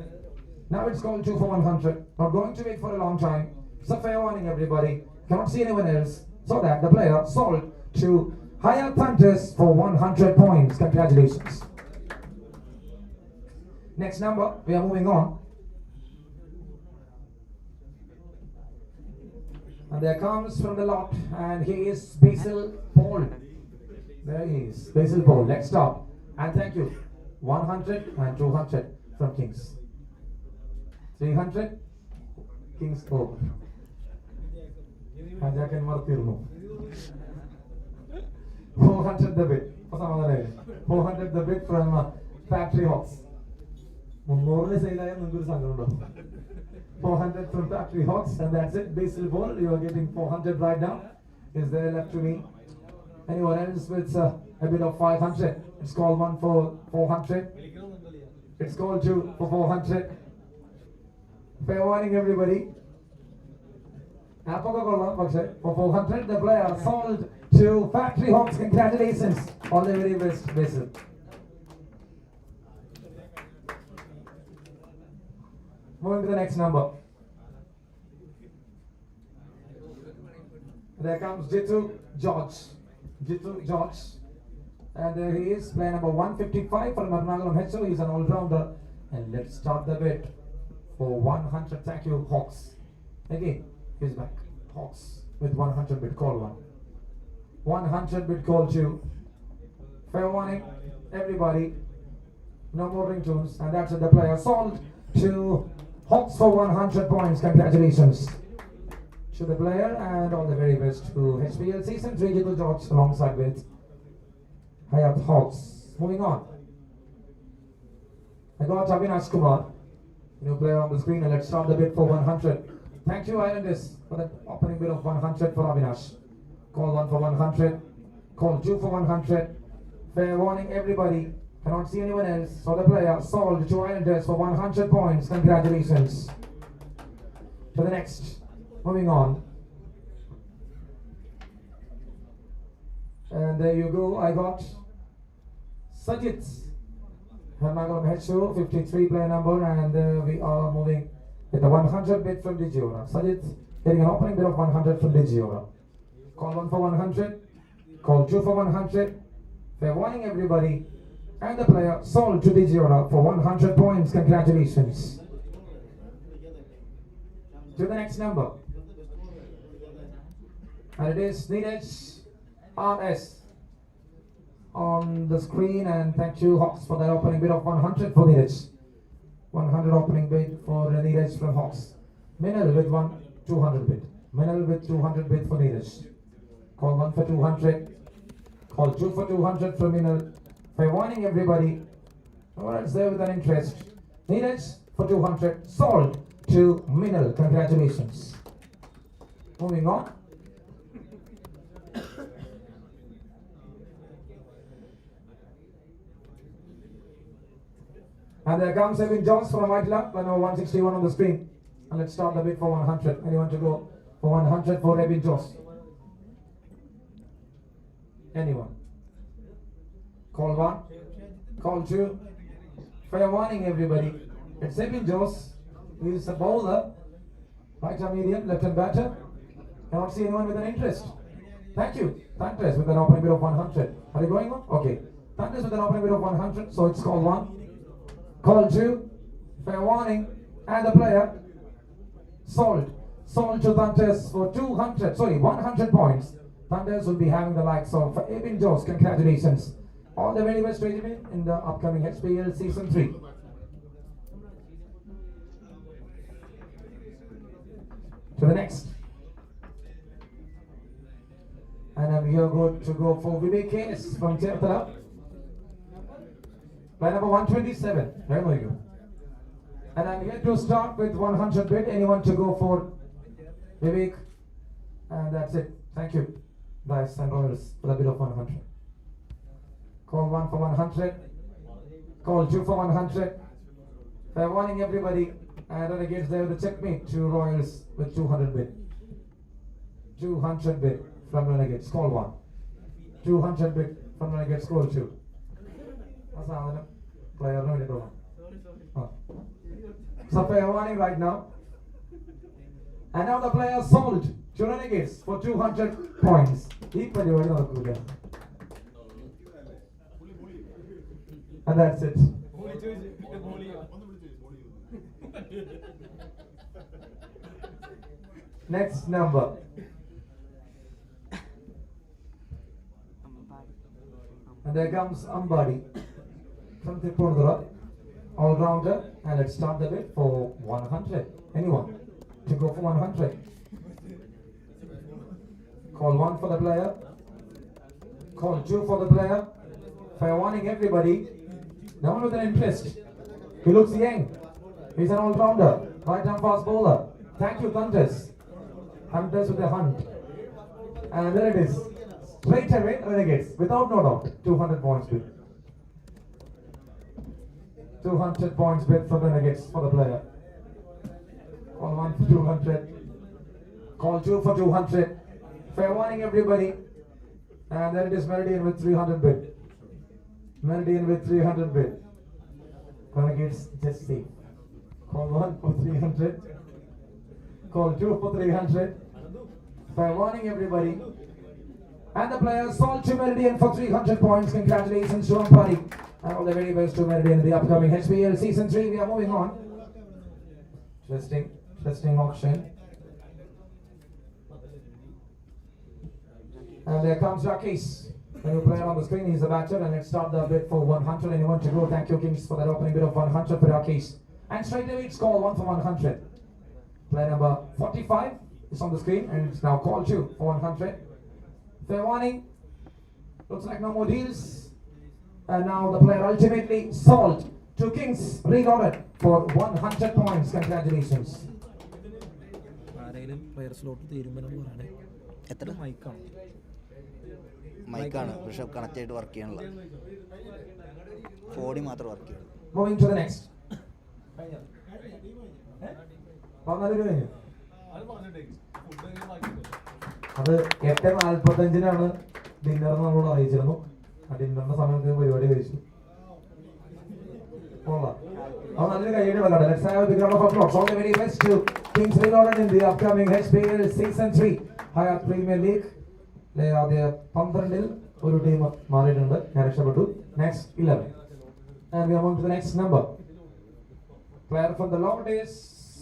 Now it's called 2 for 100. Not going to wait for a long time. It's a fair warning, everybody. Cannot see anyone else. So that the player sold to Higher Thunters for 100 points. Congratulations. Next number, we are moving on. And there comes from the lot, and he is Basil Paul. There he is, Basil Paul. Let's stop. And thank you. 100 and 200 from Kings. 300, Kings over. രാജാക്കന്മാർ തീർന്നു. 400 the bid. 400 the bid from Factory Hawks. 300 സെയിലായ നിങ്ങൾക്കൊരു സങ്കടമുണ്ടോ? 400 from Factory Hawks, and that's it. Basil Ball, you are getting 400 right now. Is there left to me? Anyone else with a bid of 500? It's called 1 for 400. It's called 2 for 400. Fair warning, everybody. For 400, the player sold to Factory Hawks. Congratulations. All the very best, Basil. Moving to the next number. There comes Jitu George. Jitu George. And there he is, player number 155 from Ernakulam HO. He's an all-rounder. And let's start the bid for 100. Thank you, Hawks. Again, he's back. Hawks with 100 bid. Call 1. 100 bid call 2. Fair warning, everybody. No more ringtones. And that's it. The player sold to Hawks for 100 points. Congratulations to the player and all the very best to HPL Season 3 Jitu George alongside with Hayat Hawks. Moving on. I got Avinash Kumar, new player on the screen, and let's start the bid for 100. Thank you, Islanders, for the opening bid of 100 for Avinash. Call 1 for 100. Call 2 for 100. Fair warning, everybody. Cannot see anyone else. So the player sold to Islanders for 100 points. Congratulations. To the next. Moving on. And there you go. I got Sajid. Hermagon HO, 53 player number. And we are moving with the 100 bid from Digiora. Sajid getting an opening bid of 100 from Digiora. Call 1 for 100. Call 2 for 100. Fair warning, everybody. And the player sold to Digiora for 100 points. Congratulations. To the next number. And it is Neeraj RS on the screen. And thank you, Hawks, for that opening bid of 100 for Neeraj. 100 opening bid for Neeraj from Hawks. Minal with 200 bid. Minal with 200 bid for Neeraj. Call 1 for 200. Call 2 for 200 from Minal. Fair warning, everybody. No one else there with an interest. Neeraj for 200. Sold to Minal. Congratulations. Moving on. And there comes Evan Jones from Whitela, number 161 on the screen. And let's start the bid for 100. Anyone to go for 100 for Evan Jones? Anyone? Call 1. Call 2. Fair warning, everybody. It's Evan Jones. He is a bowler. Right arm medium, left hand batter. Cannot see anyone with an interest. Thank you. Thunders with an opening bid of 100. Are you going on? Okay. Thunders with an opening bid of 100. So it's call 1. Call 2. Fair warning. And the player sold. Sold to Thunders for 100 points. Thunders will be having the likes of Evan Jones. Congratulations. All the very best to Evan in the upcoming HPL Season 3. To the next. And we are going to go for Vivek Case from Chertala. By number 127. There we go. And I'm here to start with 100 bid. Anyone to go for Vivek? And that's it. Thank you. Dice and Royals for the bid of 100. Call 1 for 100. Call 2 for 100. Fair warning, everybody. And Renegades there with the checkmate to Royals with 200 bid. 200 bid. from Renegades. Call 1. 200 bid from Renegades. Call 2. That's another player. No, we don't. So fair warning right now. And now the player sold to Renegades for 200 points. And that's it. Next number. And there comes Ambadi from Tripundra, all-rounder, and let's start the bid for 100. Anyone to go for 100? Call 1 for the player. Call 2 for the player. Fair warning everybody. No one with an interest. He looks young. He's an all-rounder. Right-arm fast bowler. Thank you, Hunters. Hunters with a hunt. And there it is. Straight away, Renegades. Without no doubt. 200 points bid. 200 points bid for Renegades for the player. Call 1 for 200. Call 2 for 200. Fair warning everybody. And there it is, Meridian with 300 bid. Meridian with 300 bid. Renegades just safe. Call 1 for 300. Call 2 for 300. Fair warning everybody. And the player sold to Meridian for 300 points. Congratulations to Ampari. And all the very best to Meridian in the upcoming HPL Season 3. We are moving on. Interesting auction. And there comes Rakesh. The new player on the screen, he's the batter, and let's start the bid for 100. Anyone to go? Thank you, Kings, for that opening bid of 100 for Rakesh. And straight away it's call 1 for 100. Player number 45 is on the screen, and it's now call 2 for 100. Fair warning. Looks like no more deals. And now the player ultimately sold to Kings, reloaded for 100 points. Congratulations. ആരെങ്കിലും player slot തീരുമാനം പറയണേ. എത്ര മൈക്കാണ് മൈക്കാണ് പക്ഷെ connect ആയിട്ട് work ചെയ്യാനുള്ള ഫോണി മാത്രം work ചെയ്യണം. Moving to the next. അത് 8:45 ഡിന്നർ നമ്മളോട് അറിയിച്ചിരുന്നു. ആ ഡിന്നറിന്റെ സമയത്ത് പരിപാടി കഴിച്ചു. അവൻ നല്ലൊരു കൈയ്യടി വെക്കട്ടെ. Let's have a big round of applause. All the very best to Kings Reloaded in the upcoming HPL Season 3 Hayat Premier League. ആദ്യ 12-ൽ ഒരു ടീം മാറിയിട്ടുണ്ട്. ഞാൻ രക്ഷപ്പെട്ടു. Next 11. And we are moving to the next number. Player from the long days,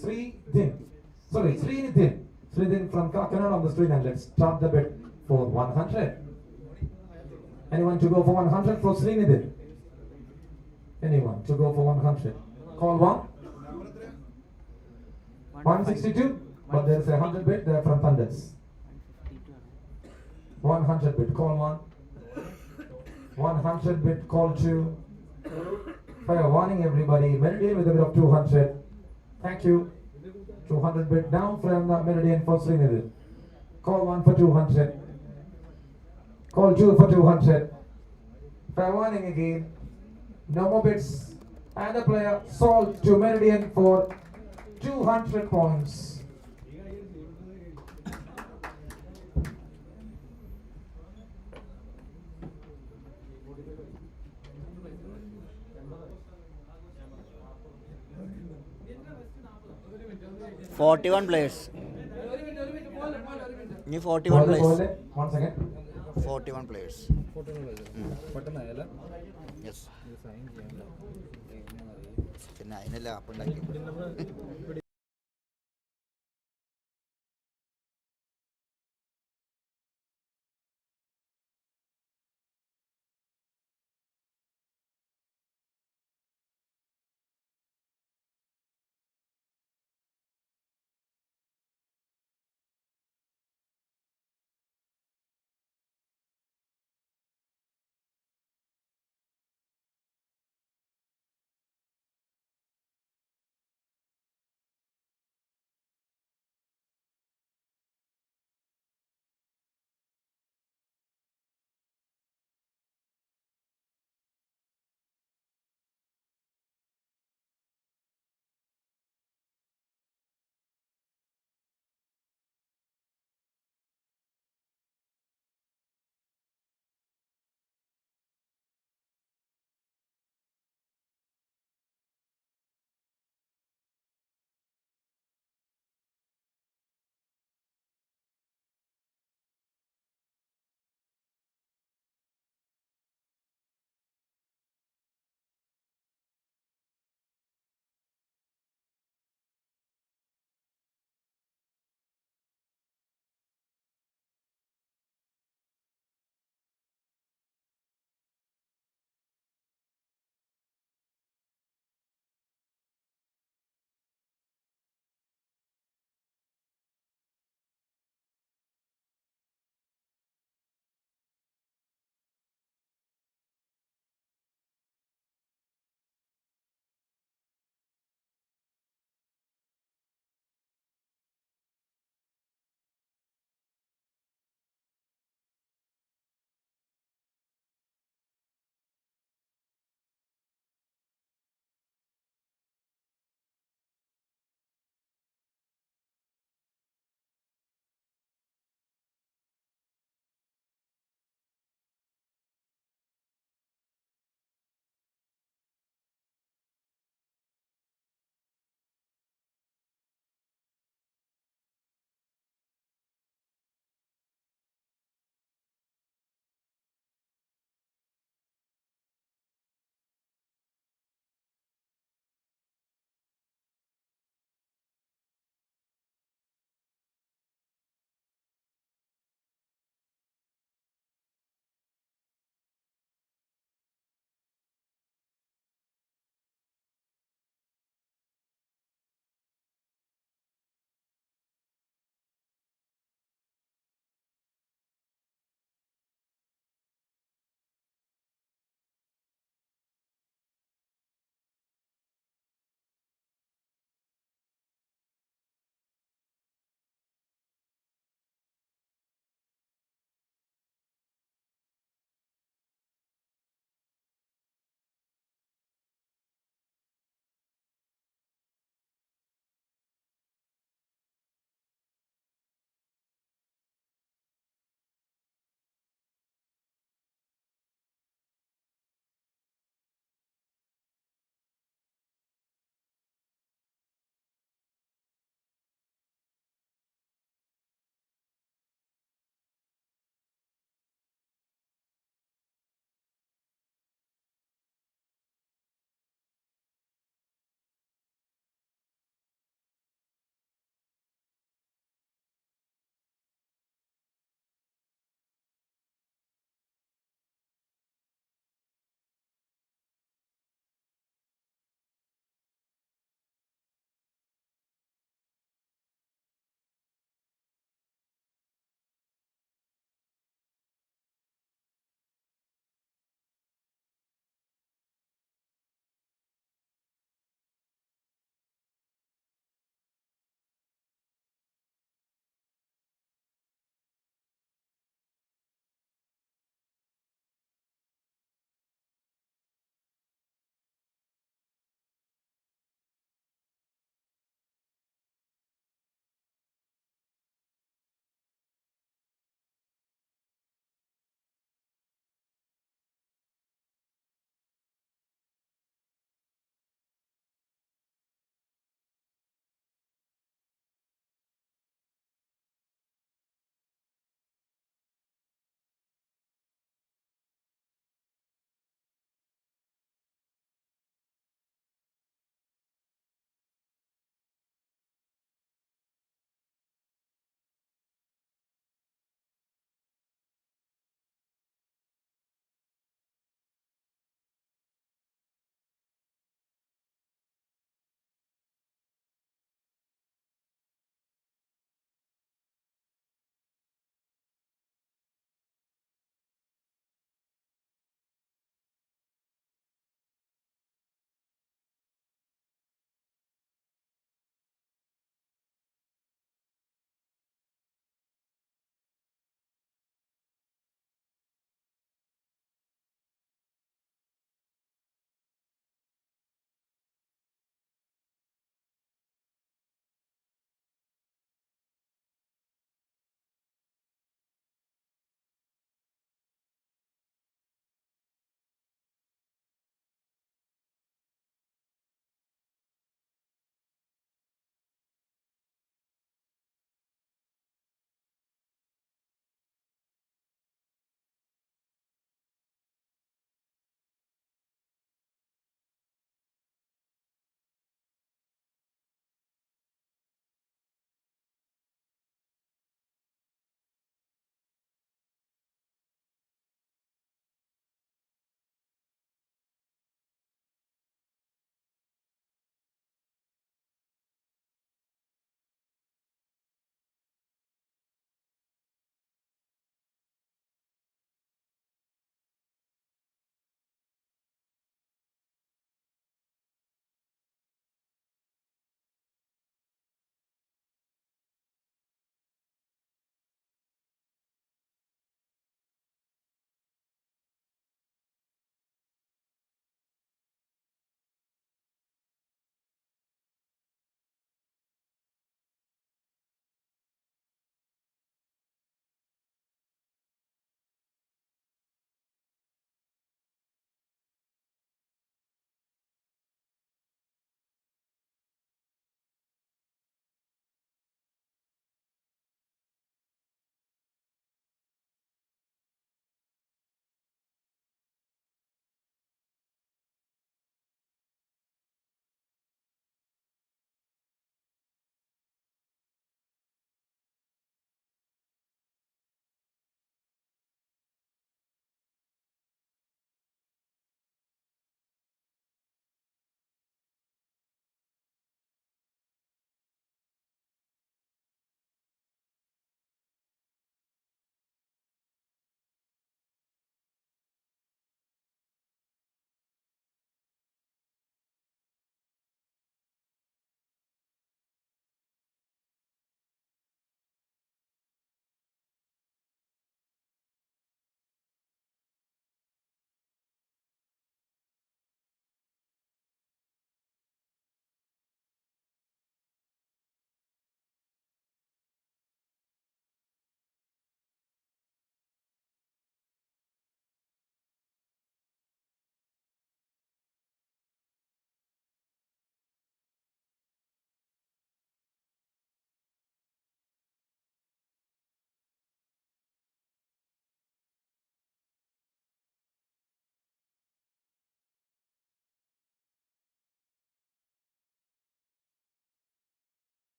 Srinithin from Kakinada on the screen, and let's start the bid for 100. Anyone to go for 100 for Srinithin? Anyone to go for 100? Call 1. 162, but there is a 100 bid there from Thunders. 100 bid, call 1. 100 bid, call 2. Fair warning everybody, Meridian with a bid of 200. Thank you. 200 bid down from Meridian for Srinidhi. Call 1 for 200. Call 2 for 200. Fair warning again. No more bids. And the player sold to Meridian for 200 points. $41 players. ഇനി 41 players. Once again. 41 players. Yes. പിന്നെ അതിനല്ല app ഉണ്ടാക്കി.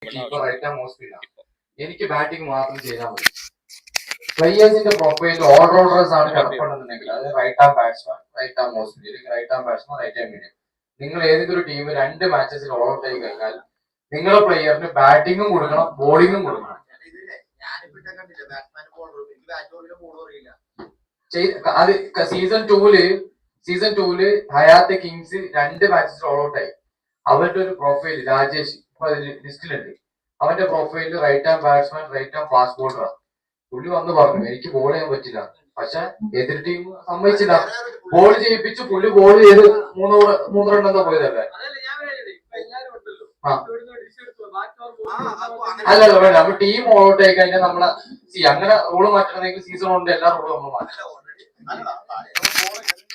Keeper right ആം off spinner. എനിക്ക് batting മാത്രം ചെയ്താൽ മതി. പ്ലേയേഴ്സിന്റെ profile all-rounders ആണ് കിടപ്പുണ്ടെന്നുണ്ടെങ്കിൽ അത് റൈറ്റ് ആം ബാറ്റ്സ്മാൻ, റൈറ്റ് ആം off spinner, right arm batsman, right ആം മീഡിയം. നിങ്ങൾ ഏതെങ്കിലും ഒരു ടീം 2 മാച്ചസിൽ ഓൾ ഔട്ട് ആയി കഴിഞ്ഞാൽ നിങ്ങളുടെ പ്ലെയറിന് ബാറ്റിങ്ങും കൊടുക്കണം, ബോളിങ്ങും കൊടുക്കണം. അത് സീസൺ 2 ഹയാത്ത് കിങ്സ് 2 മാച്ചസിൽ ഓൾ ഔട്ട് ആയി. അവരുടെ ഒരു പ്രൊഫൈൽ രാജേഷ് ഇപ്പൊ ലിസ്റ്റിലുണ്ട്. അവന്റെ പ്രൊഫൈലിൽ right arm batsman, right arm fast ബോളറാണ്. പുള്ളി വന്ന് പറഞ്ഞു എനിക്ക് ബോൾ ചെയ്യാൻ പറ്റില്ല, പക്ഷെ എതിർ ടീം സമ്മതിച്ചില്ല, ബോൾ ചെയ്യിപ്പിച്ചു. പുള്ളി ബോൾ ചെയ്ത് 3 റൺ എന്താ പോയതല്ലേ. അല്ലല്ല വേണ്ട, നമ്മൾ ടീം ഓൾ ഔട്ട് ആയി കഴിഞ്ഞാൽ നമ്മളെ അങ്ങനെ റൂള് മാറ്റണമെങ്കിൽ സീസൺ കൊണ്ട് എല്ലാ റൂളും നമ്മൾ മാറ്റണം.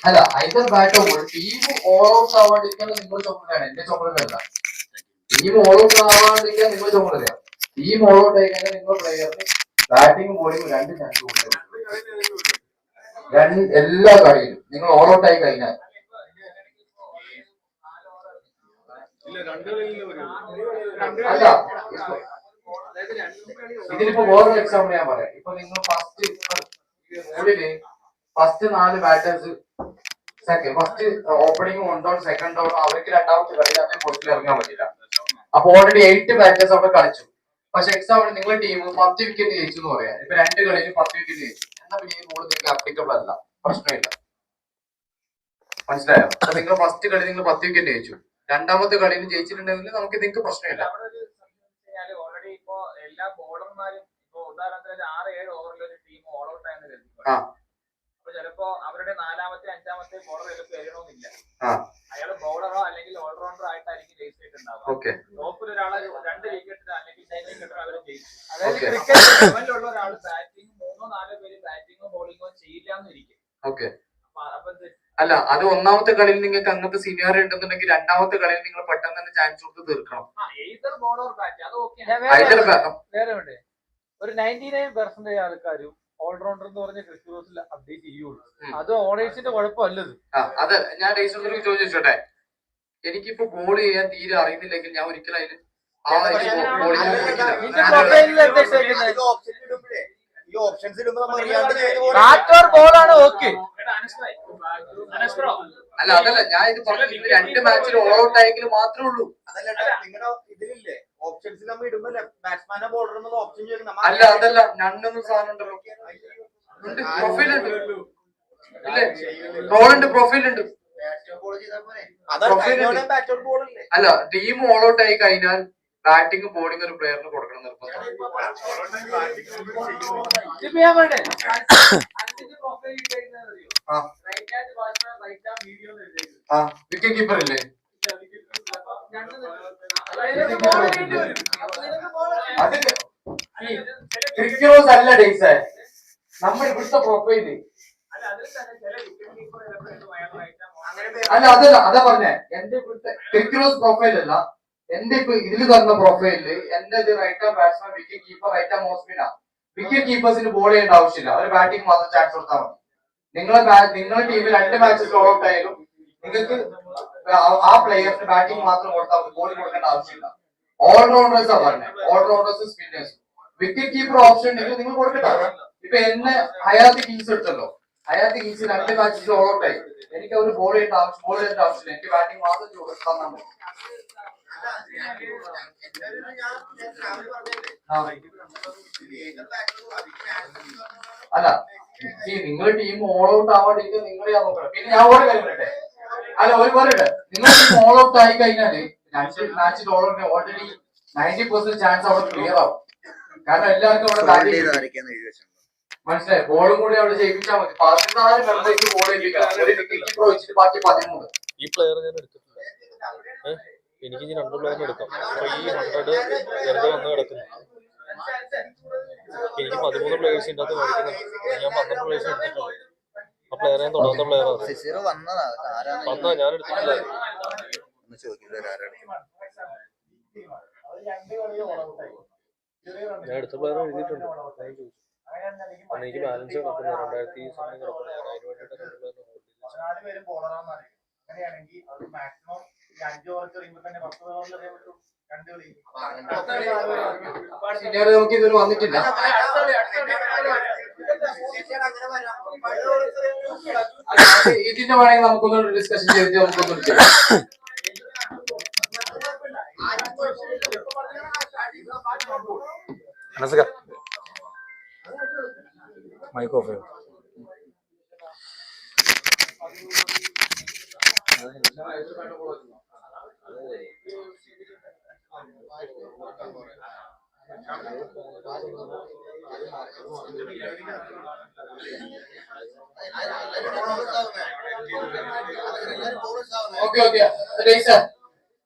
അല്ല ഐദർ ബാറ്റോ ബോൾ. ടീം ഓൾ ഔട്ട് ആവാണ്ടിരിക്കാൻ നിങ്ങൾ ചുമതലയാണ്, എന്റെ ചുമതലയല്ല. ടീം ഓൾ ഔട്ട് ആവാണ്ടിരിക്കാൻ നിങ്ങൾ ചുമതലയാണ്. ടീം ഓൾ ഔട്ട് ആയി കഴിഞ്ഞാൽ നിങ്ങൾ പ്ലെയറിന് ബാറ്റിംഗും ബോളിംഗും 2 ചാൻസ് കൊടുക്കും. എല്ലാ കളിയിലും നിങ്ങൾ ഓൾ ഔട്ട് ആയി കഴിഞ്ഞാൽ അല്ല. ഇതിലിപ്പോ വേറൊരു എക്സാമ്പിൾ ഞാൻ പറയാം. ഇപ്പൊ നിങ്ങൾ first 4 batters first opening 1 down, second down, അവർക്ക് രണ്ടാമത്തെ കളി അതേ പോസ്റ്റിൽ ഇറങ്ങാൻ പറ്റില്ല. അപ്പൊ ഓൾറെഡി 8 ബാറ്റേഴ്സ് അവിടെ കളിച്ചു. പക്ഷെ എക്സാമ്പിൾ നിങ്ങളുടെ ടീം 10 വിക്കറ്റ് ജയിച്ചു എന്ന് പറയാം. ഇപ്പൊ 2 കളിയിൽ 10 വിക്കറ്റ് ജയിച്ചു. എന്നാ പിന്നെ ഈ ബോൾ നിങ്ങൾക്ക് അപ്ലിക്കബിൾ അല്ല, പ്രശ്നമില്ല. മനസ്സിലായോ? അപ്പൊ നിങ്ങൾ ഫസ്റ്റ് കളി നിങ്ങൾ 10 വിക്കറ്റ് ജയിച്ചു, രണ്ടാമത്തെ കളിയിൽ ജയിച്ചിട്ടുണ്ടെങ്കിൽ നിങ്ങൾക്ക് പ്രശ്നമില്ല. ഓൾറെഡി ഇപ്പോ എല്ലാ ബോളർമാരും ഇപ്പൊ ഉദാഹരണത്തിന് 6-7 ഓവറിൽ ഒരു ടീം ഓൾ ഔട്ട് ആയെന്ന് കരുതി. അപ്പൊ ചിലപ്പോ അവരുടെ 4ാമത്തെ 5ാമത്തെ ബോളർ ചിലപ്പോൾ എഴുതണമെന്നില്ല. അയാൾ ബോളറോ അല്ലെങ്കിൽ ഓൾറൗണ്ടറോ ആയിട്ടായിരിക്കും ജയിച്ചിട്ടുണ്ടാവുക. ടോപ്പിൽ ഒരാളെ 2 വിക്കറ്റിന് അല്ലെങ്കിൽ 10 വിക്കറ്റിന് അവർ ജയിച്ചു. അതായത് ക്രിക്കറ്റ് ലെവലിലുള്ള ഒരാൾ ബാറ്റിംഗ് 3-4 പേര് ബാറ്റിങ്ങോ ബോളിങ്ങോ ചെയ്യില്ല എന്നിരിക്കും. അല്ല, അത് 1ാമത്തെ കളിയിൽ നിങ്ങൾക്ക് അങ്ങനത്തെ സീനിയർ ഉണ്ടെന്നുണ്ടെങ്കിൽ 2ാമത്തെ കളിയിൽ നിങ്ങൾ പെട്ടെന്ന് തന്നെ ചാൻസ് കൊടുത്ത് തീർക്കണം. ഒരു 99% ആൾക്കാരും ഓൾറൗണ്ടർ എന്ന് പറഞ്ഞ ക്രിക്കറ്റ് അപ്ഡേറ്റ് ചെയ്യുള്ളൂ. അത് ഓണേഴ്സിന്റെ കുഴപ്പമല്ലത്. അത് ഞാൻ ചോദിച്ചോട്ടെ, എനിക്കിപ്പോ ബോൾ ചെയ്യാൻ തീരെ അറിയുന്നില്ലെങ്കിൽ ഞാൻ ഒരിക്കലും അതിന് ബോളാണ് ഓക്കെ. അല്ല അതല്ല ഞാൻ ഇത് പറഞ്ഞു, 2 മാച്ചിൽ ഓൾ ഔട്ട് ആയെങ്കിൽ മാത്രമേ ഉള്ളൂ. അല്ല അതല്ല, നണ്ണൊന്നും സാധനം ഉണ്ടല്ലോ, പ്രൊഫൈലുണ്ട് ഇല്ലേ, റോളുണ്ട്, പ്രൊഫൈലുണ്ട്. അല്ല ടീം ഓൾ ഔട്ട് ആയി കഴിഞ്ഞാൽ ബാറ്റിംഗ് ബോളിംഗ് ഒരു പ്ലെയറിന് കൊടുക്കണം നിർബന്ധം. വിക്കറ്റ് കീപ്പർ ഇല്ലേ? ക്രിക്കറോസ് അല്ല ഡേയ്സ്, നമ്മൾ ഇവിടുത്തെ പ്രൊഫൈല്. അല്ല അതല്ല, അതാ പറഞ്ഞേ, എന്റെ ഇവിടുത്തെ ക്രിക്കറോസ് പ്രൊഫൈൽ അല്ല, എന്റെ ഇപ്പൊ ഇതിൽ തന്ന പ്രൊഫൈലില് എന്റെ right arm batsman, wicket keeper, right ആം ഓസ്പിനർ. വിക്കറ്റ് കീപ്പേഴ്സിന് ബോൾ ചെയ്യേണ്ട ആവശ്യമില്ല, അവർ ബാറ്റിംഗ് മാത്രം ചാൻസ് കൊടുത്താൽ മതി. നിങ്ങളുടെ ടീമിൽ 2 മാച്ചസ് ഓൾ ഔട്ട് ആയാലും നിങ്ങൾക്ക് ആ പ്ലെയറിന് ബാറ്റിംഗ് മാത്രം കൊടുത്താൽ മതി, ബോളിംഗ് കൊടുക്കേണ്ട ആവശ്യമില്ല. ഓൾറൗണ്ടേഴ്സ് ആ പറഞ്ഞത്, allrounders spinners. Wicket keeper option ഉണ്ടെങ്കിൽ നിങ്ങൾ കൊടുക്കട്ടെ. ഇപ്പൊ എന്നെ ഹയാത്ത് കിങ്സ് എടുത്തല്ലോ, Hayath kings 2 matches all out ആയി. എനിക്ക് അവർ ബോൾ ചെയ്യേണ്ട ആവശ്യമില്ല, എനിക്ക് ബാറ്റിംഗ് മാത്രം തന്നാൽ മതി. അല്ല നിങ്ങൾ ടീം ഓൾ ഔട്ട് ആവാണ്ടിരിക്കുക നിങ്ങളെ നോക്കണം. പിന്നെ ഞാൻ ഓരോ കാര്യം പറയട്ടെ, അല്ല ഒരു പറയട്ടെ, നിങ്ങൾ ടീം ഓൾ ഔട്ട് ആയി കഴിഞ്ഞാല് 2 മാച്ചിൽ ഓൾറെഡി 90% ചാൻസ് അവിടെ ക്ലിയർ ആവും. കാരണം എല്ലാവർക്കും അവിടെ മനസ്സിലായി, ബോളും കൂടി അവിടെ ചെയ്യിപ്പിച്ചാൽ മതി. 14 മെമ്പേഴ്സ് ബോൾ ചെയ്യിപ്പിക്കാം, ഒരു വിക്കറ്റ് കീപ്പർ വെച്ചിട്ട് ബാക്കി 13. ഈ പ്ലെയർ ഞാൻ എടുത്തിട്ടില്ല, എനിക്ക് ഇനി 2 പ്ലെയറിന് എടുക്കാം. അപ്പൊ ഈ 100 വെറുതെ വന്ന് കിടക്കുന്നു. എനിക്ക് 13 പ്ലേയേഴ്സ് ഇതിന്റെ അകത്ത് മേടിക്കുന്നുണ്ട്. ഞാൻ 12 പ്ലേയേഴ്സ് എടുത്തിട്ടുണ്ട്. ആ പ്ലെയർ ഞാൻ തൊടാത്ത പ്ലെയറാണ്. വന്നാ ഞാൻ എടുത്തിട്ടില്ല. ഞാൻ എടുത്ത പ്ലെയർ എഴുതിയിട്ടുണ്ട്. എനിക്ക് ബാലൻസ് കിടക്കുന്ന 2000 സമയം കിടക്കുന്നു. ഞാൻ അതിന് വേണ്ടിയിട്ട് 2 പ്ലെയർ നമുക്ക് ഇതുവരെ വന്നിട്ടില്ല. ഇതിന്റെ വേണമെങ്കിൽ നമുക്കൊന്ന് ഡിസ്കഷൻ ചെയ്തിട്ട് നമുക്കൊന്നും ചെയ്യാം. മൈക്ക് ഓഫ് ചെയ്യും.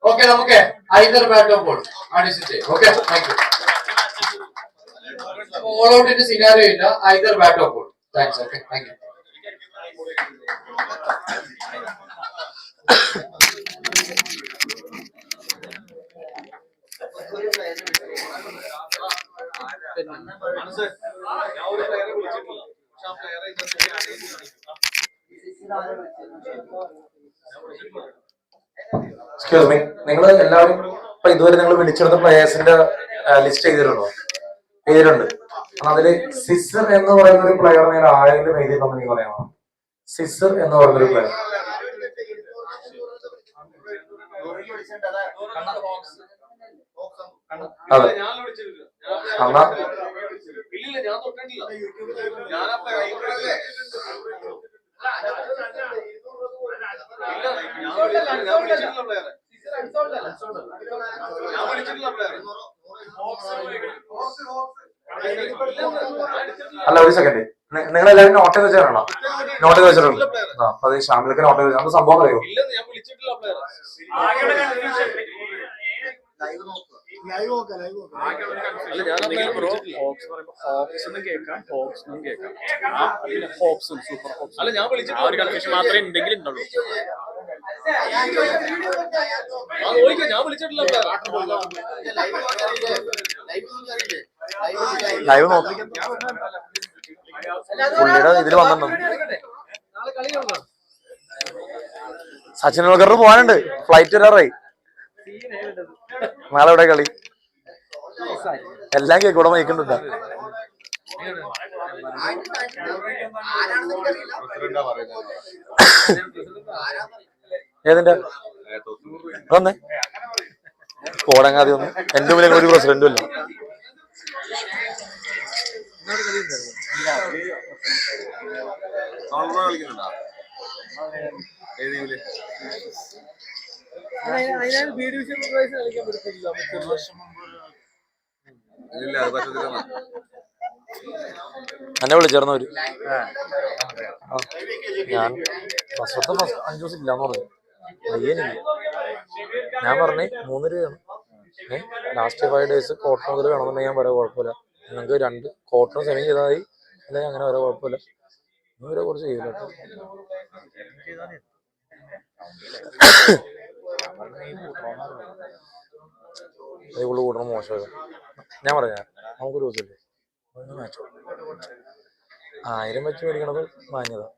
ഓക്കെ നമുക്ക് either bat of ball audition ചെയ്യും. Okay thank you. ഓൾ ഔട്ടിന്റെ സിനാരിയോ ഇല്ല, either bat of ball. Thanks. Okay thank you. Excuse me, നിങ്ങൾ എല്ലാവരും ഇപ്പൊ ഇതുവരെ നിങ്ങൾ വിളിച്ചെടുത്ത പ്ലേയേഴ്സിന്റെ ലിസ്റ്റ് ചെയ്തിട്ടുണ്ടോ? പേരുണ്ട്. അതില് സിസർ എന്ന് പറയുന്ന ഒരു പ്ലെയർ നിങ്ങൾ ആരെങ്കിലും എഴുതിയിട്ടുണ്ടോ നിങ്ങൾ പറയാമോ? സിസർ എന്ന് പറയുന്നൊരു പ്ലെയർ. അതെ, എന്നാ അല്ല, ഒരു സെക്കൻഡ്, നിങ്ങൾ എല്ലാവരും നോട്ട് ചെയ്ത് വെച്ചാണോ? നോട്ട് ചെയ്ത് വെച്ചിട്ടുണ്ട്. അത് ഷാമിലൊക്കെ നോട്ട് ചെയ്ത് അത് സംഭവം അറിയോ? മാത്രമേ ഉണ്ടെങ്കിൽ ഉണ്ടുള്ളൂ. ഞാൻ വിളിച്ചിട്ടില്ല. ലൈവ് നോക്കി പുള്ളിയുടെ ഇതിൽ വന്നിട്ടുണ്ട്. സച്ചിൻ ടെണ്ടുൽക്കർ പോകാനുണ്ട്, ഫ്ലൈറ്റ് വരാറായി. നാളെ ഇവിടെ കളി എല്ലാം കേൾക്കൂടെ മയക്കുന്നുണ്ട്. ഏതിന്റെ വന്നേ കോടങ്ങാതി ഒന്നും എന്റെ മുന്നിൽ ഒരു പ്രസിഡന്റും ഇല്ല. എന്നെ വിളിച്ചേർന്നവര് ഞാൻ ഫസ്റ്റ് 5 ദിവസം ഇല്ലാന്ന് പറഞ്ഞു. അയ്യനില്ല, ഞാൻ പറഞ്ഞേ 3 രൂപയാണ്. ലാസ്റ്റ് 5 days ക്വാർട്ടർ മുതൽ വേണമെന്നുണ്ടെങ്കിൽ ഞാൻ പറയാം കുഴപ്പമില്ല. നിങ്ങൾക്ക് 2 ക്വാർട്ടർ സെമി ചെയ്താൽ മതി, അല്ലെങ്കിൽ അങ്ങനെ വരെ കുഴപ്പമില്ല. ഇവരെ കുറച്ച് ചെയ്യില്ല കേട്ടോ. ഇവള് കൂട്ടണം മോശം. ഞാൻ പറയാം നമുക്കൊരു ദിവസമില്ലേ 1000 വെച്ച് മേടിക്കണത് വാങ്ങിയതാ.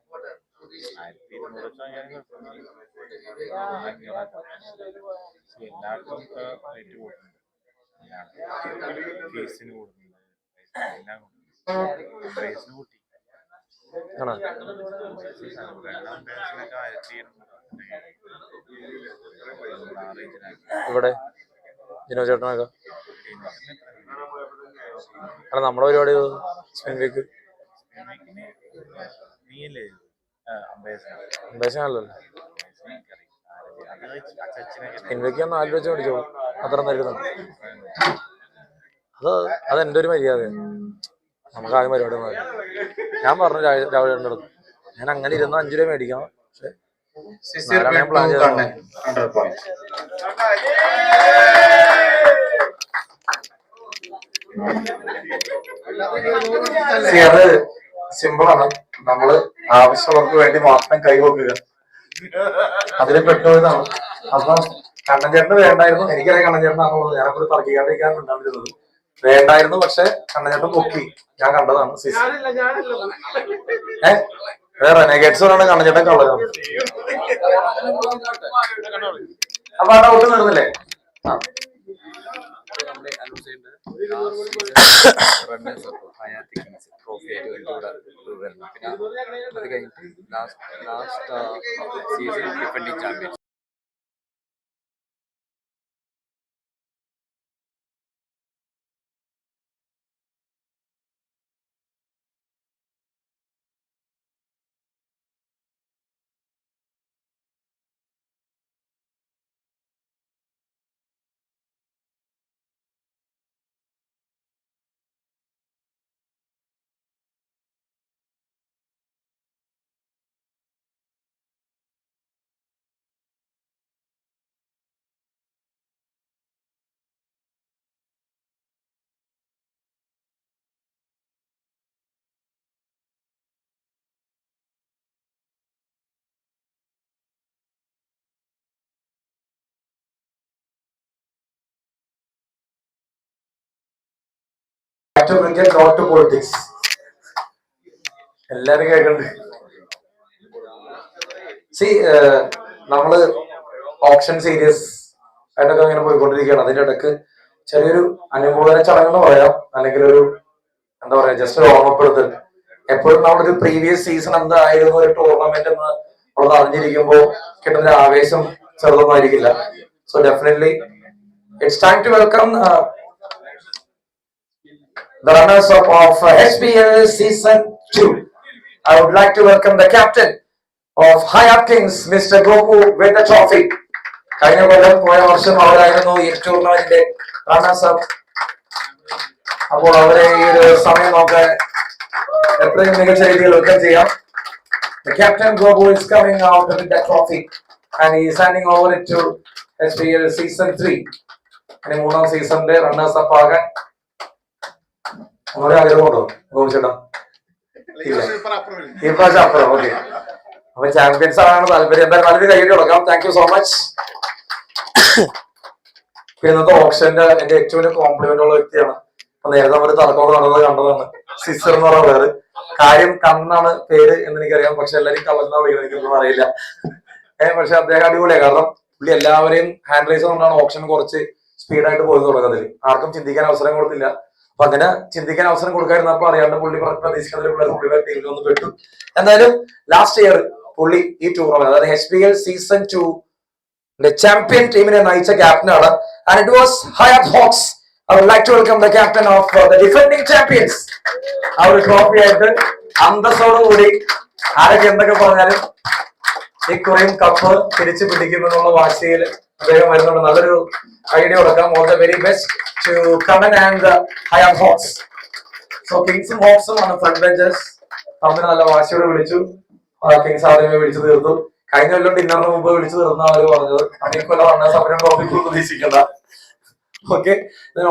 ഇവിടെ ജിനോ ചേട്ടനൊക്കെ കാരണം നമ്മുടെ പരിപാടി സ്പിൻ വീക്ക് അമ്പേശനല്ലോ. സ്പിൻ വീക്ക് 4 വെച്ച് മേടിച്ചോ, അത്ര നൽകുന്നുണ്ട്. അതെന്റെ ഒരു മര്യാദയാണ്. നമുക്ക് ആദ്യം പരിപാടി ഒന്നും ഞാൻ പറഞ്ഞു രാവിലെ അടുത്ത് ഞാൻ അങ്ങനെ 5 രൂപ മേടിക്കണം. പക്ഷെ പ്ലാൻ ചെയ്ത അത് സിമ്പിളാണ്. നമ്മള് ആവശ്യമുള്ളവർക്ക് വേണ്ടി മാത്രം കൈവക്കുക, അതിൽ പെട്ടുപോയതാണ്. അപ്പൊ കണ്ണൻചേട്ടന് വേണ്ടായിരുന്നു, എനിക്കറിയാം കണ്ണൻചേട്ടനാണുള്ളത്. ഞാനപ്പോൾ തർക്കിക്കാണ്ടിരിക്കാൻ ഉണ്ടായിരുന്നത് വേണ്ടായിരുന്നു. പക്ഷെ കണ്ണൻചേട്ടൻ പൊക്കി, ഞാൻ കണ്ടതാണ്. വേറെ നെഗറ്റ്സ് പറയണ കണ്ണൻചേട്ടൻ കള്ളതാണ്. അപ്പൊ ആ ഡൗട്ട് വരുന്നില്ലേ? റണ്ണേഴ്സ് അപ്പോൾ ഹയാത്തി കിങ്സ് ട്രോഫി ആയിട്ട് ഇവിടെ വരുന്നു. പിന്നെ അത് കഴിഞ്ഞിട്ട് last season defending champions. Back to cricket, not to politics. എല്ലാരും കേൾക്കണ്ട്. നമ്മള് ഓപ്ഷൻ സീരീസ് ആയിട്ടൊക്കെ ഇങ്ങനെ പോയിക്കൊണ്ടിരിക്കുകയാണ്. അതിന്റെ ഇടക്ക് ചെറിയൊരു അനുമോദന ചടങ്ങെന്ന് പറയാം, അല്ലെങ്കിൽ ഒരു എന്താ പറയാ, ജസ്റ്റ് ഒരു ഓർമ്മപ്പെടുത്തൽ. എപ്പോഴും നമ്മളൊരു പ്രീവിയസ് സീസൺ എന്തായിരുന്നു ഒരു ടൂർണമെന്റ് എന്ന് നമ്മൾ അറിഞ്ഞിരിക്കുമ്പോൾ കിട്ടുന്ന ആവേശം ചെറുതൊന്നും ആയിരിക്കില്ല. So definitely it's time to welcome the runners up of HPL season 2. I would like to welcome the captain of Hayat Kings, Mr. Goku, with the trophy. കഴിഞ്ഞ കൊല്ലം പോയ വർഷം അവരായിരുന്നു ഈ ടൂർണമെന്റിന്റെ റണ്ണേഴ്സ് അപ്പ്. അപ്പോൾ അവരെ ഈ ഒരു സമയം നമുക്ക് എത്രയും മികച്ച രീതിയിൽ വെൽക്കം ചെയ്യാം. The captain Goku is coming out with the trophy and he is handing over it to HPL season 3. ഇനി മൂന്നാം സീസണിന്റെ റണ്ണേഴ്സ് അപ്പ് ആകാൻ വളരെ ആഗ്രഹമുണ്ടോ ചേട്ടാ? ഈ പ്രാവശ്യം അപ്പുറം. ഓക്കെ, അപ്പൊ ചാമ്പ്യൻസ് ആണ് താല്പര്യം. എന്തായാലും നല്ലൊരു കൈയ്യടി കൊടുക്കാം. Thank you so much. ഇന്നത്തെ ഓപ്ഷന്റെ എന്റെ ഏറ്റവും വലിയ കോംപ്ലിമെന്റ് ഉള്ള വ്യക്തിയാണ്. അപ്പൊ നേരത്തെ നമ്മൾ തർക്കം നടന്നത് കണ്ടതാണ്. സിസ്റ്റർ എന്ന് പറഞ്ഞ പേര്. കാര്യം കണ്ണാണ് പേര് എന്ന് എനിക്കറിയാം, പക്ഷെ എല്ലാരും കള്ളെന്നാ വിളിക്കുന്നൊന്നും അറിയില്ല. പക്ഷെ അദ്ദേഹം അടിപൊളിയാണ്. കാരണം പുള്ളി എല്ലാവരെയും ഹാൻഡ് റൈസ് കൊണ്ടാണ് ഓപ്ഷൻ കുറച്ച് സ്പീഡായിട്ട് പോയി തുടങ്ങുന്നത്. ആർക്കും ചിന്തിക്കാൻ അവസരം കൊടുത്തില്ല. അപ്പൊ അങ്ങനെ ചിന്തിക്കാൻ അവസരം കൊടുക്കാതിരുന്നപ്പോ അറിയാണ്ട് പുള്ളി പ്രതീക്ഷിക്കുന്ന പുള്ളിയുടെ ടീമിൽ ഒന്ന് പെട്ടു. എന്തായാലും ലാസ്റ്റ് ഇയർ പുള്ളി ഈ ടൂർണമെന്റ്, അതായത് HPL സീസൺ 2 ചാമ്പ്യൻ ടീമിനെ നയിച്ച ക്യാപ്റ്റനാണ്. And it was Hayath hawks. I would like to welcome the captain of the defending champions. ആ ഒരു ട്രോഫി ആയിട്ട് അന്തസ്സോടുകൂടി ആരൊക്കെ എന്തൊക്കെ പറഞ്ഞാലും ഇക്കുറിയും കപ്പ് തിരിച്ചു പിടിക്കുമെന്നുള്ള വാശിയിൽ അദ്ദേഹം വരുന്നുണ്ട്. നല്ലൊരു ഐഡിയ കൊടുക്കാം. All the very best to common and Hayath hawks. So കിങ്സും ഹോക്സും ആണ് ഫ്രണ്ട് ബെഞ്ചേഴ്സ്. തമ്മിൽ നല്ല വാശിയോടെ വിളിച്ചു. കിങ്സ് ആദ്യമേ വിളിച്ചു തീർത്തു. കഴിഞ്ഞ കൊല്ലം ഡിന്നറിന് മുമ്പ് വിളിച്ചു തീർന്ന അവര് പറഞ്ഞത്. ഈ കൊല്ലം റണ്ണേഴ്സ് അപ്പിനും ട്രോഫിക്ക് പ്രതീക്ഷിക്കണ്ട. Okay,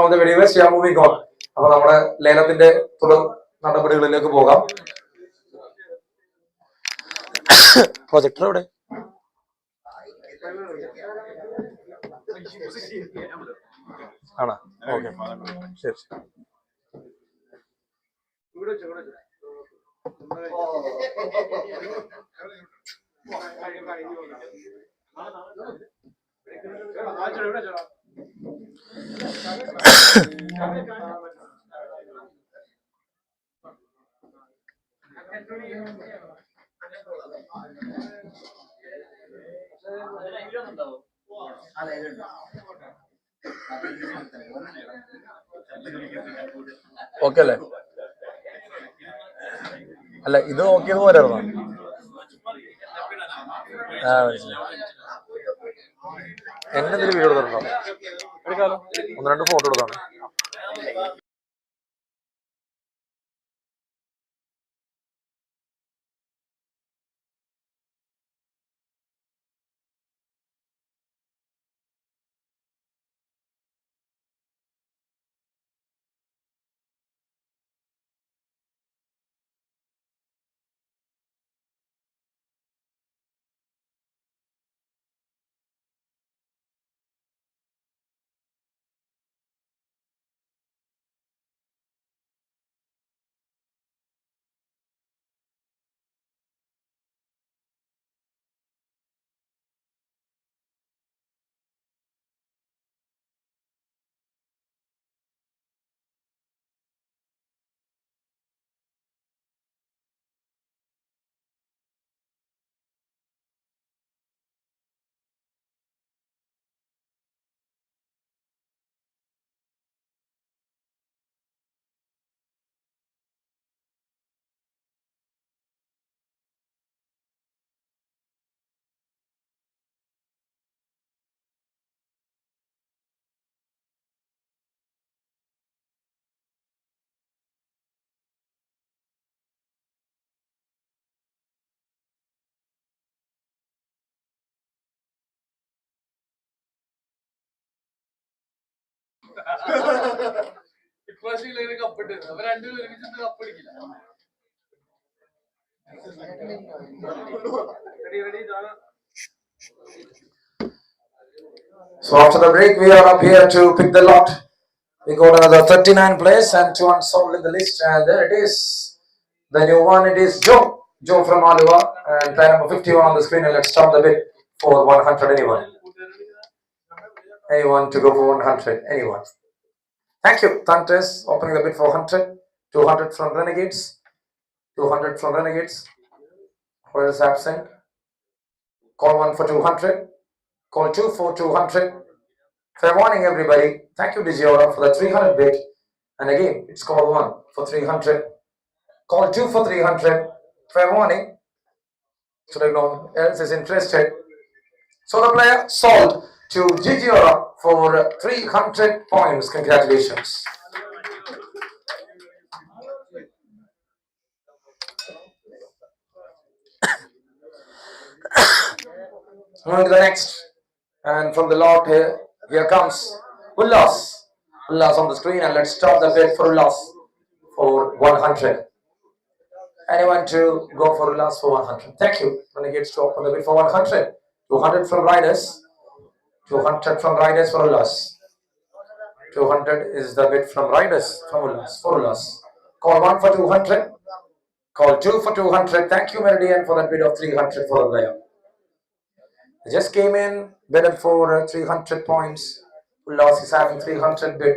all the very best. Moving on. അപ്പൊ നമ്മുടെ ലേലത്തിന്റെ തുടർ നടപടികളിലേക്ക് പോകാം. പ്രൊജക്ടർ എവിടെ? ആണോ? ഓക്കെ, ശരി ശരി. ഓക്കെ അല്ലേ? അല്ല, ഇത് നോക്കിയത് പോരായിരുന്നോ? എന്നെ ഇതിൽ വീഡിയോ എടുത്തിട്ടുണ്ടോ? ഒന്ന് രണ്ട് ഫോട്ടോ എടുത്താണ്. So after the break, we are up here to pick the lot. We got another 39 players and 2 unsold in the list, and there it is. The new one, it is Joe. Joe from Aluva, and player number 51 on the screen. And let's start the bid for 100. Anyone? Anyone to go for 100? Anyone? Thank you. Thunderous opening the bid for 100. 200 from Renegades. 200 from Renegades. Who is absent? Call 1 for 200. Call 2 for 200. Fair warning, everybody. Thank you, Digiora, for the 300 bid. And again, it's call 1 for 300. Call 2 for 300. Fair warning. So that no one else is interested. So the player sold to Digiora for 300 points. Congratulations. Moving to the next. And from the lot here comes Ullas. Ullas on the screen, and let's start the bid for Ullas for 100. Anyone to go for Ullas for 100? Thank you. Renegades to open the bid for 100. 200 from Riders. 200 from Riders for Ullas. 200 is the bid from Riders from Ullas for Ullas. Call 1 for 200. Call 2 for 200. Thank you, Meridian, for that bid of 300 for the player. Just came in, bid for 300 points. Ullas is having 300 bid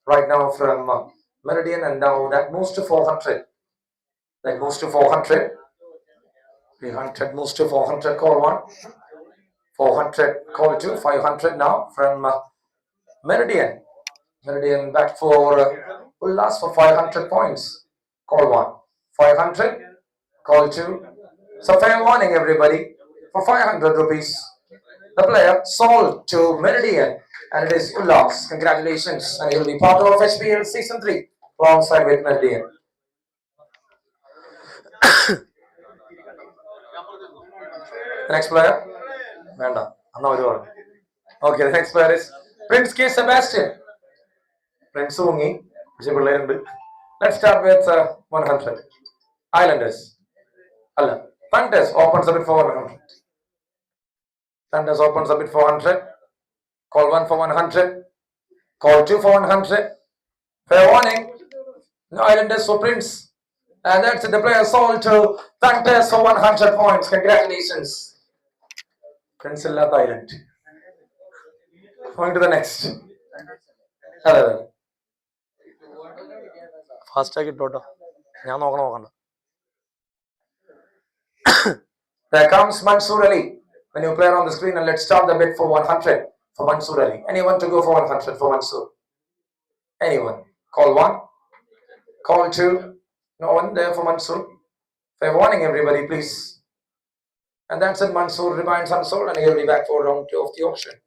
right now from Meridian, and now that moves to 400. That moves to 400. 300 moves to 400. Call 1. 400. Call 2. 500 now from Meridian. Meridian back for Ullas for 500 points. Call 1. 500. Call 2. So fair warning, everybody. For 500 rupees. The player sold to Meridian, and it is Ullas. Congratulations, and he will be part of HPL Season 3 alongside with Meridian. The next player? Vanda. Okay, the next player is Prince K. Sebastian. Prince Ungi. Let's start with 100. Islanders. Thunders opens a bit for 100. Thunders opens a bit for 100. Call 1 for 100. Call 2 for 100. Fair warning. No Islanders for Prince. And that's it. The player sold to Thunders for 100 points. Congratulations. Prince Illat Island. Going to the next. Fast tag it, Dota. There comes Mansoor Ali. The new player on the screen, and let's start the bid for 100 for Mansoor Ali. Anyone to go for 100 for Mansoor? Anyone? Call 1. Call 2. No one there for Mansoor. Fair warning, everybody, please. And that's it. Mansoor remains unsold, and he'll be back for round 2 of the auction.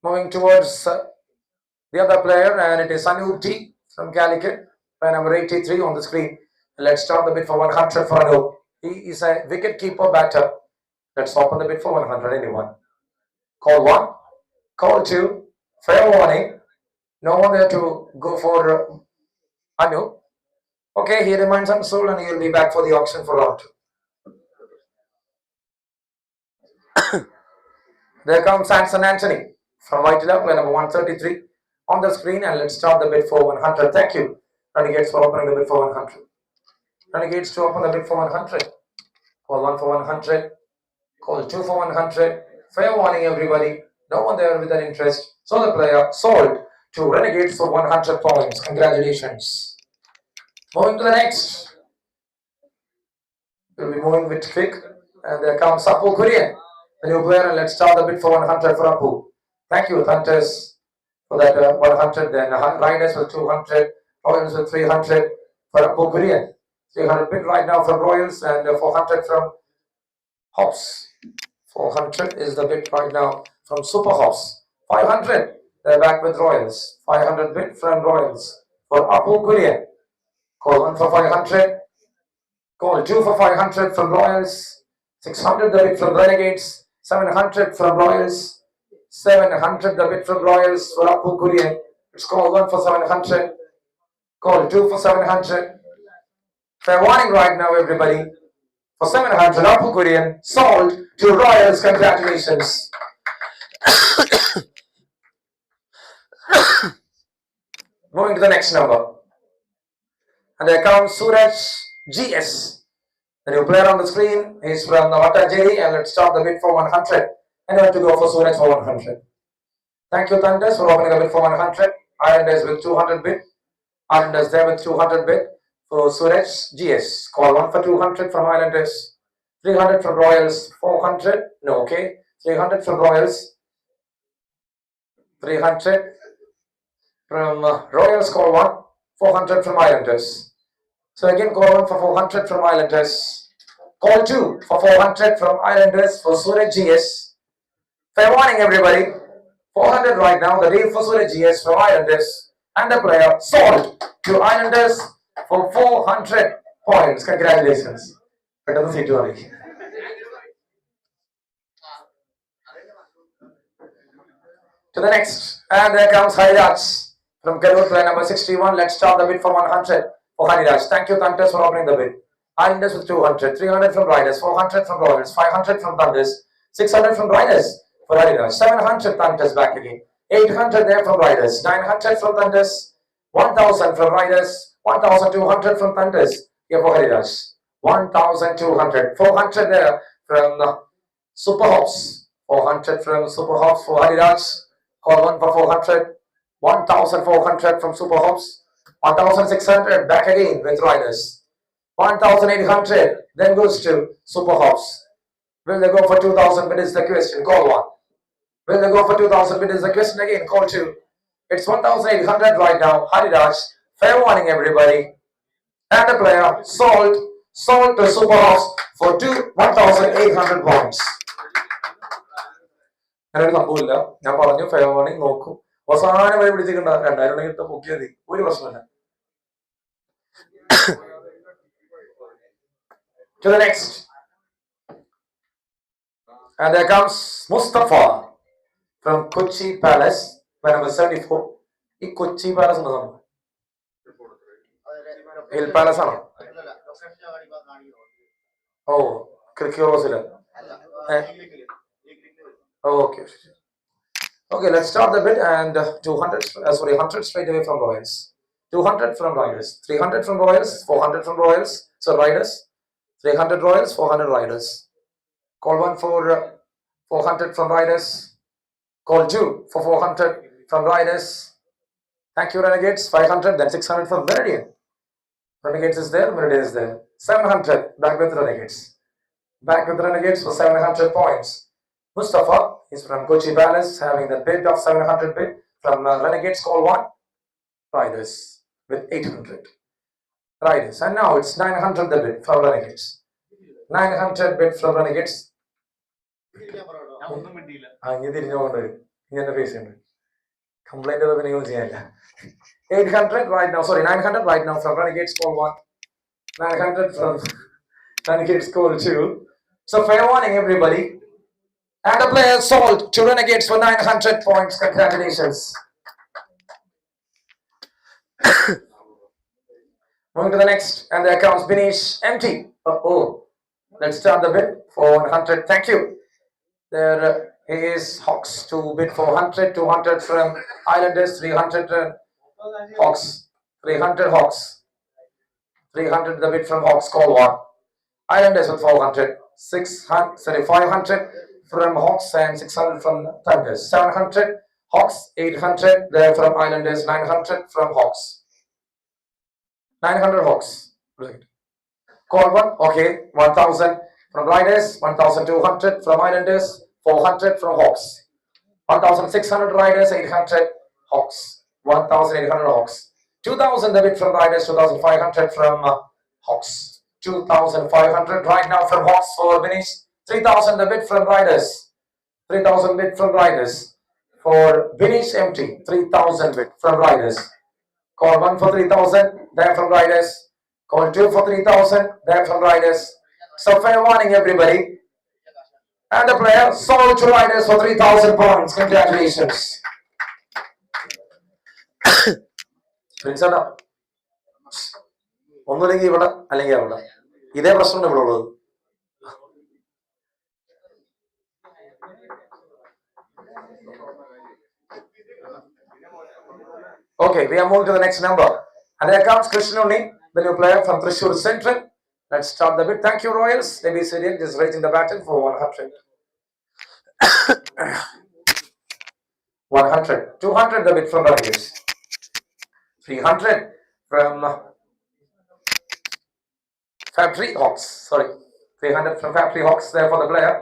Moving towards the other player, and it is Anup T from Calicut, player number 83 on the screen. Let's start the bid for 100 for Anup. He is a wicket keeper batter. Let's open the bid for 100. Anyone? Call 1. Call 2. Fair warning. No one there to go for Anup. Okay, he remains unsold, and he will be back for the auction for round 2. There comes Sanson Anthony from Whitelove, player number 133 on the screen, and let's start the bid for 100. Thank you, Renegades, for opening the bid for 100. Renegades to open the bid for 100. Call 1 for 100. Call 2 for 100. Fair warning, everybody. No one there with an interest. So the player sold to Renegades for 100 points. Congratulations. Moving to the next. We'll be moving with quick. And there comes Apu Kurian, the new player, and let's start the bid for 100 for Apu. Thank you, Hunters, for that 100. Then Riders with 200. Royals with 300 for Apu Kurian. 300 bid right now from Royals, and 400 from Hops. 400 is the bid right now from Super Hops. 500, they're back with Royals. 500 bid from Royals for Apu Kurian. Call 1 for 500. Call 2 for 500 from Royals. 600 the bid from Renegades. 700 from Royals. 700 the bid from Royals for Apu Kurian. It's call 1 for 700. Call 2 for 700. Fair warning right now, everybody. For 700, Apu Kurian sold to Royals. Congratulations. Moving to the next number. And there comes Suraj GS. The new player on the screen is from Navatajeri, and let's start the bid for 100. And I have to go for Suraj for 100. Thank you, Thunders, for opening a bid for 100. Islanders with 200 bid. Islanders there with 200 bid for Suraj GS. Call 1 for 200 from Islanders. 300 from Royals. 400. No, okay. 300 from Royals. 300 from Royals. Call 1. 400 from Islanders. So again, call 1 for 400 from Islanders. Call 2 for 400 from Islanders for Suraj GS. Fair warning, everybody. 400 right now. The deal for Suraj GS from Islanders. And the player sold to Islanders for 400 points. Congratulations. Better than C2. To the next. And there comes Hariraj from Karur, player number 61. Let's start the bid for 100 for Hariraj. Thank you, Thunders, for opening the bid. Islanders with 200. 300 from Riders. 400 from Royals. 500 from Thunders. 600 from Riders for Hariraj. 700 Thunders back again. 800 there from Riders. 900 from Thunders. 1000 from Riders. 1200 from Thunders here for Hariraj. 1200. 400 there from Super Hops. 400 from Super Hops for Hariraj. Call 1 for 400. 1400 from Super Hops. 1600 back again with Riders. 1800 then goes to Super Hops. Will they go for 2000 bid is the question. Call 1. Will they go for 2000 bid is the question again. Call 2. It's 1800 right now. Hariraj. Fair warning, everybody. And the player sold to Super Hops for 1800 points. ഞാനൊരു സംഭവമില്ല. ഞാൻ പറഞ്ഞു fair warning നോക്കും. അവസാനം വരെ പിടിച്ചിട്ടുണ്ട്. 2000 കിട്ട പൊക്കിയത് ഒരു പ്രശ്നമില്ല. To the next. And there comes Mustafa from Kochi Palace, player number 74. ഈ കൊച്ചി പാലസ് ഉണ്ടോ? ഹിൽ പാലസ് ആണോ? ഓ ക്രിക്കോസില്. Okay. Okay, let's start the bid and 100 straight away from Royals. 200 from Riders. 300 from Royals. 400 from Royals. So Riders. 300 Royals. 400 Riders. Call 1 for 400 from Riders. Call 2 for 400 from Riders. Thank you, Renegades. 500, then 600 from Meridian. Renegades is there, Meridian is there. 700, back with Renegades. Back with Renegades for 700 points. Mustafa is from Kochi Palace, having the bid of 700 bid from Renegades. Call 1. Riders with 800. Riders. And now it's 900 the bid from Renegades. 900 bid from Renegades. Complaint of the 800 right now, sorry, 900 right now from Renegades. Call 1. 900 from Renegades. Call 2. So fair warning, everybody. And the player sold to Renegades for 900 points. Congratulations. Moving to the next, and there comes Binish empty. Let's start the bid for 100. Thank you. There is Hawks to bid for 100. 200 from Islanders. 300 Hawks. 300 Hawks. 300 the bid from Hawks. Call 1. Islanders with 400. 500 from Hawks and 600 from Thunders. 700 Hawks. 800 there from Islanders. 900 from Hawks. 900 Hawks. Right. Call 1. Okay. 1000 from Riders. 1200 from Islanders. 400 from Hawks. 1600 Riders. 800 Hawks. 1800 Hawks. 2000 the bid from Riders. 2500 from Hawks. 2500 right now from Hawks for Binish. 3000 the bid from Riders. 3000 bid from Riders. For Binish empty. 3000 bid from Riders. Call 1 for 3000. There from Riders. Call 2 for 3000. There from Riders. So fair warning, everybody. And the player sold to riders for 3,000 points. Congratulations. പ്രിൻസേട്ടാ ഒന്നുമില്ലെങ്കിൽ ഇവിടെ അല്ലെങ്കിൽ അവിടെ ഇതേ പ്രശ്നമാണ് ഇവിടെ ഉള്ളത്. Okay, we are moving to the next number. And there comes Krishnuni, the new player from Thrissur Central. Let's start the bid. Thank you, Royals. Debbie Sidian is raising the baton for 100. 100. 200 the bid from the Royals. 300 from Factory Hawks. Sorry. 300 from Factory Hawks there for the player.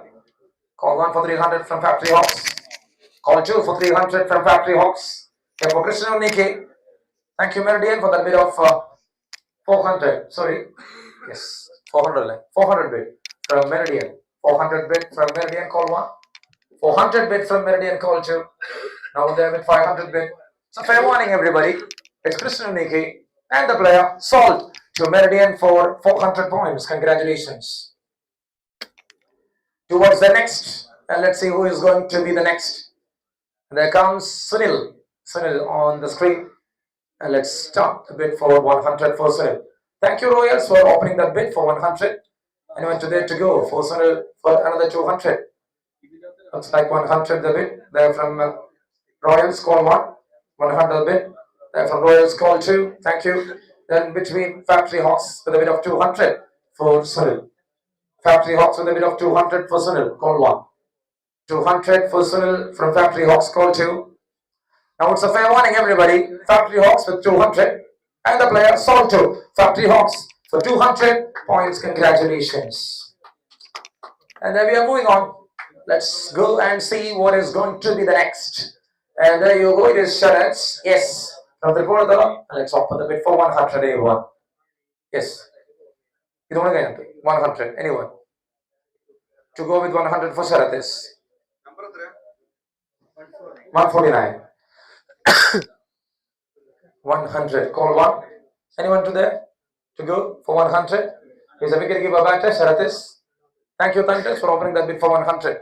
Call 1 for 300 from Factory Hawks. Call 2 for 300 from Factory Hawks. Here for Krishnuni. Thank you, Meridian, for that bid of 400. Sorry. Yes. 400. 400 bid from Meridian. 400 bid from Meridian. Call 1. 400 bid from Meridian. Call 2. Now there with 500 bid. So fair warning, everybody. It's Krishna Niki and the player sold to Meridian for 400 points. Congratulations. Towards the next, and let's see who is going to be the next. There comes Sunil. Sunil on the screen. And let's start the bid for 100 for Sunil. Thank you, Royals, for opening that bid for 100. Anyone today to go for Sunil for another 200? Looks like 100 the bid. They're from Royals, call 1. 100 bid. They're from Royals, call 2. Thank you. Then between Factory Hawks with a bid of 200 for Sunil. Factory Hawks with a bid of 200 for Sunil, call 1. 200 for Sunil from Factory Hawks, call 2. Now it's a fair warning, everybody. Factory Hawks with 200 and the player sold to Factory Hawks for 200 points. Congratulations. And then we are moving on. Let's go and see what is going to be the next. And there you go. It is Sharats. Yes. From the corner, let's open the bid for 100. Everyone. Yes. You don't want to get 100. Anyone? To go with 100 for Sharatis. 149. 100. Call 1. Anyone to there? To go for 100? Is a wicket giver batter, Sharatis. Thank you, Thunderous, for opening that bid for 100.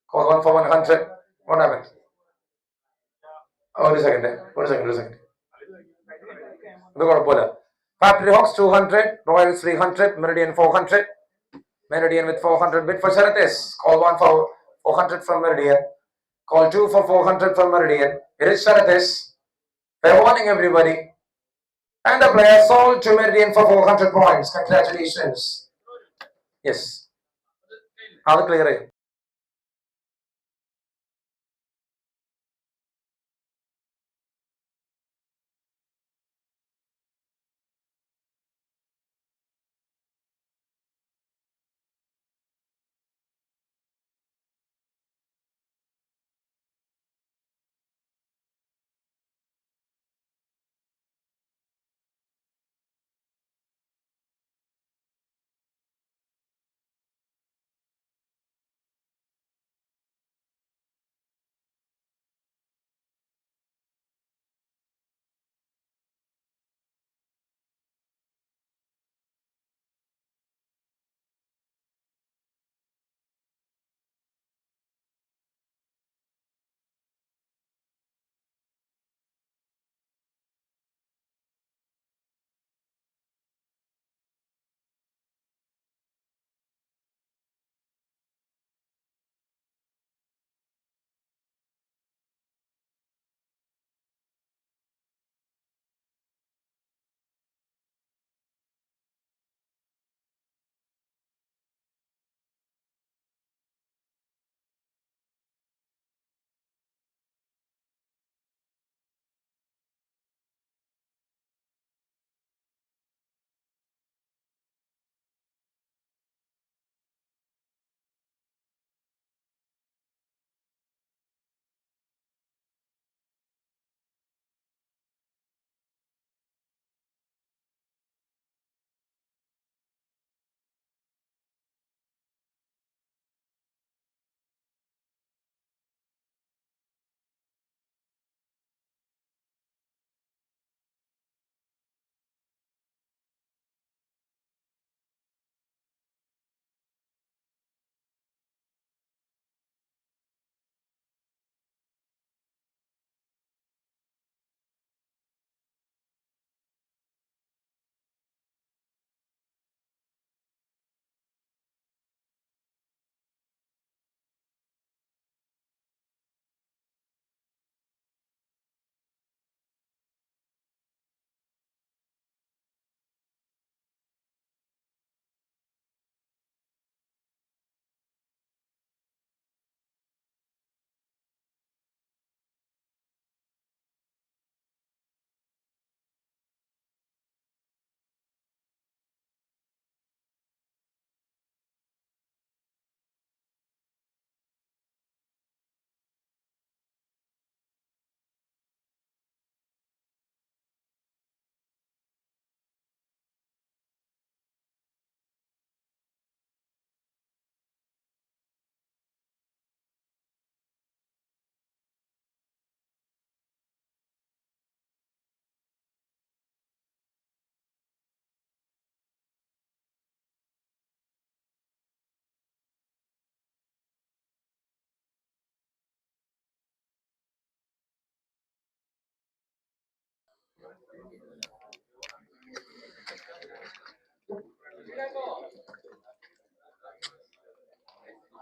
Call 1 for 100. What happened? Oh, wait a second. Wait a second. Factory Hawks 200, Royals 300, Meridian 400. Meridian with 400 bid for Sharatis. Call 1 for 400 from Meridian. Call 2 for 400 from Meridian. It is Sharatis. Fair warning, everybody. And the player sold to Meridian for 400 points. Congratulations. Yes. How the clear?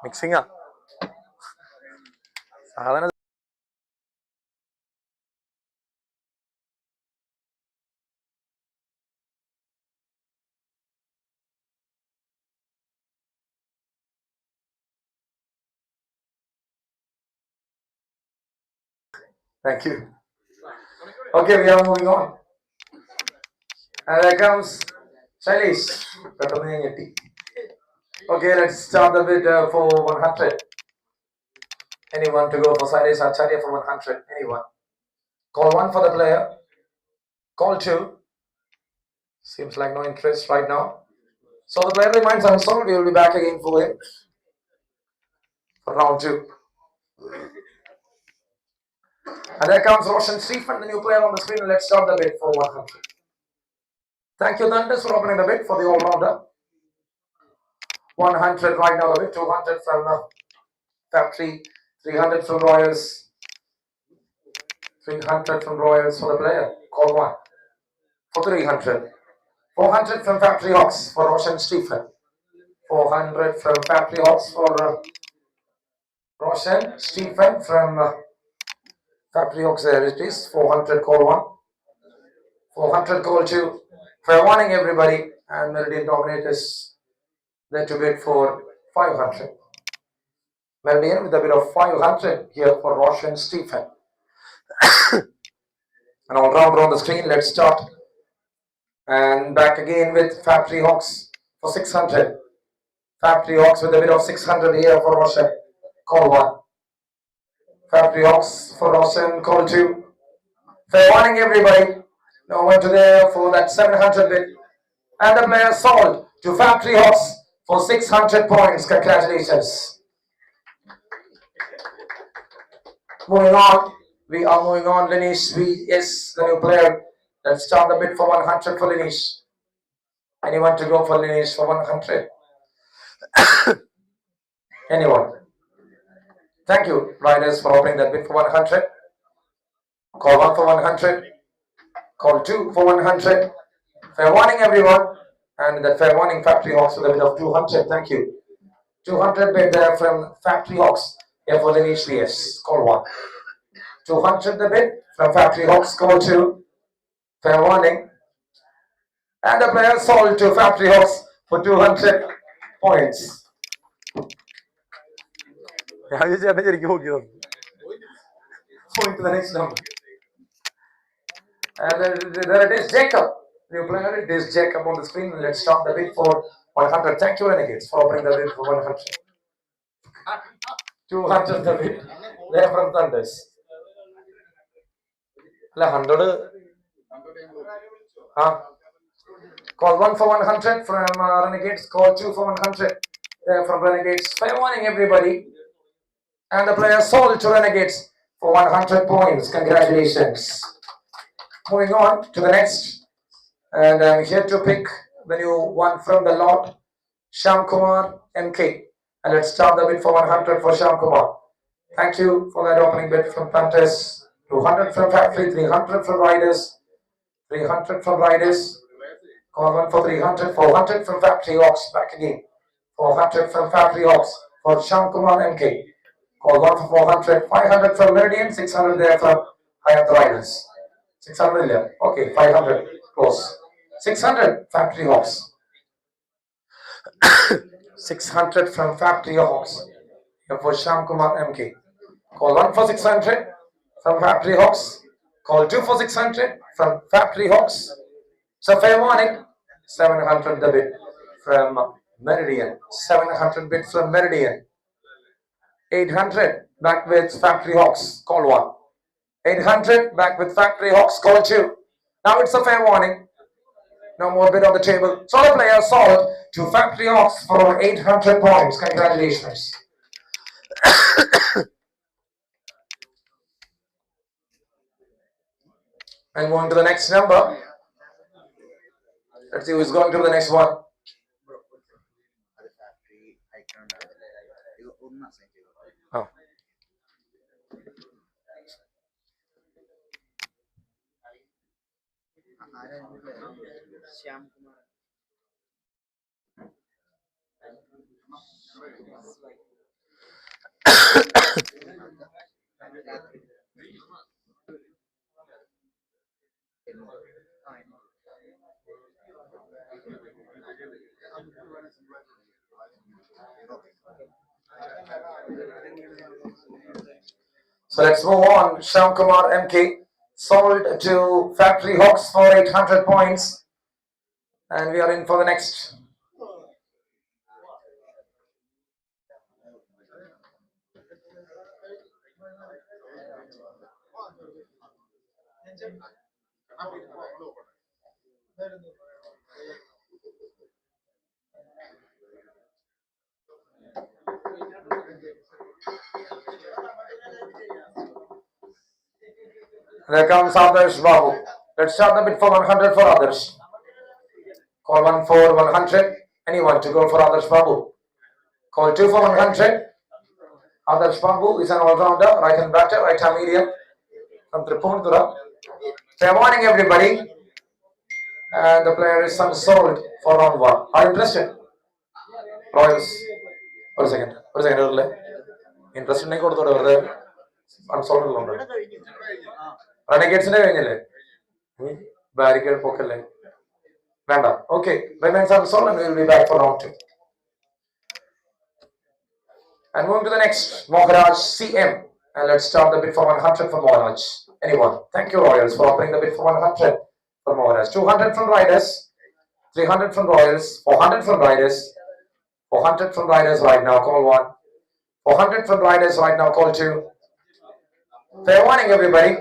മിക്സിങ്ങാ സാധനം. Thank you. Okay, we are moving on. And there comes Shailesh. Okay, let's start the bid for 100. Anyone to go for Shailesh Acharya for 100? Anyone? Call 1 for the player. Call 2. Seems like no interest right now. So the player remains unsold. We will be back again for him for round 2. And there comes Roshan Stephen, the new player on the screen. Let's start the bid for 100. Thank you, Thunders, for opening the bid for the all-rounder. 100 right now, the bid. 200 from Factory. 300 from Royals. 300 from Royals for the player. Call 1 for 300. 400 from Factory Hawks for Roshan Stephen. 400 from Factory Hawks for Roshan Stephen from Factory Hawks. There it is. 400 call 1. 400 call 2. Fair warning, everybody. And Meridian Dominators there to bid for 500. Meridian with a bid of 500 here for Roshan Stephen. And all round on the screen. Let's start. And back again with Factory Hawks for 600. Factory Hawks with a bid of 600 here for Roshan. Call 1. Factory Hawks for Roshan. Call 2. Fair warning, everybody. No one to there for that 700 bid. And the player sold to Factory Hawks for 600 points. Congratulations. Moving on. We are moving on. Linish is the new player. Let's start the bid for 100 for Linish. Anyone to go for Linish for 100? Anyone? Thank you, riders, for opening that bid for 100. Call 1 for 100. Call 2 for 100. Fair warning, everyone. And the fair warning, Factory Hawks with a bid of 200. Thank you. 200 bid there from Factory Hawks here for Linish VS. Call 1. 200 the bid from Factory Hawks. Call 2. Fair warning. And the player sold to Factory Hawks for 200 points. Going to the next number. And there it is, Jacob. New player, it is Jacob on the screen. Let's start the bid for 100. Thank you, Renegades, for opening the bid for 100. 200 the bid. They are from Thunders. 100. Call 1 for 100 from Renegades. Call 2 for 100. They are from Renegades. Fair warning, everybody. And the player sold to Renegades for 100 points. Congratulations. Moving on to the next. And I'm here to pick the new one from the lot, Sham Kumar MK. And let's start the bid for 100 for Sham Kumar. Thank you for that opening bid from Pantes. 200 from Factory, 300 from Riders. 300 from Riders. Call 1 for 300. 400 from Factory Hawks. Back again. 400 from Factory Hawks for Sham Kumar MK. Call 1 for 400. 500 from Meridian. 600 there from Hayat Riders. 600 there. Okay, 500. Close. 600 Factory Hawks. 600 from Factory Hawks. Here for Sham Kumar MK. Call 1 for 600 from Factory Hawks. Call 2 for 600 from Factory Hawks. So fair warning. 700 the bid from Meridian. 700 bid from Meridian. 800 back with Factory Hawks. Call 1. 800 back with Factory Hawks. Call 2. Now it's a fair warning. No more bid on the table. So the player sold to Factory Hawks for 800 points. Congratulations. And going to the next number. Let's see who's going to the next one. Oh. So let's move on. Shyam Kumar MK sold to Factory Hawks for 800 points. And we are in for the next. There comes Adarsh Babu. Let's start the bid for 100 for Adarsh. Call 1 for 100. Anyone to go for Adarsh Babu? Call 2 for 100. Adarsh Babu is an all-rounder, right-hand batter, right-hand medium from Tripundra. Fair warning, everybody. And the player is unsold for round 1. Are you interested? Royals. One second. Interested? Unsold. Renegades barricade pocket. Okay, remains unsold and we will be back for round 2. And moving to the next, Moharaj CM. And let's start the bid for 100 for Moharaj. Anyone? Thank you, Royals, for offering the bid for 100 for Moharaj. 200 from Riders, 300 from Royals, 400 from Riders, 400 from Riders right now, call 1. 400 from Riders right now, call 2. Fair warning, everybody.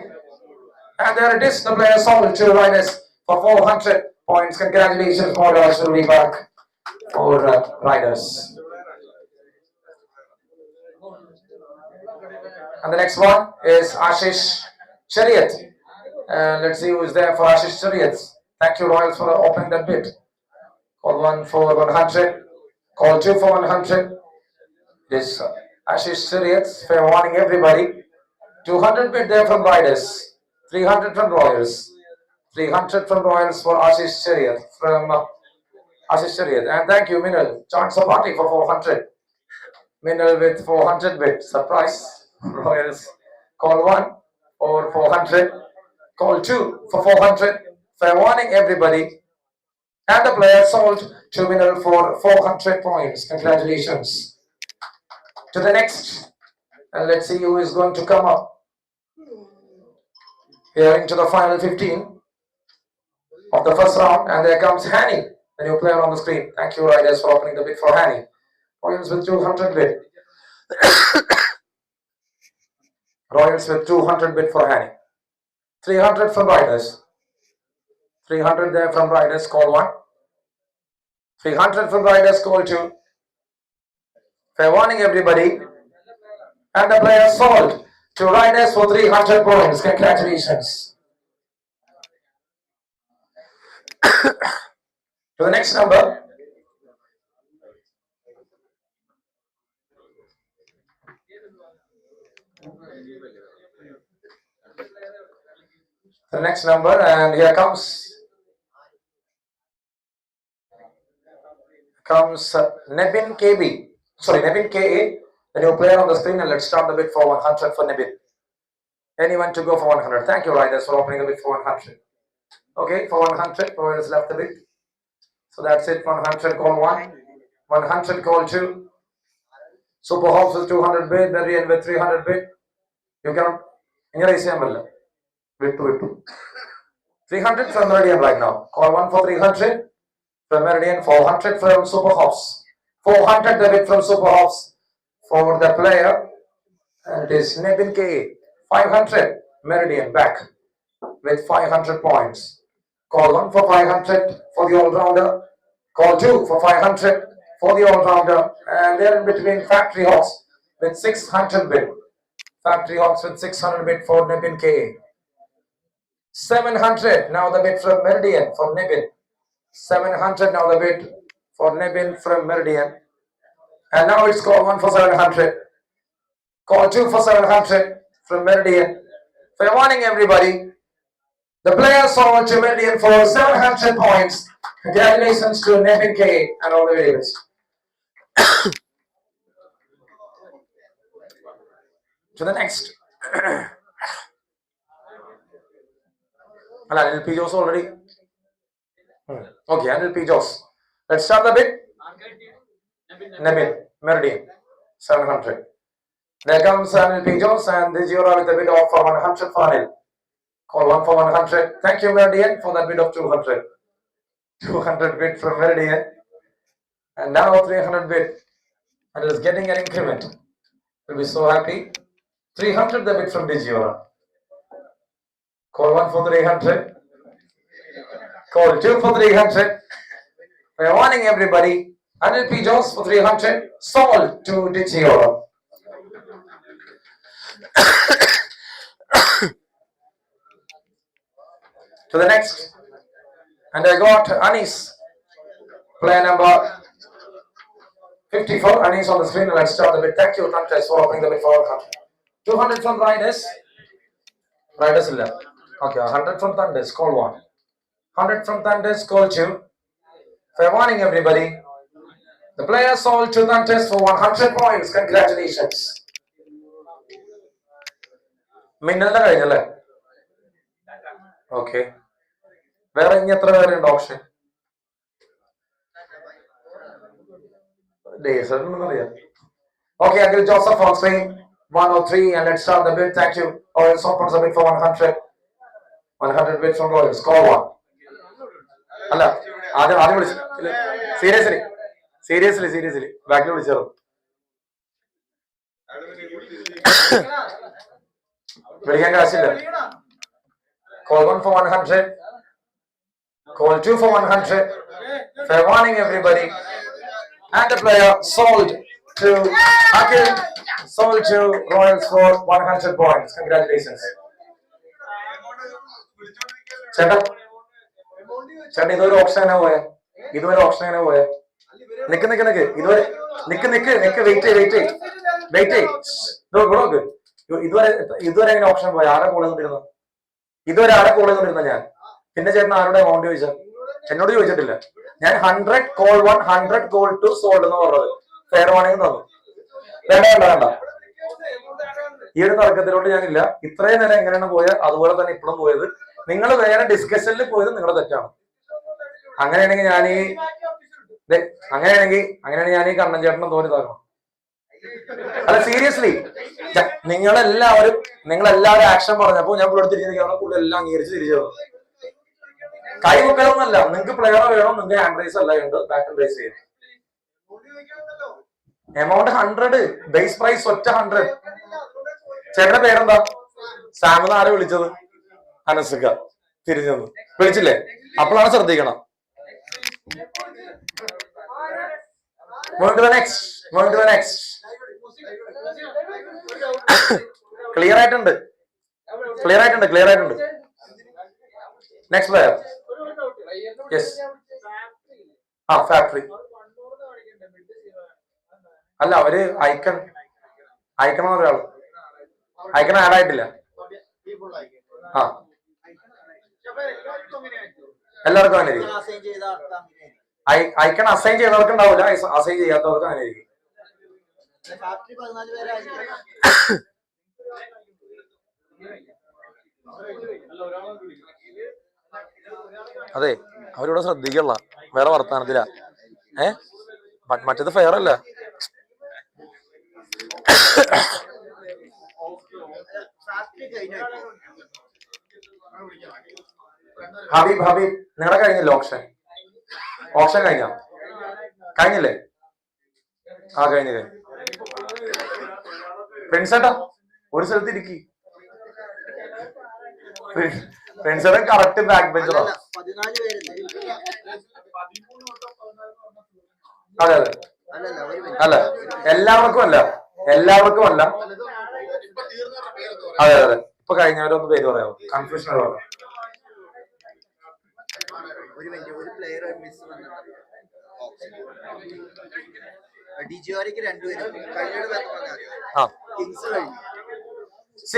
And there it is, the player sold to Riders for 400 points. Congratulations, Moharaj will be back for Riders. And the next one is Ashish Chariot. And let's see who is there for Ashish Chariot. Thank you, Royals, for opening that bid. Call 1 for 100. Call 2 for 100. This Ashish Chariot. Fair warning, everybody. 200 bid there from Riders. 300 from Royals. 300 from Royals for Ashish Chariot. Ashish Chariot. And thank you, Minal. Chance of party for 400. Minal with 400 bid. Surprise. Royals. Call 1 for 400. Call 2 for 400. Fair warning, everybody. And the player sold to Minal for 400 points. Congratulations. To the next. And let's see who is going to come up. Here into the final 15 of the first round. And there comes Hani, the new player on the screen. Thank you, Riders, for opening the bid for Hani. Royals with 200 bid. Royals with 200 bid for Hani. 300 from Riders. 300 there from Riders, call 1. 300 from Riders, call 2. Fair warning, everybody. And the player sold to Riders for 300 points. Congratulations. To the next number. The next number, and here comes Nebin KB. Sorry, Nebin KA, the new player on the screen, and let's start the bid for 100 for Nebin. Anyone to go for 100? Thank you, Riders, for opening the bid for 100. Okay, for 100, who has left the bid? So that's it. 100, call 1. 100, call 2. Super Hops with 200 bid, Meridian with 300 bid. You cannot. Bid 300 from Meridian right now. Call 1 for 300 from Meridian. 400 from Super Hops. 400 the bid from Super Hops for the player. And it is Nebin K. 500 Meridian back with 500 points. Call 1 for 500 for the all-rounder. Call 2 for 500 for the all-rounder. And there in between Factory Hawks with 600 bid. Factory Hawks with 600 bid for Nebin K. 700 now the bid from Meridian for Nebin. 700 now the bid for Nebin from Meridian. And now it's call 1 for 700. Call 2 for 700 from Meridian. Fair warning, everybody. The players sold to Meridian for 700 points. Congratulations to Nevin K and all the very best. To the next. Anil P. Jos already. Okay, Anil P. Jos. Let's start the bid. Nevin, Meridian, 700. There comes Anil P. Jos and this euro with a bid of 100 for Anil. Call one for 100. Thank you, Meridian, for that bid of 200. 200 bid from Meridian. And now 300 bid. And is getting an increment. We'll be so happy. 300 the bid from Digiora. Call one for 300. Call two for 300. We're warning everybody. Anil P. Jones for 300. Sold to Digiora. To the next. And I got Anis. Player number 54. Anis on the screen. Let's start the bid. Thank you, Tantas, for opening the bid for 200 from Riders. Riders 11. Okay, 100 from Thunders. Call one. 100 from Thunders. Call two. Fair warning, everybody. The players sold to Thunders for 100 points. Congratulations. Minnalda കഴിഞ്ഞല്ലേ? Okay. വേറെ ഇനി എത്ര പേരുണ്ട് option? Okay, Uncle Joseph on screen. 103 and let's start the bid. Thank you. Royals opens the bid for 100. 100 bid from Royals. Call one. അല്ല ആദ്യം വിളിച്ചു. Seriously ബാക്കിൽ വിളിച്ചോ. വിളിക്കാൻ കാശില്ല. Call one for 100. Call two for 100. Fair warning, everybody. And the player sold to Akil, sold to Royals for 100 points. Congratulations. ചേട്ടാ ഇതൊരു ഓപ്ഷനാ പോയെ. ഇതുവരെ ഓപ്ഷനാ പോയെ. നിക്ക് വെയിറ്റ്. ഇതുവരെ എങ്ങനെ ഓപ്ഷൻ പോയ? ആരെ കോൾ ചെയ്തോണ്ടിരുന്നു? ഇതുവരെ ആരെ കോൾ ചെയ്തോണ്ടിരുന്ന ഞാൻ? പിന്നെ ചേട്ടൻ ആരുടെ എമൗണ്ട് ചോദിച്ചാൽ? എന്നോട് ചോദിച്ചിട്ടില്ല. ഞാൻ 100 കോൾ 1, 100 കോൾ 2 സോൾഡ് എന്ന് പറഞ്ഞത്. ഫെയർ വാണിംഗ് തന്നു. വേണ്ട. ഈ ഒരു തർക്കത്തിലോട്ട് ഞാനില്ല. ഇത്രയും നേരം എങ്ങനെയാണ് പോയത് അതുപോലെ തന്നെ ഇപ്പോഴും പോയത്. നിങ്ങൾ വേറെ ഡിസ്കഷനിൽ പോയത് നിങ്ങളുടെ തെറ്റാണ്. അങ്ങനെയാണെങ്കിൽ ഞാൻ ഈ കണ്ണൻ ചേട്ടനും തോന്നി താക്കണം. അല്ല സീരിയസ്ലി നിങ്ങളെല്ലാവരും ആക്ഷൻ പറഞ്ഞപ്പോ ഞാൻ ഇവിടെ തിരിച്ചിരിക്കണം. കൂടുതൽ എല്ലാം അംഗീകരിച്ച് തിരിച്ചു തന്നു. കൈവക്കലൊന്നല്ല. നിങ്ങൾക്ക് പ്ലെയർ വേണം, നിങ്ങൾക്ക് ഹാൻഡ് റൈസ് അല്ല ഉണ്ട്, ബാക്ക് ആൻഡ് റൈസ് ചെയ്യും. എമൗണ്ട് 100, ബേസ് പ്രൈസ് ഒറ്റ 100. ചേട്ടന്റെ പേരെന്താ? സാമെന്ന് ആരെ വിളിച്ചത്? അനസുക. തിരിഞ്ഞു വിളിച്ചില്ലേ? അപ്പോഴാണ് ശ്രദ്ധിക്കണം. Moving to the next. Clear ആയിട്ടുണ്ട്. Next player. യെസ്. ഫാക്ടറി അല്ല, അവര് ഐക്കൺ ഒരാള് ഐക്കൺ ആഡ് ആയിട്ടില്ല. എല്ലാവർക്കും അങ്ങനെ ഇരിക്കും. ഐക്കൺ അസൈൻ ചെയ്തവർക്ക് ഉണ്ടാവില്ല, അസൈൻ ചെയ്യാത്തവർക്ക് അങ്ങനെ ഇരിക്കും. അതെ, അവരിവിടെ ശ്രദ്ധിക്കള്ള വേറെ വർത്താനത്തില. മറ്റേത് ഫെയർ അല്ല. ഹബീബ് നിങ്ങളുടെ കഴിഞ്ഞില്ല ഓപ്ഷൻ കഴിഞ്ഞില്ലേ? കഴിഞ്ഞു. ഫ്രണ്ട്സേട്ടാ ഒരു സ്ഥലത്ത് ഇരിക്കി. ഫ്രണ്ട്സേട്ടൻ കറക്റ്റ് ബാക്ക് ബെഞ്ചറാ. അതെ അല്ല, എല്ലാവർക്കും അല്ല. അതെ ഇപ്പൊ കഴിഞ്ഞവരൊന്ന് പേര് പറയാമോ? കൺഫ്യൂഷൻ പറയാം.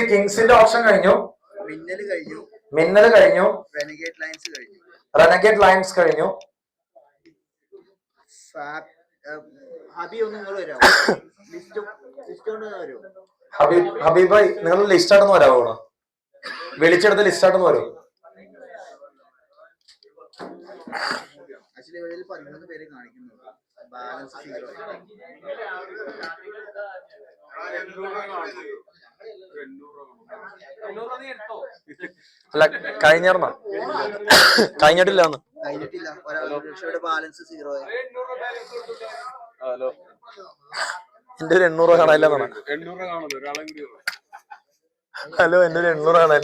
കിങ്സിന്റെ ഓപ്ഷൻ കഴിഞ്ഞു, മിന്നൽ കഴിഞ്ഞു, മിന്നൽ കഴിഞ്ഞു, റെനഗേറ്റ് ലൈൻസ് കഴിഞ്ഞു. ഹബീബായി നിങ്ങൾ ലിസ്റ്റ് ആയിട്ടൊന്ന് വരാമോ? വിളിച്ചെടുത്ത് ലിസ്റ്റ് ആയിട്ടൊന്ന് വരും. അല്ല കഴിഞ്ഞിട്ടില്ല. എന്റെ ഒരു 800 കാണാനില്ല. ഹലോ, എന്റെ ഒരു 800 കാണാൻ.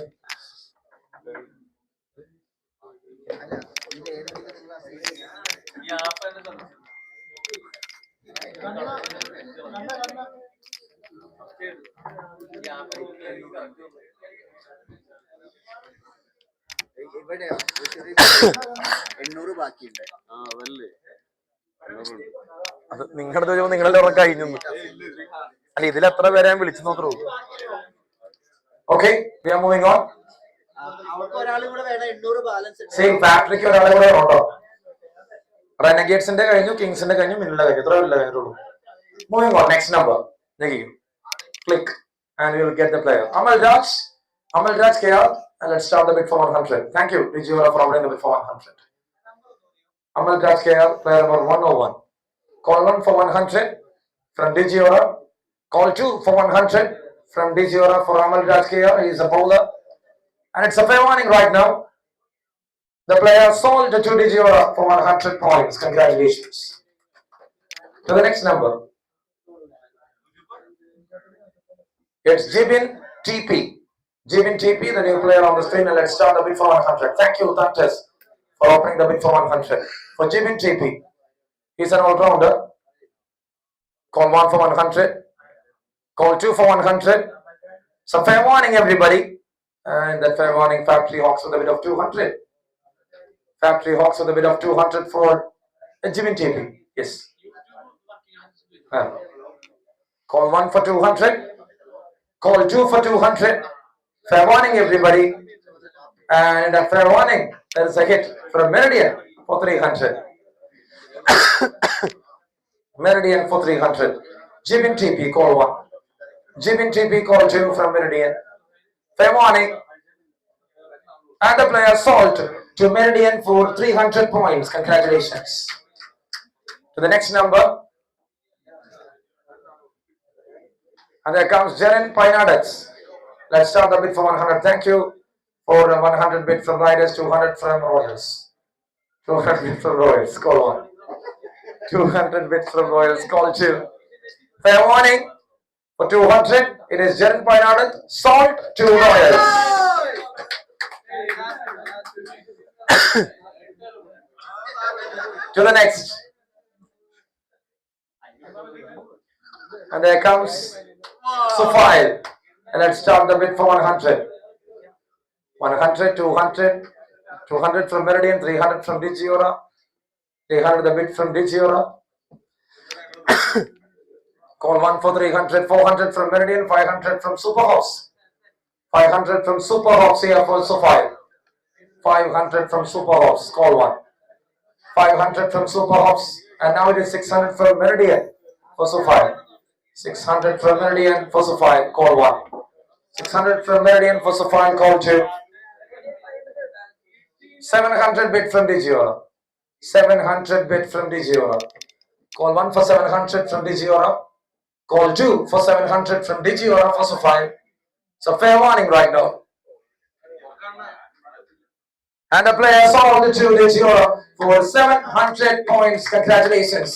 അത് നിങ്ങളുടെ ചോദിക്കുമ്പോൾ നിങ്ങളുടെ ഉറക്കം കഴിഞ്ഞു. അല്ല, ഇതിൽ എത്ര പേരെ ഞാൻ വിളിച്ചു നോക്കൂ. Okay, we are moving on. Same ഫാക്ടറിക്ക് ഒരാളെ കൂടെ ഉണ്ടോ? റെനഗേറ്റ്സിന്റെ കഴിഞ്ഞു, കിങ്സിന്റെ കഴിഞ്ഞു, മിന്നലിന്റെ കഴിഞ്ഞു. ഇത്ര വരില്ല കഴിഞ്ഞുള്ളൂ. Moving on. Next number click and you will get the player. Amal Raj KR, and let's start the bid for 100. Thank you, Vijayura, for opening the bid for 100. Amal Raj KR, player number 101. Call 1 for 100 from Vijayura. Call 2 for 100 from Vijayura for Amal Raj KR. He is a bowler. And it's a fair warning right now. The player sold to Vijayura for 100 points. Congratulations. To the next number. It's Jibin TP. Jibin TP, the new player on the screen, and let's start the bid for 100. Thank you, Tantas, for opening the bid for 100. For Jibin TP, he's an all-rounder. Call 1 for 100. Call 2 for 100. So fair warning, everybody. And that fair warning, Factory Hawks with a bid of 200. Factory Hawks with a bid of 200 for Jibin TP. Yes. Call 1 for 200. Call 2 for 200. Fair warning, everybody. And a fair warning, there is a hit from Meridian for 300. Meridian for 300. Jibin TP, call 1. Jibin TP, call 2 from Meridian. Fair warning. And the player sold to Meridian for 300 points. Congratulations. To the next number. And there comes Jaren Painadets. Let's start the bid for 100. Thank you for 100 bid from Riders, 200 from Royals. 200 bid from Royals, call 1. 200 bid from Royals, call 2. Fair warning, for 200, it is Jaren Painadets, sold to Royals. To the next. And there comes Sufail. And let's start the bid for 100. 100, 200, 200 from Meridian, 300 from Vijayura, 300 the bid from Vijayura. Call 1 for 300, 400 from Meridian, 500 from Superhouse. 500 from Superhouse here for Sufail. 500 from Superhouse, call 1. 500 from Superhouse, and now it is 600 from Meridian for Sufail. 600 from Meridian for Sufail, call 1. 600 from Meridian for Sufail, call 2. 700 bid from Vijayura. 700 bid from Vijayura. Call 1 for 700 from Vijayura. Call 2 for 700 from Vijayura for Sufail. So fair warning right now. And the player sold to Vijayura for 700 points. Congratulations.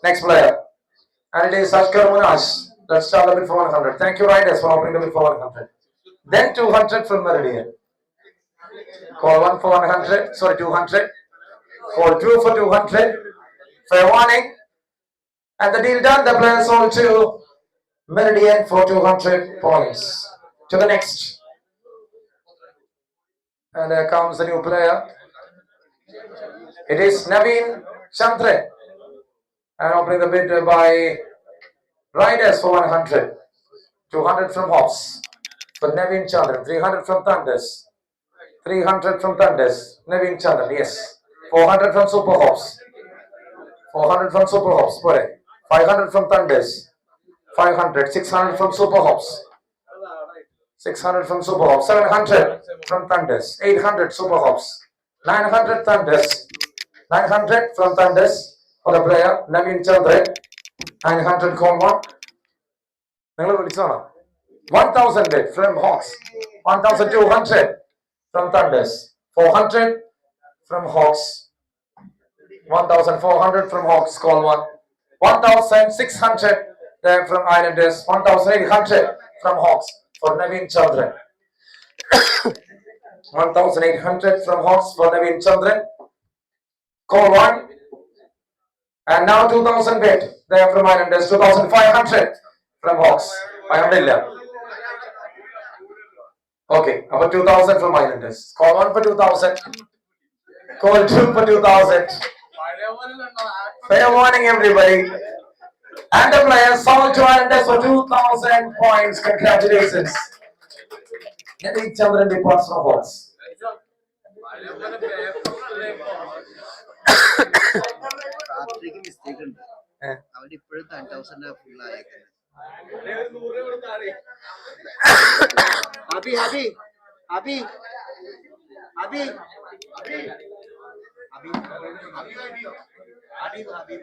Next player. And it is Ashkar Munaj. Let's start the bid for 100. Thank you, Riders, for opening the bid for 100. Then 200 from Meridian. Call 1 for 100. Sorry, 200. Call 2 for 200. Fair warning. And the deal done. The player sold to Meridian for 200 points. To the next. And there comes the new player. It is Naveen Chandra. And opening the bid by Riders for 100. 200 from Hops for Naveen Chandran. 300 from Thunders. 300 from Thunders. Naveen Chandran, yes. 400 from Super Hops. 400 from Super Hops. 500 from Thunders. 500. 600 from Super Hops. 600 from Super Hops. 700 from Thunders. 800 Super Hops. 900 Thunders. 900 from Thunders for the player Naveen Chandran. 900 call one. 1,000 bid from Hawks. 1,200 from Thunders. 400 from Hawks. 1,400 from Hawks, call one. 1,600 there from Islanders. 1,800 from Hawks for Naveen Chandran. 1,800 from Hawks for Naveen Chandran. Call one. And now 2,000 bid there from Islanders. 2,500 from Hawks. 500. Okay, about 2,000 from Islanders. Call one for 2,000. Call two for 2,000. Fair warning, everybody. And the players sold to Islanders for 2,000 points. Congratulations. Naveen Chandran departs from Hawks. രാത്രിക്ക് mistake ഉണ്ട് അവിടെ ഇപ്പോഴും 10,000 full ആയേക്കുന്നത് അബി അബി അബി അബി അബി അബി അബി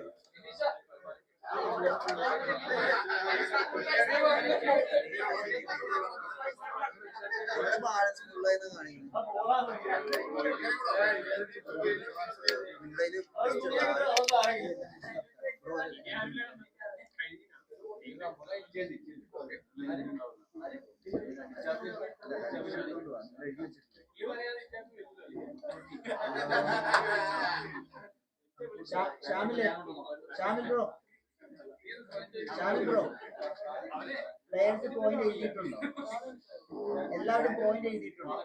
ബാലൻസ് ഫുള്ളായിരുന്നു ഷാമിൽ ബ്രോ പ്ലേയേഴ്സ് പോയിന്റ് എഴുതിയിട്ടുണ്ടോ എല്ലാവരും പോയിന്റ് എഴുതിയിട്ടുണ്ടോ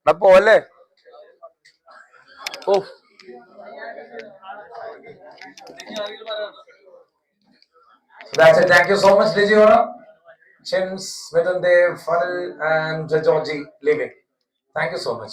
എല്ലാവരും പോലെ ഓ That's it. Thank you so much, Dijiora. Chims, Midundev, Fanil, and Georgie leaving. Thank you so much.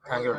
Thank you.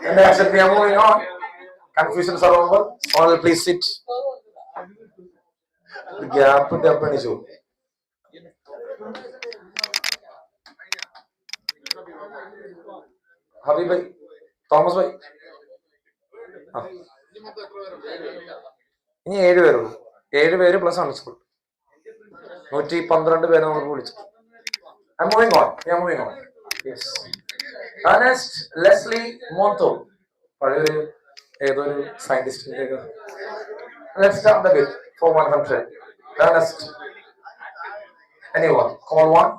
That's it. We are moving on. Confusions are over. All please sit. The gap put up issue. Habib bhai, Thomas bhai. ഇനി 7 പേരുള്ളൂ. 7 പേര് plus അൺസ്കൂൾ 112 പേരെ നമുക്ക് വിളിച്ചു. I'm moving on. We are moving on. Yes. Ernest Leslie Monto. പഴയൊരു ഏതൊരു സയന്റിസ്റ്റിന്റെ. Let's start the bit for 100. Ernest. Anyone? Call 1.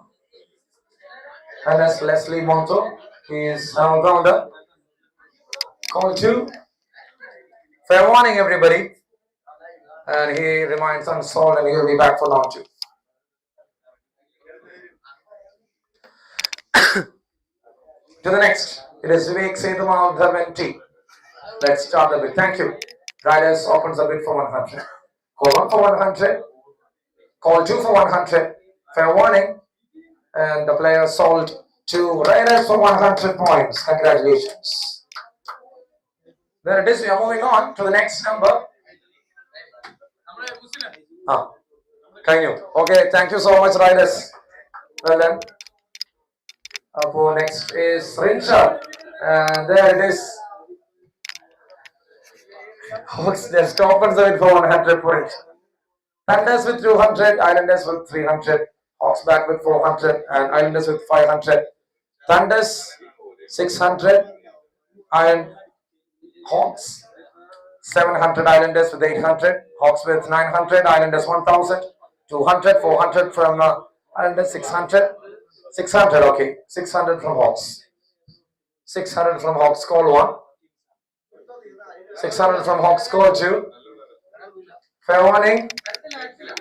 Ernest Leslie Monto. He is an all-rounder. Call 2. Fair warning, everybody. And he remains unsolved and he will be back for round 2. To the next. It is Vivek Sethumal Dharmenti. Let's start the bit. Thank you. Riders opens the bid for 100. Call 1 for 100. Call 2 for 100. Fair warning. And the player sold 2 riders for 100 points. Congratulations. There it is. We are moving on to the next number. Can you? Okay, thank you so much, riders. Well done. Next is Richard. And there it is. Hawks just opens the bid for 100 points. Thunders with 200, Islanders with 300, Hawks back with 400, and Islanders with 500. Thunders 600, and Hawks 700, Islanders with 800, Hawks with 900, Islanders 1000, 200, 400 from Islanders, 600, 600, okay, 600 from Hawks. 600 from Hawks, call 1. 600 from Hawks, call 2. Fair warning.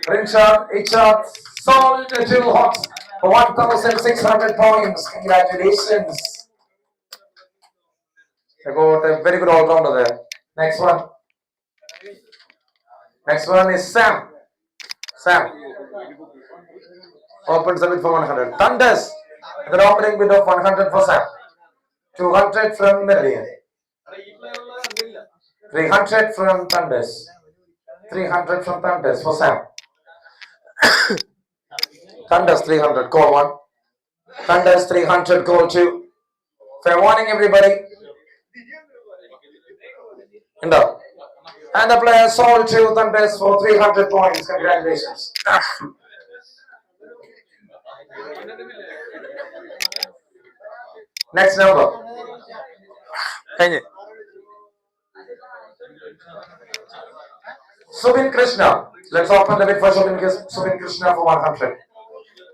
Richard, sold to Hawks for 1,600 points. Congratulations. I got a very good all-rounder there. Next one. Next one is Sam. Sam opens the bid for 100. Thunders, the opening bid of 100 for Sam. 200 from Meridian. 300 from Thunders. 300 from Thunders for Sam. Thunders 300, call 1. Thunders 300, call 2. Fair warning, everybody. And the player sold 2 Thunders for 300 points. Congratulations. Next number. Subin Krishna. Let's open the bid for Subin Krishna for 100.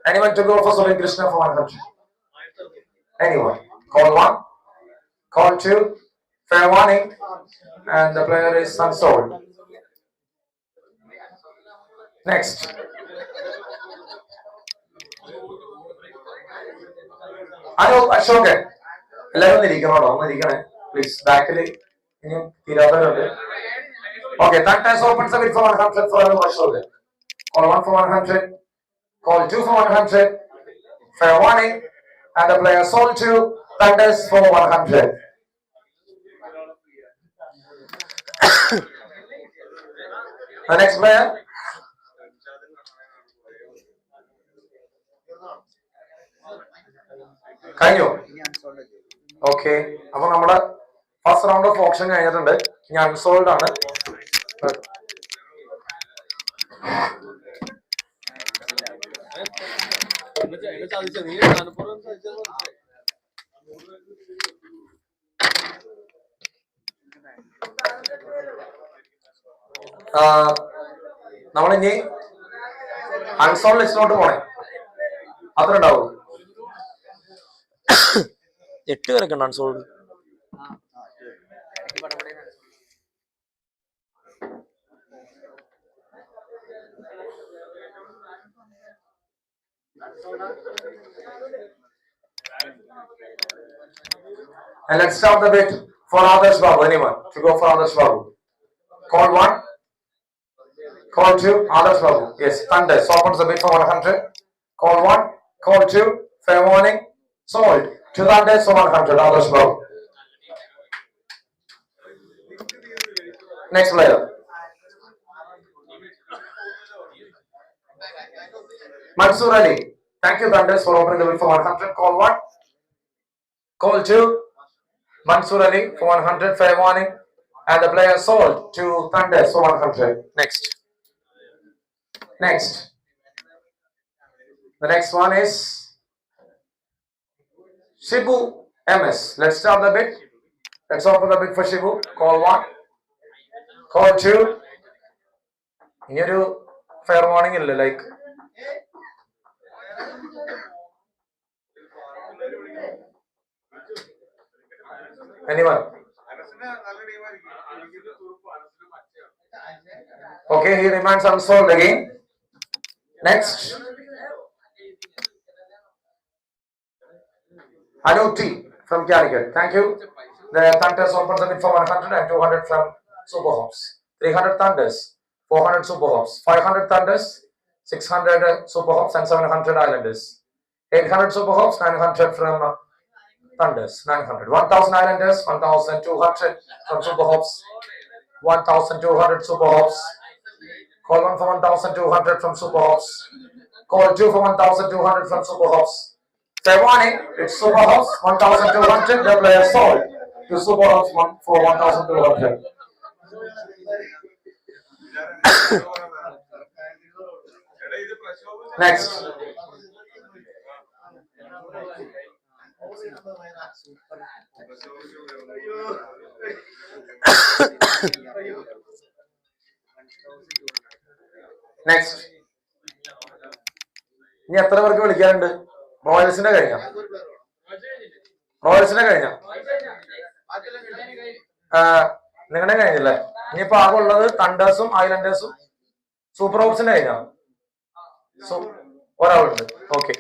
Anyone to go for Subin Krishna for 100? Anyone? Call 1. Call 2. Fair warning. And the player is unsold. Next. Ashokan. Please, back. Okay, Thunders opens the bid for 100 for Ashokan. Call 1 for 100. Call 2 for 100. Fair warning. And the player sold 2 Thunders for 100. The next player. കഴിഞ്ഞോ? Okay, അപ്പൊ നമ്മുടെ first round of option കഴിഞ്ഞിട്ടുണ്ട്. ഇനി unsold ആണ്. നമ്മളിനി unsold ലിസ്റ്റിലോട്ട് പോണേ. അത്ര ഉണ്ടാവും. 8 പേരൊക്കെ ഉണ്ട് unsold. And let's start the bid for Adarsh Babu. Anyone to go for Adarsh Babu? Call 1. Call 2. Adarsh Babu. Yes, Thunders opens the bid for 100. Call 1. Call 2. Fair warning. Sold. 200 for 100. Adarsh Babu. Next player. Mansoor Ali. Thank you, Thunders, for opening the bid for 100. Call 1. Call 2. Mansoor Ali for 100. Fair warning. And the player sold to Thunders for 100. Next. The next one is Shibu MS. Let's start the bid. Let's open the bid for Shibu. Call 1. Call 2. Here fair warning illa like. Anyone? Okay, he remains unsold again. Next. Anuti from Calicut. Thank you. The Thunders opens the bid for 100 and 200 from Super Hops. 300 Thunders, 400 Super Hops, 500 Thunders, 600 Super Hops and 700 Islanders. 800 Super Hops, 900 from Thunders, 900. 1000 Islanders, 1200 from Super Hops, 1200 Super Hops. Call 1 for 1200 from Super Hops. Call 2 for 1200 from Super Hops. Fair warning, it's Super Hops, 1200. The player sold to Super Hops for 1200. Next. Next. ഇനി എത്ര പേർക്ക് വിളിക്കാനുണ്ട്? റോയൽസിന്റെ കഴിഞ്ഞ നിങ്ങളുടെ കഴിഞ്ഞില്ലേ? ഇനിയിപ്പോ ആകെ ഉള്ളത് തണ്ടേഴ്സും ഐലൻഡേഴ്സും super ഹോപ്സിന്റെ കഴിഞ്ഞോ? ഒരാളുണ്ട്. ഓക്കെ.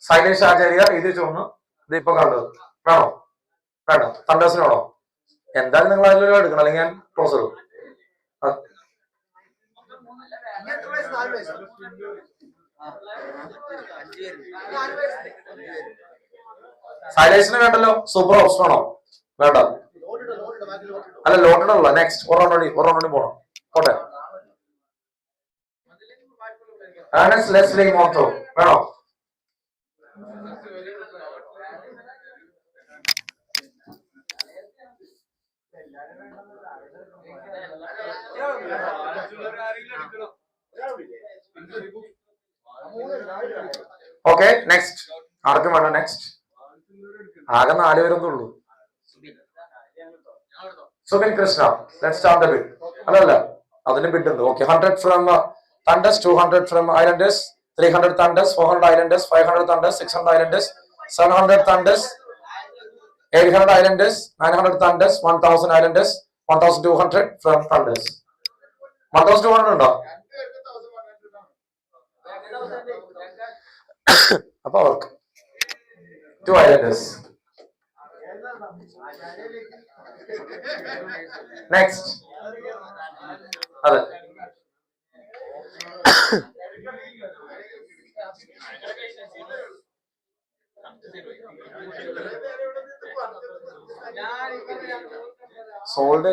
ശൈലേഷ് ആചാര്യ ഇത് ചോന്നു. ഇതിപ്പോ കണ്ടത് വേണോ? വേണ്ട. തണ്ടേഴ്സിനോടോ? എന്തായാലും നിങ്ങൾ അതിലൊരു എടുക്കണം, അല്ലെങ്കിൽ ഞാൻ ക്ലോസ് ഇടും. ശൈലേഷിന് വേണ്ടല്ലോ. സൂപ്പർ ഹോപ്സ് വേണോ? വേണ്ട. അല്ല, ലോട്ടഡ് ഉള്ള. നെക്സ്റ്റ് ഒരെണ്ണി പോണം. ഓട്ടെ. ലെസ്ലി മോട്ടോ വേണോ? ഓക്കെ. നെക്സ്റ്റ് ആർക്കും വേണ്ട. നെക്സ്റ്റ് ആകെ 4 പേരൊന്നും ഉള്ളൂ. Subin Krishna. Let's start the bid. അല്ലല്ല, അതിന് ബിഡ് ഉണ്ട്. Okay. 100 from Thunders, 200 from Islanders, 300 Thunders, 400 Islanders, 500 Thunders, 600 Islanders, 700 Thunders, 800 Islanders, 900 Thunders, 1000 Islanders, 1200 from Thunders. 1200 ഉണ്ടോ? അപ്പൊ അവർക്ക് 2 Islanders. നെക്സ്റ്റ്. അതെ. സോൾഡ്